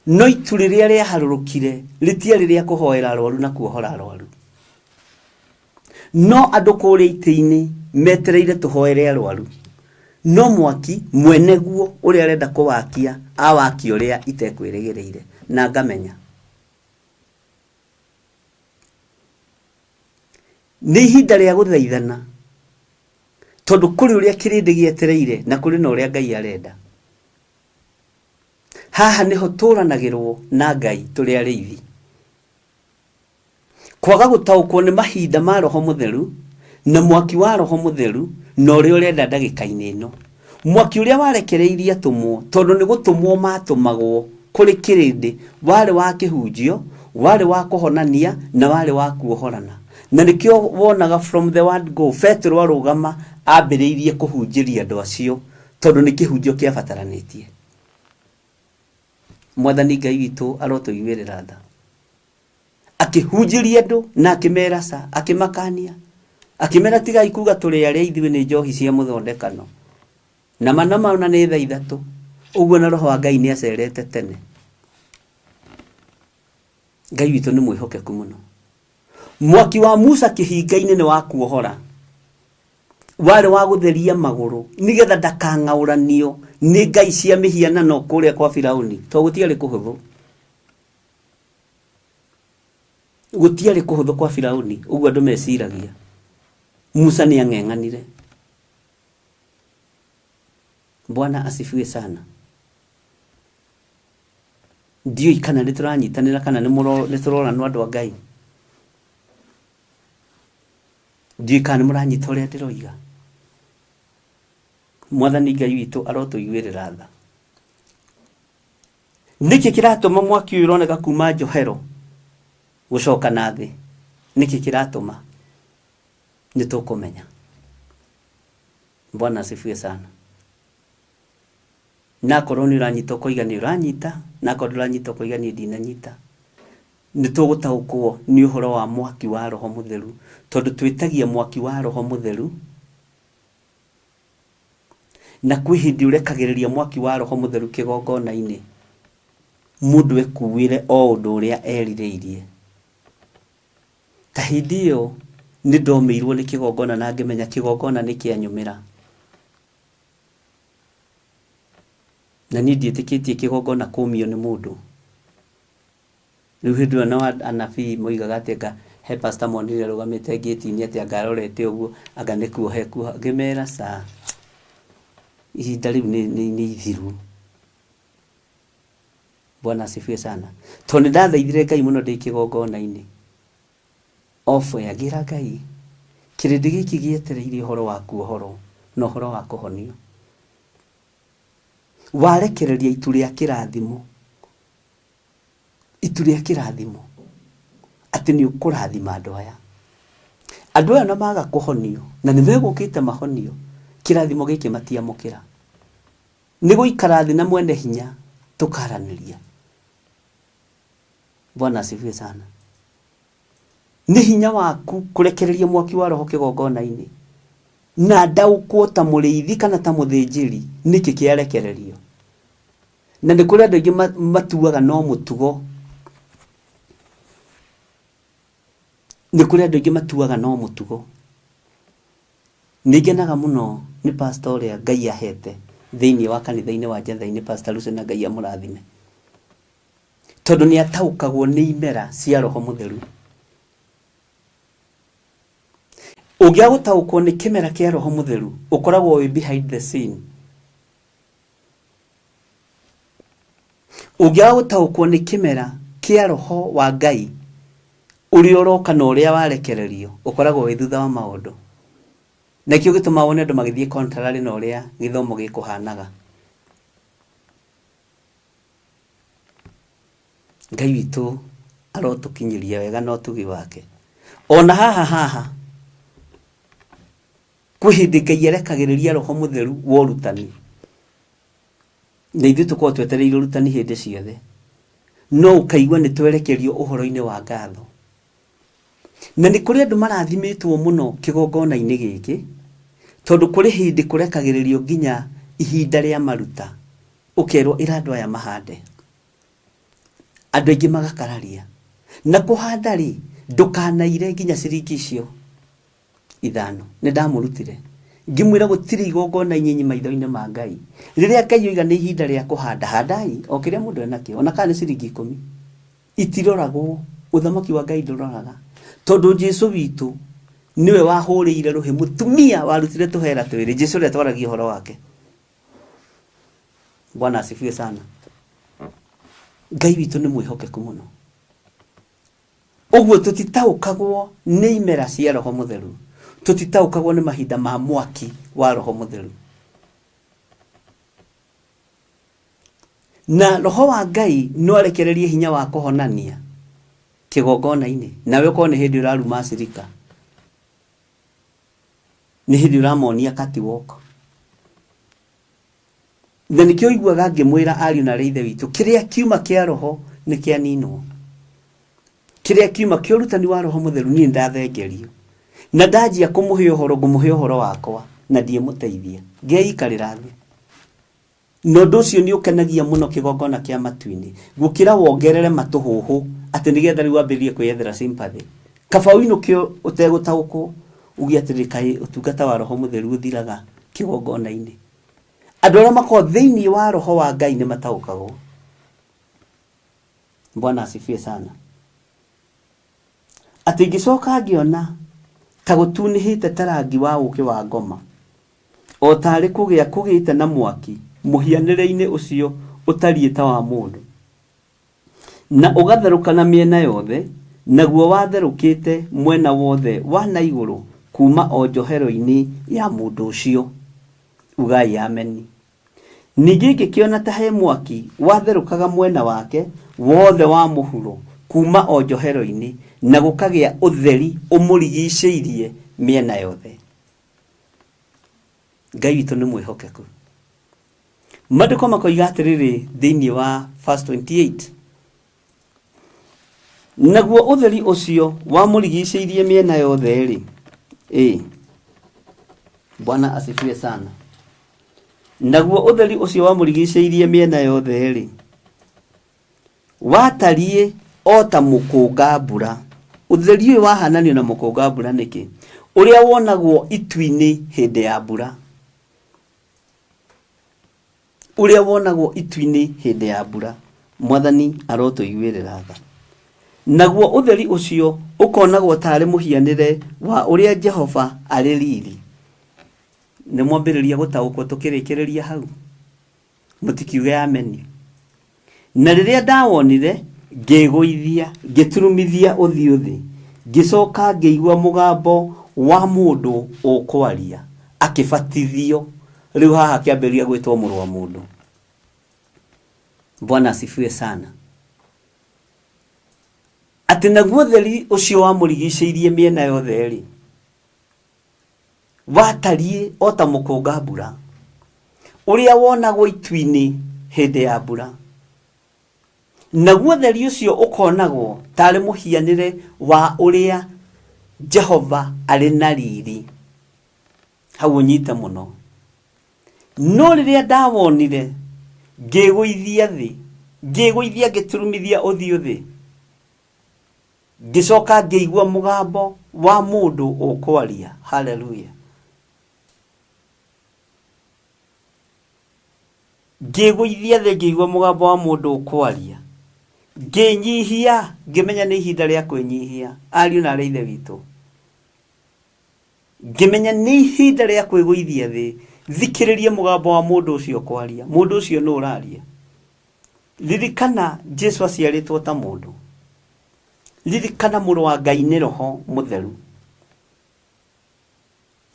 [SPEAKER 5] No itu riria riaharurukire ritiari ria kuhoera arwaru na kuohora arwaru. No andu kuria iti-ini metereire tuhoere arwaru. No mwaki mweneguo uria arenda kuwakia awaki uria itekwirigireire na ngamenya. Ni ihinda ria guthaithana tondu kuri uria kirindi gietereire na kuri na uria Ngai arenda. Haha niho turanagirwo na Ngai turi ariithi. Kwaga gutaukwo ni mahinda ma Roho Mutheru na mwaki wa Roho Mutheru no uri urenda ndagika-ini ino. Mwaki uria warekereirie atumwo tondu ni gutumwo matumagwo kuri kirindi wari wa kihunjio, wari wa kuhonania na wari wa kuohorana. Na nikio wonaga from the word go Petro arugama ambiriirie kuhunjiria andu acio tondu ni kihunjio kia bataranitie. Mwathani Ngai witu arotuiguirira tha akihunjiria andu na akimera sa akimakania akimera tiga ikuga turi aria ithuĩ ni njohi cia muthondekano na manama ona ni thaa ithatu. Uguo na Roho wa Ngai ni acerete tene. Ngai witu ni mwihokeku muno. Mwaki wa Musa kihinga-ini ni wa kuohora wari wa gutheria maguru nigetha ndakang'auranio ni ngai cia mihianano kuria kwa Firauni. To gutiari kuhuthu, gutiari kuhuthu kwa Firauni. Uguo andu meciragia Musa ni ang'eng'anire. Bwana asifiwe sana. Ndiyo kana nituranyitanira kana ni turorana andu a Ngai. Ndiyo kana muranyita uria ndiroiga. Mwathani Ngai witu arotuiguirira tha. Niki kiratuma mwaki uyu uroneka kuma njohero gucoka na thi? Niki kiratuma? Nitukumenya. Bwana asifiwe sana. na korwo ni uranyita koiga ni uranyita na korwo uranyita koiga ni ndinanyita ni tugutaukwo ni uhoro wa mwaki wa roho mutheru tondu twitagia mwaki wa roho mutheru na kwihindi urekagiriria mwaki wa roho mutheru kigongona-ini mundu ekuwire o undu uria erireirie ta hindi iyo ni ndomeirwo ni kigongona na ngimenya kigongona ni kianyumira na ni ndietikitie kigongona kumio ni mundu riu hindi ĩyo no anabii moigaga atĩ he pastor monire rugamite gate-ini atĩ angarorete uguo anga nĩ kuohekuo ngimera sa ihinda riu ni ithiru. Bwana asifiwe sana. Tondu ndathaithire Ngai muno ndi kigongona-ini ofo yagira Ngai kirindi giki gietereire uhoro wa kuohoro na uhoro wa kuhonio warekereria itu ria kirathimo ati ni ukurathima andu aya na maga kuhonio na ni megukite mahonio kirathimo giki matiamukira ni guikara thi na mwene hinya tukaraniria. Bwana asifiwe sana. Ni hinya waku kurekereria mwaki wa roho kigongona-ini na ndaukwo ta muriithi kana ta muthinjiri niki kiarekererio na ni kuri andu aingi matuaga no mutugo nigenaga muno ni pastor uria Ngai ahete thiini wa kanitha-ini wa Jetha-ini Pastor Lucy na Ngai amurathime tondu ni ataukagwo ni imera cia roho mutheru. Ugia gutaukwo ni kimera kia roho mutheru ukoragwo wi behind the scene. Ugia gutaukwo ni kimera kia roho wa Ngai uri uroka na uria warekererio ukoragwo wi thutha wa maundu na kio gituma wone andu magithie contrary na uria githomo gikuhanaga. Ngai witu arotukinyiria wega no tugi wake ona haha kwihindi Ngai erekagiriria roho mutheru worutani na ithu tukwo twetereire urutani hindi ciothe no ukaigwa ni twerekerio uhoro-ini wa ngatho na ni kuri andu marathimitwo muno kigongona-ini giki tondu kuri hindi kurekagiririo nginya ihinda ria maruta ukerwo irandu aya mahande andu aingi magakararia na kuhanda ri ndukanaire nginya ciringi icio 5 ni ndamurutire ngimwira gutiri igongona inyinyi maitho-ini ma Ngai riria Ngai yoiga ni ihinda ria kuhanda handai o kiria mundu enakio ona kana ciringi 10 itiroragwo uthamaki wa Ngai nduroraga tondu Jesu witu niwe wahurire ruhi mutumia warutire tuhera twiri Jesu ria twaragia horo wake. Bwana asifiwe sana. Ngai witu ni mwihokeku muno uguo tutitaukagwo ni imera cia roho mutheru tutitaukagwo ni mahinda ma mwaki wa roho mutheru na roho wa Ngai no arekererie hinya wa kuhonania kigongona-ini nawe ko ni hindi uraruma acirika ni hindi uramonia kati woko na nikio iguaga ngimwira ariu na reithe witu kiria kiuma kia roho ni kia ninwo kiria kiuma kia urutani wa roho mutheru ni ndathengerio na ndajia kumuhe uhoro wakwa na ndie muteithia ngeikarira thi no nducio ni ukenagia muno kigongona kia matu-ini gukira wongerere matuhuhu ati nigetha riu ambirie kwiyethera sympathy kabau-ino kio utegutaukwo ugiatirika utungata wa roho mutheru uthiraga kigongona-ini andu aria mako thiini wa roho wa Ngai ni mataukagwo. Bwana asifiwe sana. Ati ngicoka ngiona ta gutunihite tarangi wa uki wa ngoma o tari kugia kugite na mwaki muhianire-ini ucio utarieta wa mundu na ugatheruka na miena yothe naguo watherukite mwena wothe wa na iguru kuma o njohero-ini ya mundu ucio ugai ameni. Ningi ngikiona ta he mwaki watherukaga mwena wake wothe wa muhuro kuma o njohero-ini na gukagia utheri umurigiceirie miena yothe. Ngai witu ni mwihokeku Maandĩko makoiga atĩrĩrĩ thĩinĩ wa verse 28, naguo ũtheri ũcio wamũrigicĩirie mĩena yothe rĩ, Bwana asifiwe sana. Naguo ũtheri ũcio wamũrigicĩirie mĩena yothe rĩ, watariĩ o ta mũkũnga mbura. Ũtheri ũyũ wahananio na mũkũnga mbura nĩkĩ? Ũrĩa wonagwo itu-inĩ hĩndĩ ya mbura. Ũrĩa wonagwo itu-inĩ hĩndĩ ya mbura. Mwathani arotũiguĩrĩra tha. Naguo ũtheri ũcio ũkonagwo tarĩ mũhianĩre wa ũrĩa Jehova arĩ riri. Nĩ mwambĩrĩria gũtaũkwo tũkĩrĩkĩrĩria hau? Mũtikiuge ameni. Na rĩrĩa ndawonire ngĩgũithia, ngĩturumithia ũthiũ thĩ, ngĩcoka ngĩigua mũgambo wa mũndũ ũkwaria akĩbatithio. Rĩu haha kĩambĩrĩria gwĩtwo mũrũ wa mũndũ. Bwana asifiwe sana. Atĩ naguo ũtheri ũcio wamũrigicĩirie mĩena yothe rĩ, watariĩ o ta mũkũnga mbura, ũrĩa wonagwo itu-inĩ hĩndĩ ya mbura. Naguo ũtheri ũcio ũkonagwo tarĩ mũhianĩre wa ũrĩa Jehova arĩ na riri. Hau ũnyite mũno. No rĩrĩa ndawonire ngĩgũithia thĩ, ngĩgũithia ngĩturumithia ũthiũ thĩ, ngĩcoka ngĩigua mũgambo wa mũndũ ũkwaria. Haleluya. Ngĩgũithia thĩ ngĩigua mũgambo wa mũndũ ũkwaria, ngĩnyihia, ngĩmenya nĩ ihinda rĩa kwĩnyihia. Ariũ na arĩ ithe witũ, ngĩmenya nĩ ihinda rĩa kwĩgũithia thĩ, thikĩrĩrie mũgambo wa mũndũ ũcio kwaria. Mũndũ ũcio nĩ ũraria. Ririkana Jesu aciarĩtwo ta mũndũ. Ririkana mũrũ wa Ngai nĩ Roho Mũtheru.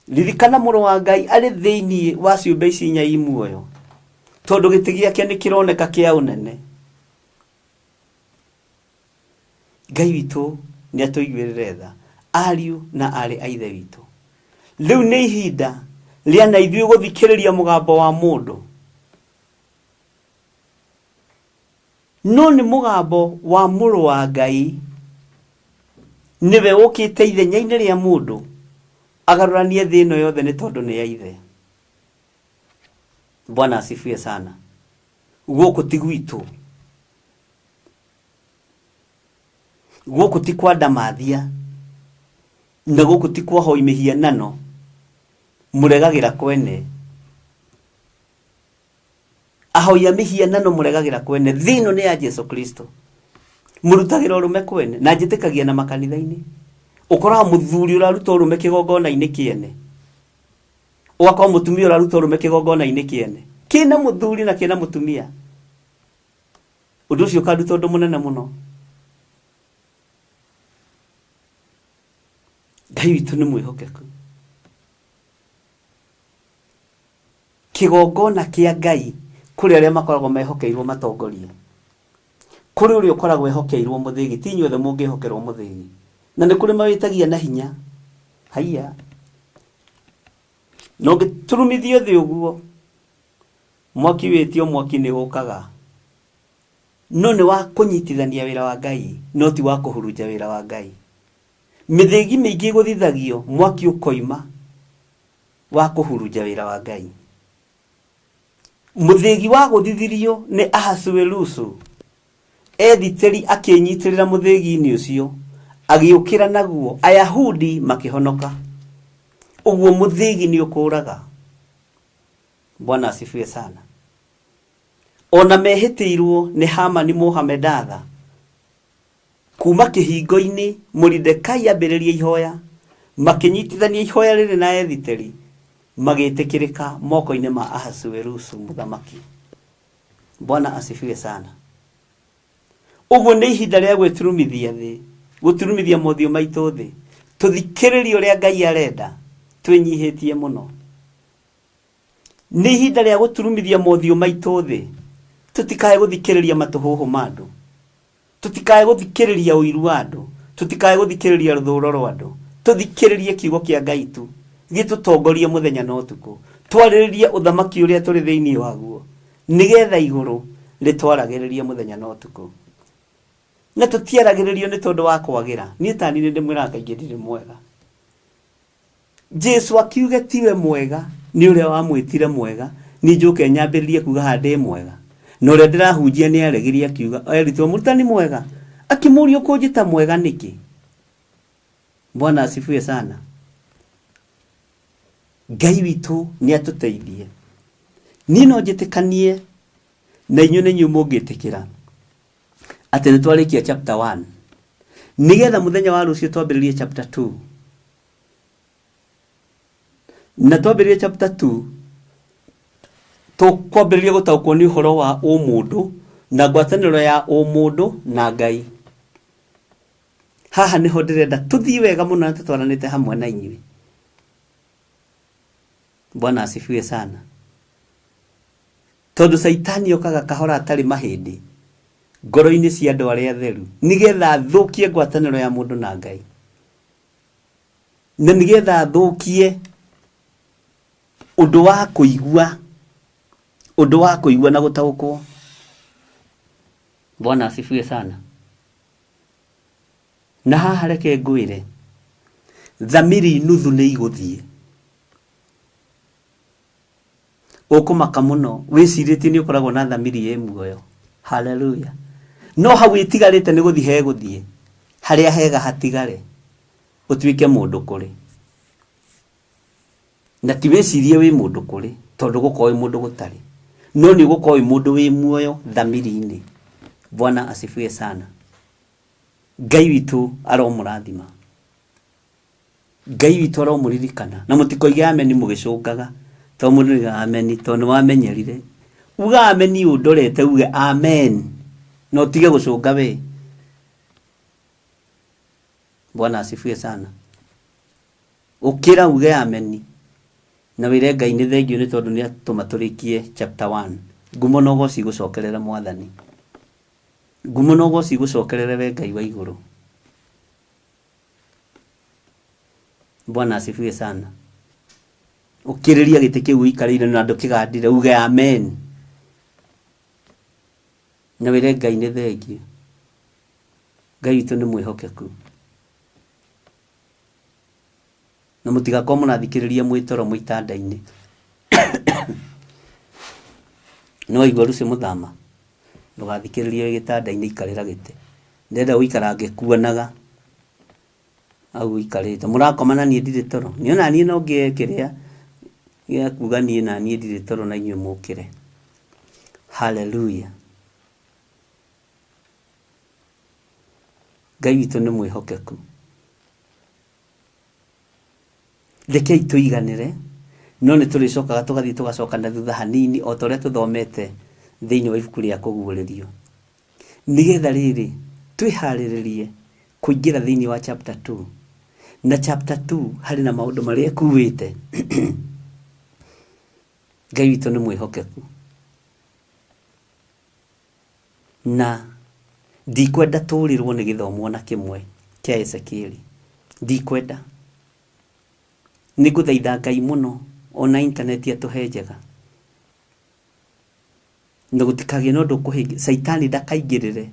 [SPEAKER 5] Ririkana mũrũ wa Ngai arĩ thĩinĩ wa ciũmbe ici inya i muoyo, tondũ gĩtĩ gĩake nĩ kĩroneka kĩa ũnene. Ngai witũ nĩ atũiguĩrĩre tha. Ariũ na arĩ a ithe witũ, rĩu nĩ ihinda rĩa na ithuĩ gũthikĩrĩria mũgambo wa mũndũ. No nĩ mũgambo wa mũrũ wa Ngai, nĩwe ũkĩte ithenya-inĩ rĩa mũndũ agarũranie thĩ ĩno yothe nĩ tondũ nĩ ya ithe. Bwana asifiwe sana. Gũkũ ti gwitũ, gũkũ ti kwa ndamathia, na gũkũ ti kwa hoi mĩhianano mũregagĩra kwene. Ahoia mĩhianano mũregagĩra kwene. Thĩ ĩno nĩ ya Jesu Kristo. Mũrutagĩra ũrũme kwene. Na njĩtĩkagia na makanitha-inĩ ũkoraga mũthuri ũraruta ũrũme kĩgongona-inĩ kĩene, ũgakorwo mũtumia ũraruta ũrũme kĩgongona-inĩ kĩene, kĩna mũthuri na kĩna mũtumia. Ũndũ ũcio ũkaruta ũndũ mũnene mũno. Ngai witũ nĩ mwĩhokeku. Kĩgongona kĩa Ngai kũrĩ arĩa makoragwo mehokeirwo matongoria, kũrĩ ũrĩa ũkoragwo ehokeirwo mũthĩgi. Ti inyuothe mũngĩhokerwo mũthĩgi, na nĩ kũrĩ mawĩtagia na hinya. Haiya, no ngĩturumithio thĩ ũguo, mwaki wĩtio mwaki nĩ ũkaga. No nĩ wa kũnyitithania wĩra wa Ngai, no ti wa kũhurunja wĩra wa Ngai. Mĩthĩgi mĩingĩ gũthithagio, mwaki ũkoima wa kũhurunja wĩra wa Ngai. Mũthĩgi wa gũthithirio nĩ Ahasuerusu, ethitĩri akĩnyitĩrĩra mũthĩgi-inĩ ũcio, agĩũkĩra naguo, Ayahudi makĩhonoka. Ũguo mũthĩgi nĩ ũkũraga. Bwana asifiwe sana. Ona mehĩtĩirwo nĩ Hamani Mũhamedatha, kuma kĩhingo-inĩ Moridekai ambĩrĩria ihoya, makĩnyitithania ihoya rĩrĩ na ethitĩri, magĩtĩkĩrĩka moko-inĩ ma Ahasuerusu mũthamaki. Bwana asifiwe sana. Ũguo nĩ ihinda rĩa gwĩturumithia thĩ, gũturumithia mothiũ maitũ thĩ, tũthikĩrĩrie ũrĩa Ngai arenda, twĩnyihĩtie mũno. Nĩ ihinda rĩa gũturumithia mothiũ maitũ thĩ, tũtikae gũthikĩrĩria matũhũhũ ma andũ, tũtikae gũthikĩrĩria ũiru wa andũ, tũtikae gũthikĩrĩria rũthũũro rwa andũ, tũthikĩrĩrie kiugo kĩa Ngai tu, gĩtũtongorie mũthenya na ũtukũ, twarĩrĩrie ũthamaki ũrĩa tũrĩ thĩinĩ waguo, nigetha iguru ritwaragiriria muthenya na utuku na tutiaragiririo ni tondu wa kwagira ni tani ni ndimwira kaingi ndiri mwega Jesu akiuge tiwe mwega ni uria wamwitire mwega ni njuke nyambiririe kuga hande mwega no uria ndirahunjia ni aregiria akiuga eritwo murutani mwega akimurio kunjita mwega niki. Bwana asifiwe sana. Ngai witu ni atuteithie ni no njitikanie na inyu ni nyumo ngitikira ati ni twarikia chapter 1 nigetha muthenya wa rucio twambiririe chapter 2 na twambiririe chapter 2 tukwambiririe gutaukwo ni uhoro wa umundu na ngwataniro ya umundu na Ngai. Haha niho ndirenda tuthii wega muno na tutwaranite hamwe na inyuĩ. Bwana asifiwe sana. Tondu Saitani okaga kahora atari mahindi ngoro-ini cia andu aria atheru nigetha thukie ngwataniro ya mundu na Ngai na nigetha thukie undu wa kuigua na gutaukwo. Bwana asifiwe sana. Na haha reke ngwire thamiri nuthu ni iguthie ukumaka muno wicirite ni ukoragwo na thamiri ye muoyo. Haleluya. No hau itigarite ni guthie he guthie haria hega hatigare utuike mundu kuri na ti wicirie wi mundu kuri tondu gukorwo mundu gutari no ni gukorwo mundu wi muoyo thamiri-ini. Bwana asifiwe sana. Ngai witu aromurathima. Ngai witu aromuririkana na mutikoige ameni mugicungaga to mundu ni ameni tondu wamenyerire uga ameni undorete uge amen no tige gucunga we. Bwana asifiwe sana. Ukira uge ameni na wire Ngai ni thengio ni tondu ni atumaturikie chapter 1 ngumo no goci gucokerera mwathani ngumo no goci gucokerera we Ngai wa iguru. Bwana asifiwe sana. Ukiriria gite kiu ikarire na andu kigandire uge amen na wire Ngai ni thengio. Ngai witu ni mwihokeku na mutigakwo munathikiriria mwitoro muitanda-ini no igwa rucio muthama ndugathikiririe gitanda-ini ikarira gite ndenda uikara ngikuonaga au ikarite murakomana ni ndire toro niona ni no ngekiria ya kuga ni na ni ndire toro na inywe mukire. Haleluya. Ngai witu ni mwihokeku. Rekei tuiganire no ni turicokaga tugathii tugacoka na thutha hanini o toria tuthomete thiini wa ibuku ria kuguririo nigetha riri twihariririe kuingira thiini wa chapter 2 na chapter 2 hari na maundu maria kuwite. Ngai witu ni mwihokeku na ndikwenda turirwo ni githomo na kimwe kia Ezekieli ndikwenda niguthaitha Ngai muno ona internet atuhenjega ndugutikage no ndukuhingi Saitani ndakaingirire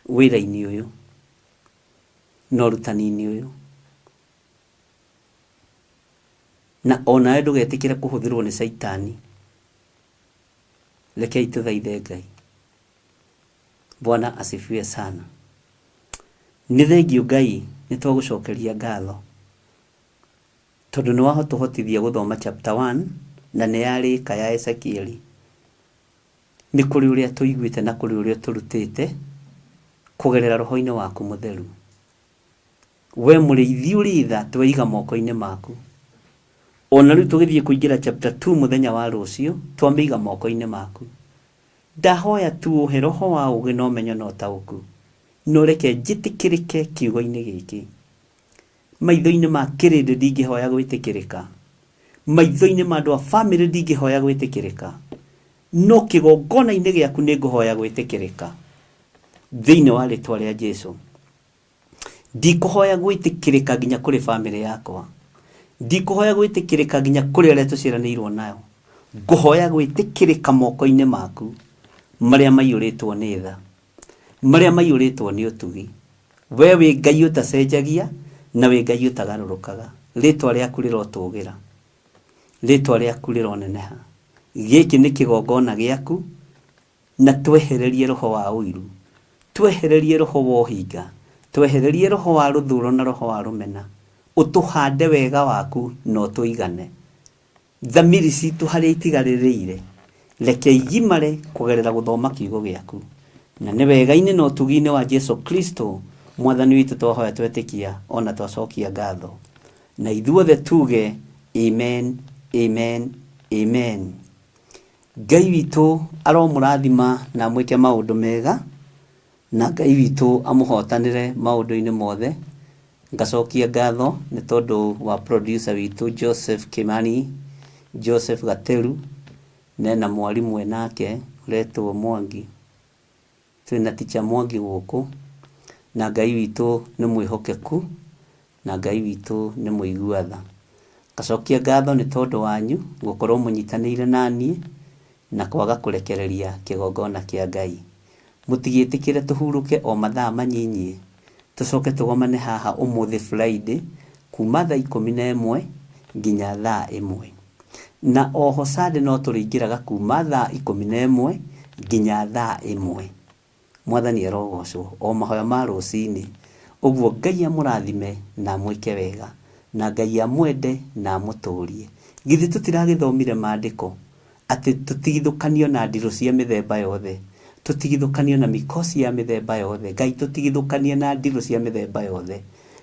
[SPEAKER 5] wira-ini uyu no rutani-ini uyu na ona ndugetikire kuhuthirwo ni Saitani. Rekei tuthaithe Ngai. Bwana asifiwe sana. Ni thengio Ngai ni twagucokeria ngatho tondu ni wahotuhotithia guthoma chapter 1 na ni yarika ya Ezekieli ni kuri uria tuiguite na kuri uria turutite kugerera roho-ini waku mutheru. We muriithi uritha tweiga moko-ini maku ona riu tugithie kuingira chapter 2 muthenya wa rucio twamiga moko-ini maku. Ndahoya tu uhe roho wa ugi no menyo no tauku no reke njitikirike kiugo-ini giki maitho-ini ma kirindi ndingihoya gwitikirika maitho-ini ma andu a family ndingihoya gwitikirika no kigongona-ini giaku ni nguhoya gwitikirika thiini wa ritwa ria Jesu. Ndikuhoya gwitikirika nginya kuri family yakwa ndikuhoya gwitikirika nginya kuri aria tuciranirwo nayo nguhoya gwitikirika moko-ini maku maria maiyuritwo ni tha, maria maiyuritwo ni utugi. We wi Ngai utacenjagia na wi Ngai utagarurukaga. Ritwa riaku rirotugira, ritwa riaku rironeneha. Giki ni kigongona giaku, na twehererie roho wa uiru, twehererie roho wa uhinga, twehererie roho wa ruthuro na roho wa rumena. Utuhande wega waku no tuigane. Thamiri citu haria itigaririire reke igimare kugerera guthoma kiugo giaku. Na ni wega-ini no tugi-ini wa Jesu Kristo mwathani witu twahoya twetikia ona twacokia ngatho. Na ithuothe tuge amen, amen, amen. Ngai witu aromurathima na mwike maundu mega, na Ngai witu amuhotanire maundu-ini mothe. Ngacokia ngatho ni tondu wa producer witu Joseph Kimani, Joseph Gateru, na mwalimu enake uretwo Mwangi. Twina teacher Mwangi guku, na Ngai witu ni mwihokeku, na Ngai witu ni muiguatha. Ngacokia ngatho ni tondu wanyu gukorwo munyitanire nanie na kwaga kurekereria kigongona kia Ngai. Mutigitikire tuhuruke o mathaa manyinyi, tucoke tugomane haha umuthi Friday kuma thaa 11 nginya thaa 1. Na oho Sunday no turingiraga kuma thaa 11 nginya thaa 1. Mwathani arogocwo o mahoya ma rucini. Uguo Ngai amurathime na mwike wega, na Ngai amwende na muturie. Githi tutiragithomire maandiko ati tutigithukanio na ndiru cia mithemba yothe, tutigithukanio na mikosi ya mithemba yothe. Ngai tutigithukanie na ndiru cia mithemba yothe.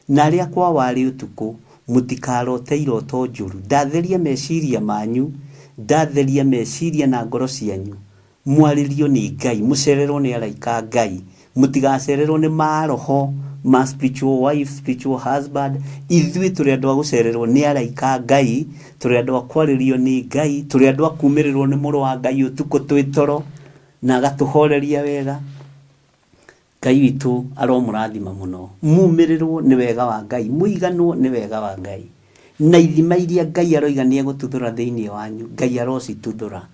[SPEAKER 5] Na aria kwa wari utuku mutikarote iroto njuru. Ndatheria meciria manyu, ndatheria meciria na ngoro cianyu. Mwaririo ni Ngai, mucererwo ni araika Ngai, mutigacererwo ni maroho ma spiritual wife, spiritual husband. Ithui turi andu a gucererwo ni araika Ngai, turi andu a kwaririo ni Ngai, turi andu a kumirirwo ni muru wa Ngai utuku twitoro na agatuhoreria wega. Ngai witu aromurathima muno. Mumirirwo ni wega wa Ngai, muiganwo ni wega wa Ngai. Na ithima iria Ngai aroigania gututhura thiini wanyu, Ngai arocituthura.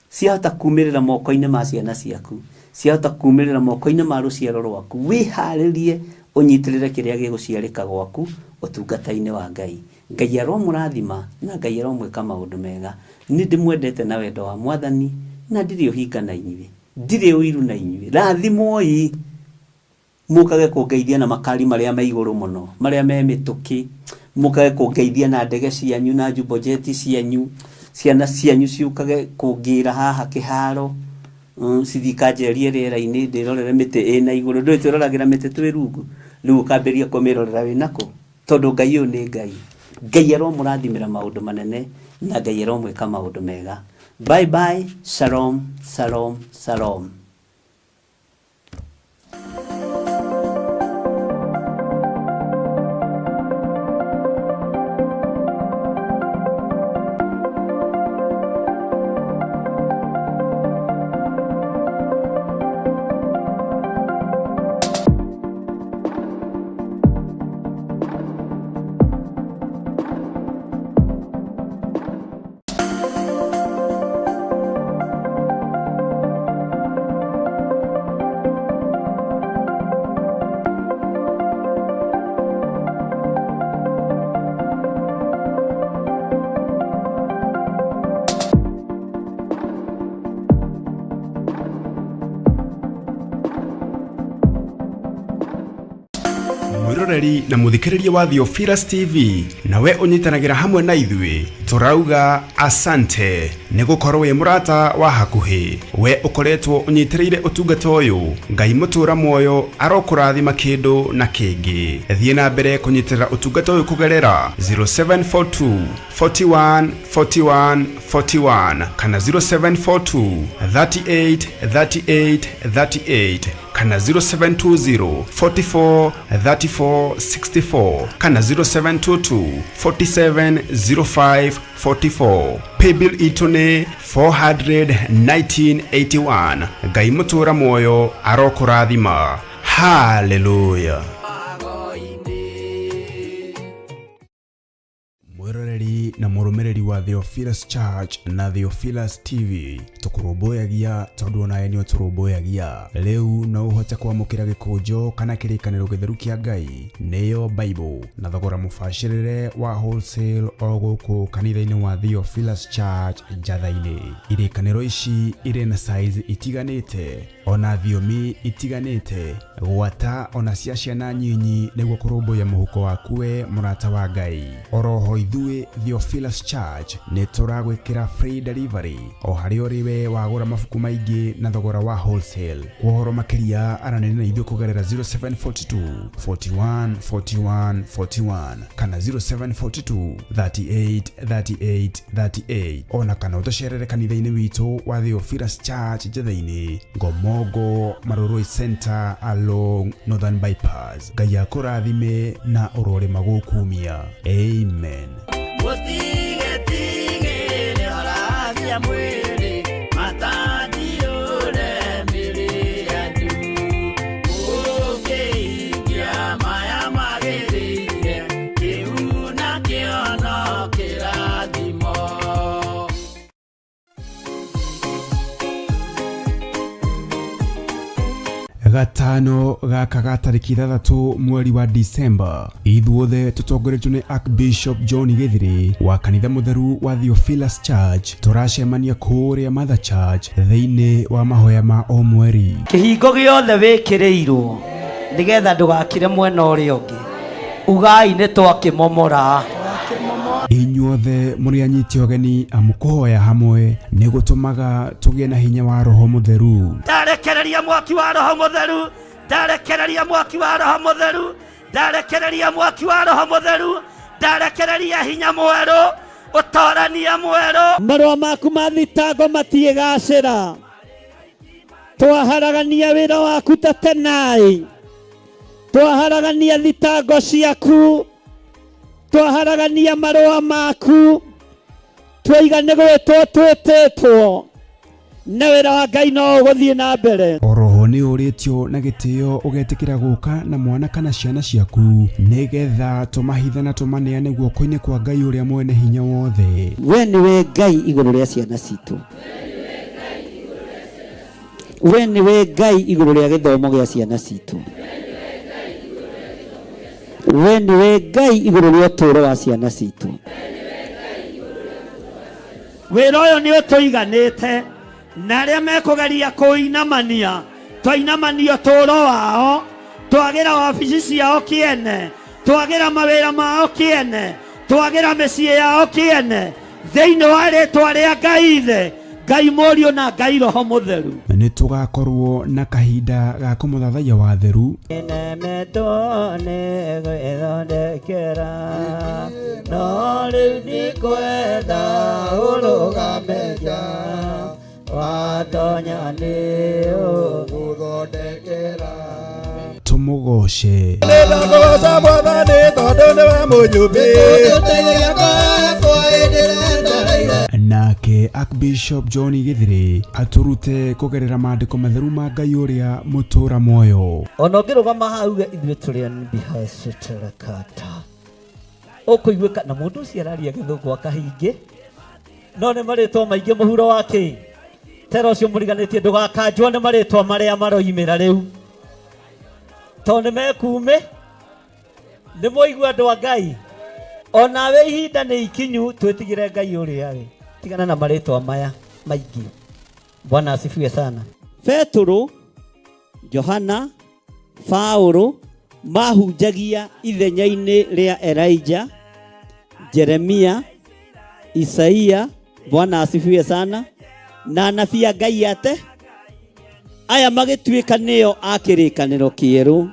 [SPEAKER 5] Ciahota kumirira moko-ini ma ciana ciaku, ciahota kumirira moko-ini ma ruciaro rwaku. Wiharirie unyitirire kiria giguciarika gwaku utungata-ini wa Ngai. Ngai aromurathima na Ngai aromwika maundu mega. Ni ndimwendete na wendo wa Mwathani, na ndiri uhinga na inyuĩ, ndiri uiru na inyuĩ. Rathimoi mukage kungeithia na makari maria me iguru muno, maria me mituki. Mukage kungeithia na ndege cianyu na jumbo-jet cianyu, ciana cianyu ciukage kungira haha kiharo. Cithikajerie rĩera-inĩ ndirorere mĩtĩ ĩna igũrũ. Ndũĩ twĩroragira mĩtĩ twĩ rungu, rĩu ũkambĩrĩria kũmĩrorera wĩ nako, tondũ Ngai ũyũ nĩ Ngai. Ngai aromũrathimĩra maũndũ manene na Ngai aromwĩka maũndũ mega. Bye bye, shalom, shalom, shalom.
[SPEAKER 1] mwiroreri na muthikiriria wa Theophilus TV, nawe unyitanagira hamwe na ithui turauga asante ni gukorwo wi murata wa hakuhi. We ukoretwo unyitiriire utungata uyu, Ngai mutura muoyo arokurathima kindu na kingi. Thie na mbere kunyitirira utungata uyu kugerera 0742 41 41 41 kana 0742 38 38 38 kana 0720 44 34 64 kana 0722 47 05 44. Paybill itune 41981. Ngai mutura muoyo arokurathima. Hallelujah. Mwiroreri na mũrũmĩrĩri wa Theophilus Church na Theophilus TV tũkũrũmbũyagia tondũ onawe nĩ ũtũrũmbũyagia. Rĩu no ũhote kwamũkĩra gĩkũnjo kana kĩrĩkanĩro gĩtheru kĩa Ngai nĩyo Bible na thogora mũbacĩrĩre wa wholesale o gũkũ kanitha-inĩ wa Theophilus Church Njatha-inĩ. Irĩkanĩro ici irĩ na size itiganĩte ona thiomi itiganĩte, gwata ona cia ciana nyinyi nĩguo kũrũmbũya mũhuko waku we mũrata wa Ngai. Oroho ithuĩ Theophilus Church nĩ tũragwĩkĩra free delivery o harĩa ũrĩ we wagũra mabuku maingĩ na thogora wa wholesale. Kwa ũhoro makĩria aranĩria na ithuĩ kũgerera 0742 41 41 41 kana 0742 38 38 38 ona kana ũtũcerere kanitha-inĩ witũ wa Theophilus Church Njatha-inĩ, Ngomongo Maroroi Center along Northern Bypass. Ngai akũrathime na ũrore magũkumia. Amen. Gatano gaka ga tarĩki 3 mweri wa Disemba, ithuothe tũtongoretio nĩ Archbishop John Gĩthiri wa kanitha mũtheru wa Theophilus Church. Tũracemania kũrĩa Mother Church thĩinĩ wa mahoya ma o mweri.
[SPEAKER 6] Kĩhingo gĩothe wĩkĩrĩirwo nĩgetha ndũgakire mwena ũrĩa ũngĩ. Ugai nĩ twakĩmomora.
[SPEAKER 1] Inyuothe mũrĩ anyiti ũgeni amũkũhoya hamwe nĩ gũtũmaga tũgĩe na hinya wa Roho Mũtheru.
[SPEAKER 6] Ndarekereria mwaki wa Roho Mũtheru, ndarekereria mwaki wa Roho Mũtheru, ndarekereria mwaki wa Roho Mũtheru, ndarekereria hinya mwerũ, ũtorania mwerũ. Marũa maku ma thitango matiĩgacĩra. Twaharagania wĩra waku ta tenai, twaharagania thitango ciaku, twaharagania marũa maku, twaiga nĩ gwĩtwo twĩtĩtwo na wĩra wa Ngai no ũgũthiĩ na mbere.
[SPEAKER 1] Oroho nĩ ũrĩtio na gĩtĩo ũgetĩkĩra gũka na mwana kana ciana ciaku nĩgetha tũmahitha na tũmaneane guoko-inĩ kwa Ngai ũrĩa mwene hinya wothe.
[SPEAKER 5] We nĩwe Ngai igũrũ rĩa ciana citũ. We nĩwe Ngai igũrũ rĩa gĩthomo gĩa ciana citũ. We nĩwe Ngai igũrũ rĩa ũtũũro wa ciana citũ.
[SPEAKER 6] Wĩra ũyũ nĩ ũtũiganĩte na arĩa mekũgeria kũinamania, twainamania ũtũũro wao, twagĩra wabici ciao kĩene, twagĩra mawĩra mao kĩene, twagĩra mĩciĩ yao kĩene, thĩinĩ wa rĩĩtwa rĩa Ngai Ithe, Ngai Mũriũ na Ngai Roho Mũtheru.
[SPEAKER 1] Nĩ tũgakorwo na kahinda ga kũmũthathaiya watheru.
[SPEAKER 2] No rĩu ndikwenda ũrũgameja watonya nĩ ũgũthondekera.
[SPEAKER 1] Tũmũgoce.
[SPEAKER 3] Nĩndakũgoca Mwathani tondũ nĩwe mũnyũmbi.
[SPEAKER 1] Nake Archbishop John Gĩthiri atũrute kũgerera maandĩko matheru ma Ngai ũrĩa mũtũũra muoyo.
[SPEAKER 2] Ona ũngĩrũgama hau ithuĩ tũrĩ NBHCTRKT ũkũiguĩka na mũndũ ũcio araria gĩthũngũ akahingi no nĩ marĩtwa maingĩ mũhuro wake. Tera ũcio mũriganĩtie ndũgakanjwo nĩ marĩtwa marĩa maroimĩra rĩu tondũ nĩ mekume nĩ mũigua andũ a Ngai. Onawe ihinda nĩ ikinyu twĩtigĩre Ngai ũrĩa we, tigana na marĩtwa maya maingĩ. Bwana asifiwe sana.
[SPEAKER 5] Petro, Johana, Paulo mahunjagia ithenya-inĩ rĩa Elijah, Jeremia, Isaia, Bwana asifiwe sana, na anabii a Ngai ate aya magĩtuĩka nĩo a kĩrĩkanĩro kĩerũ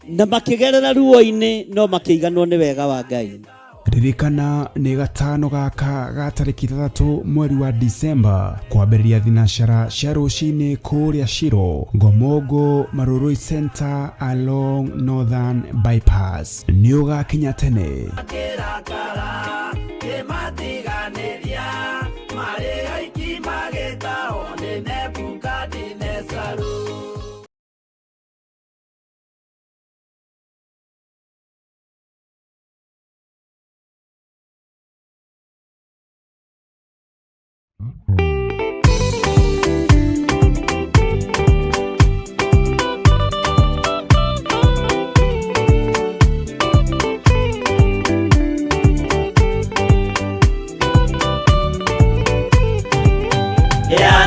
[SPEAKER 5] na makĩgerera ruo-inĩ no makĩiganwo nĩ wega wa Ngai.
[SPEAKER 1] Ririkana nĩ gatano gaka ga tarĩki 3 mweri wa Disemba kwambĩrĩria thinacara cia rũcinĩ kũrĩa Shiro, Ngomongo Maroroi Center along Northern Bypass. Nĩ ũgakinya tene.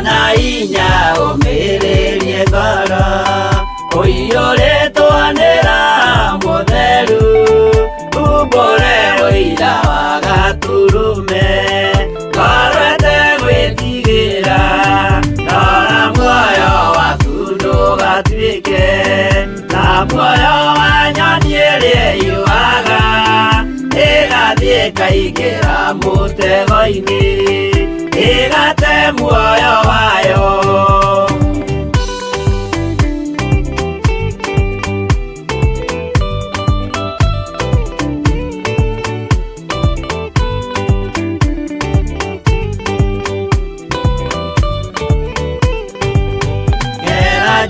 [SPEAKER 4] Yana inya umiririe ngoro uiyũrĩtwanĩra mũtheru umbũre ũira wa Gaturume ngorwete gwĩtigĩra nora muoyo waku ndũgatuĩke ta muoyo wa nyoni ĩrĩa ĩyũaga ĩgathiĩ ĩkaingĩra mũtego-inĩ ĩgate muoyo wayo.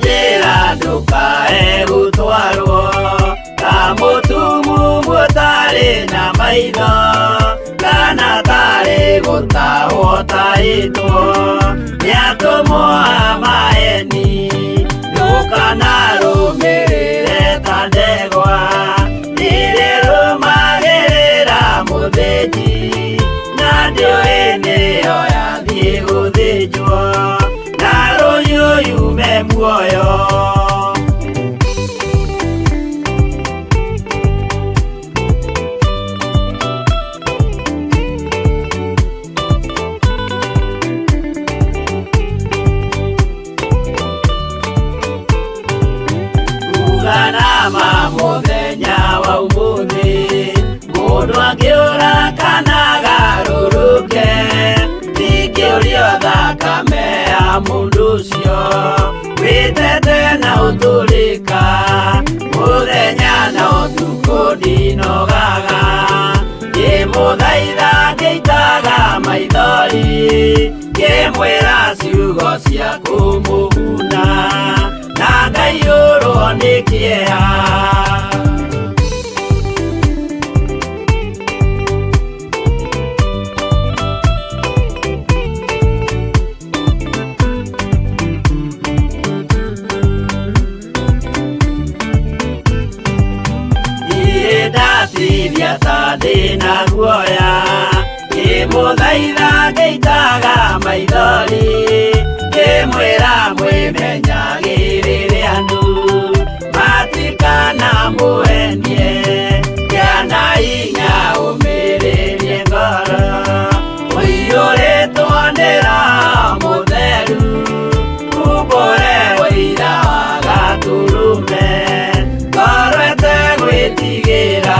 [SPEAKER 4] Njĩra ndũkae gũtwarwo ta mũtumu mũtarĩ na maitho kana tarĩ gũtahwo tahĩtwo nĩ atũmwo a maeni ndũkanarũmĩrĩre ta ndegwa ĩrĩrũmagĩrĩra mũthĩnji na ndĩoĩ nĩyo yathiĩ gũthĩnjwo na rũnyũyume muoyo. Uganama mũthenya wa ũmũthĩ mũndũ angĩũra kana agarũrũke ndingĩũrio thakame ya mũndũ ũcio wĩtete na ũtũrĩka mũthenya na ũtukũ ndinogaga ngĩmũthaitha ngĩitaga maithori ngĩmwĩra ciugo cia kũmũguna na ngaiyũrwo nĩ kĩeha. Ndatithia ta ndĩna guoya ngĩmũthaitha ngĩitaga maithori ngĩmwĩra mwĩmenyagĩrĩre andũ matikanamũhenie yana inya ũmĩrĩrie ngoro ũiyũrĩtwanĩra mũtheru umbũre ũira wa Gaturume ngorwete gwĩtigĩra.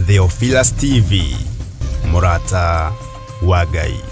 [SPEAKER 1] Theophilus TV, Mũrata wa Ngai.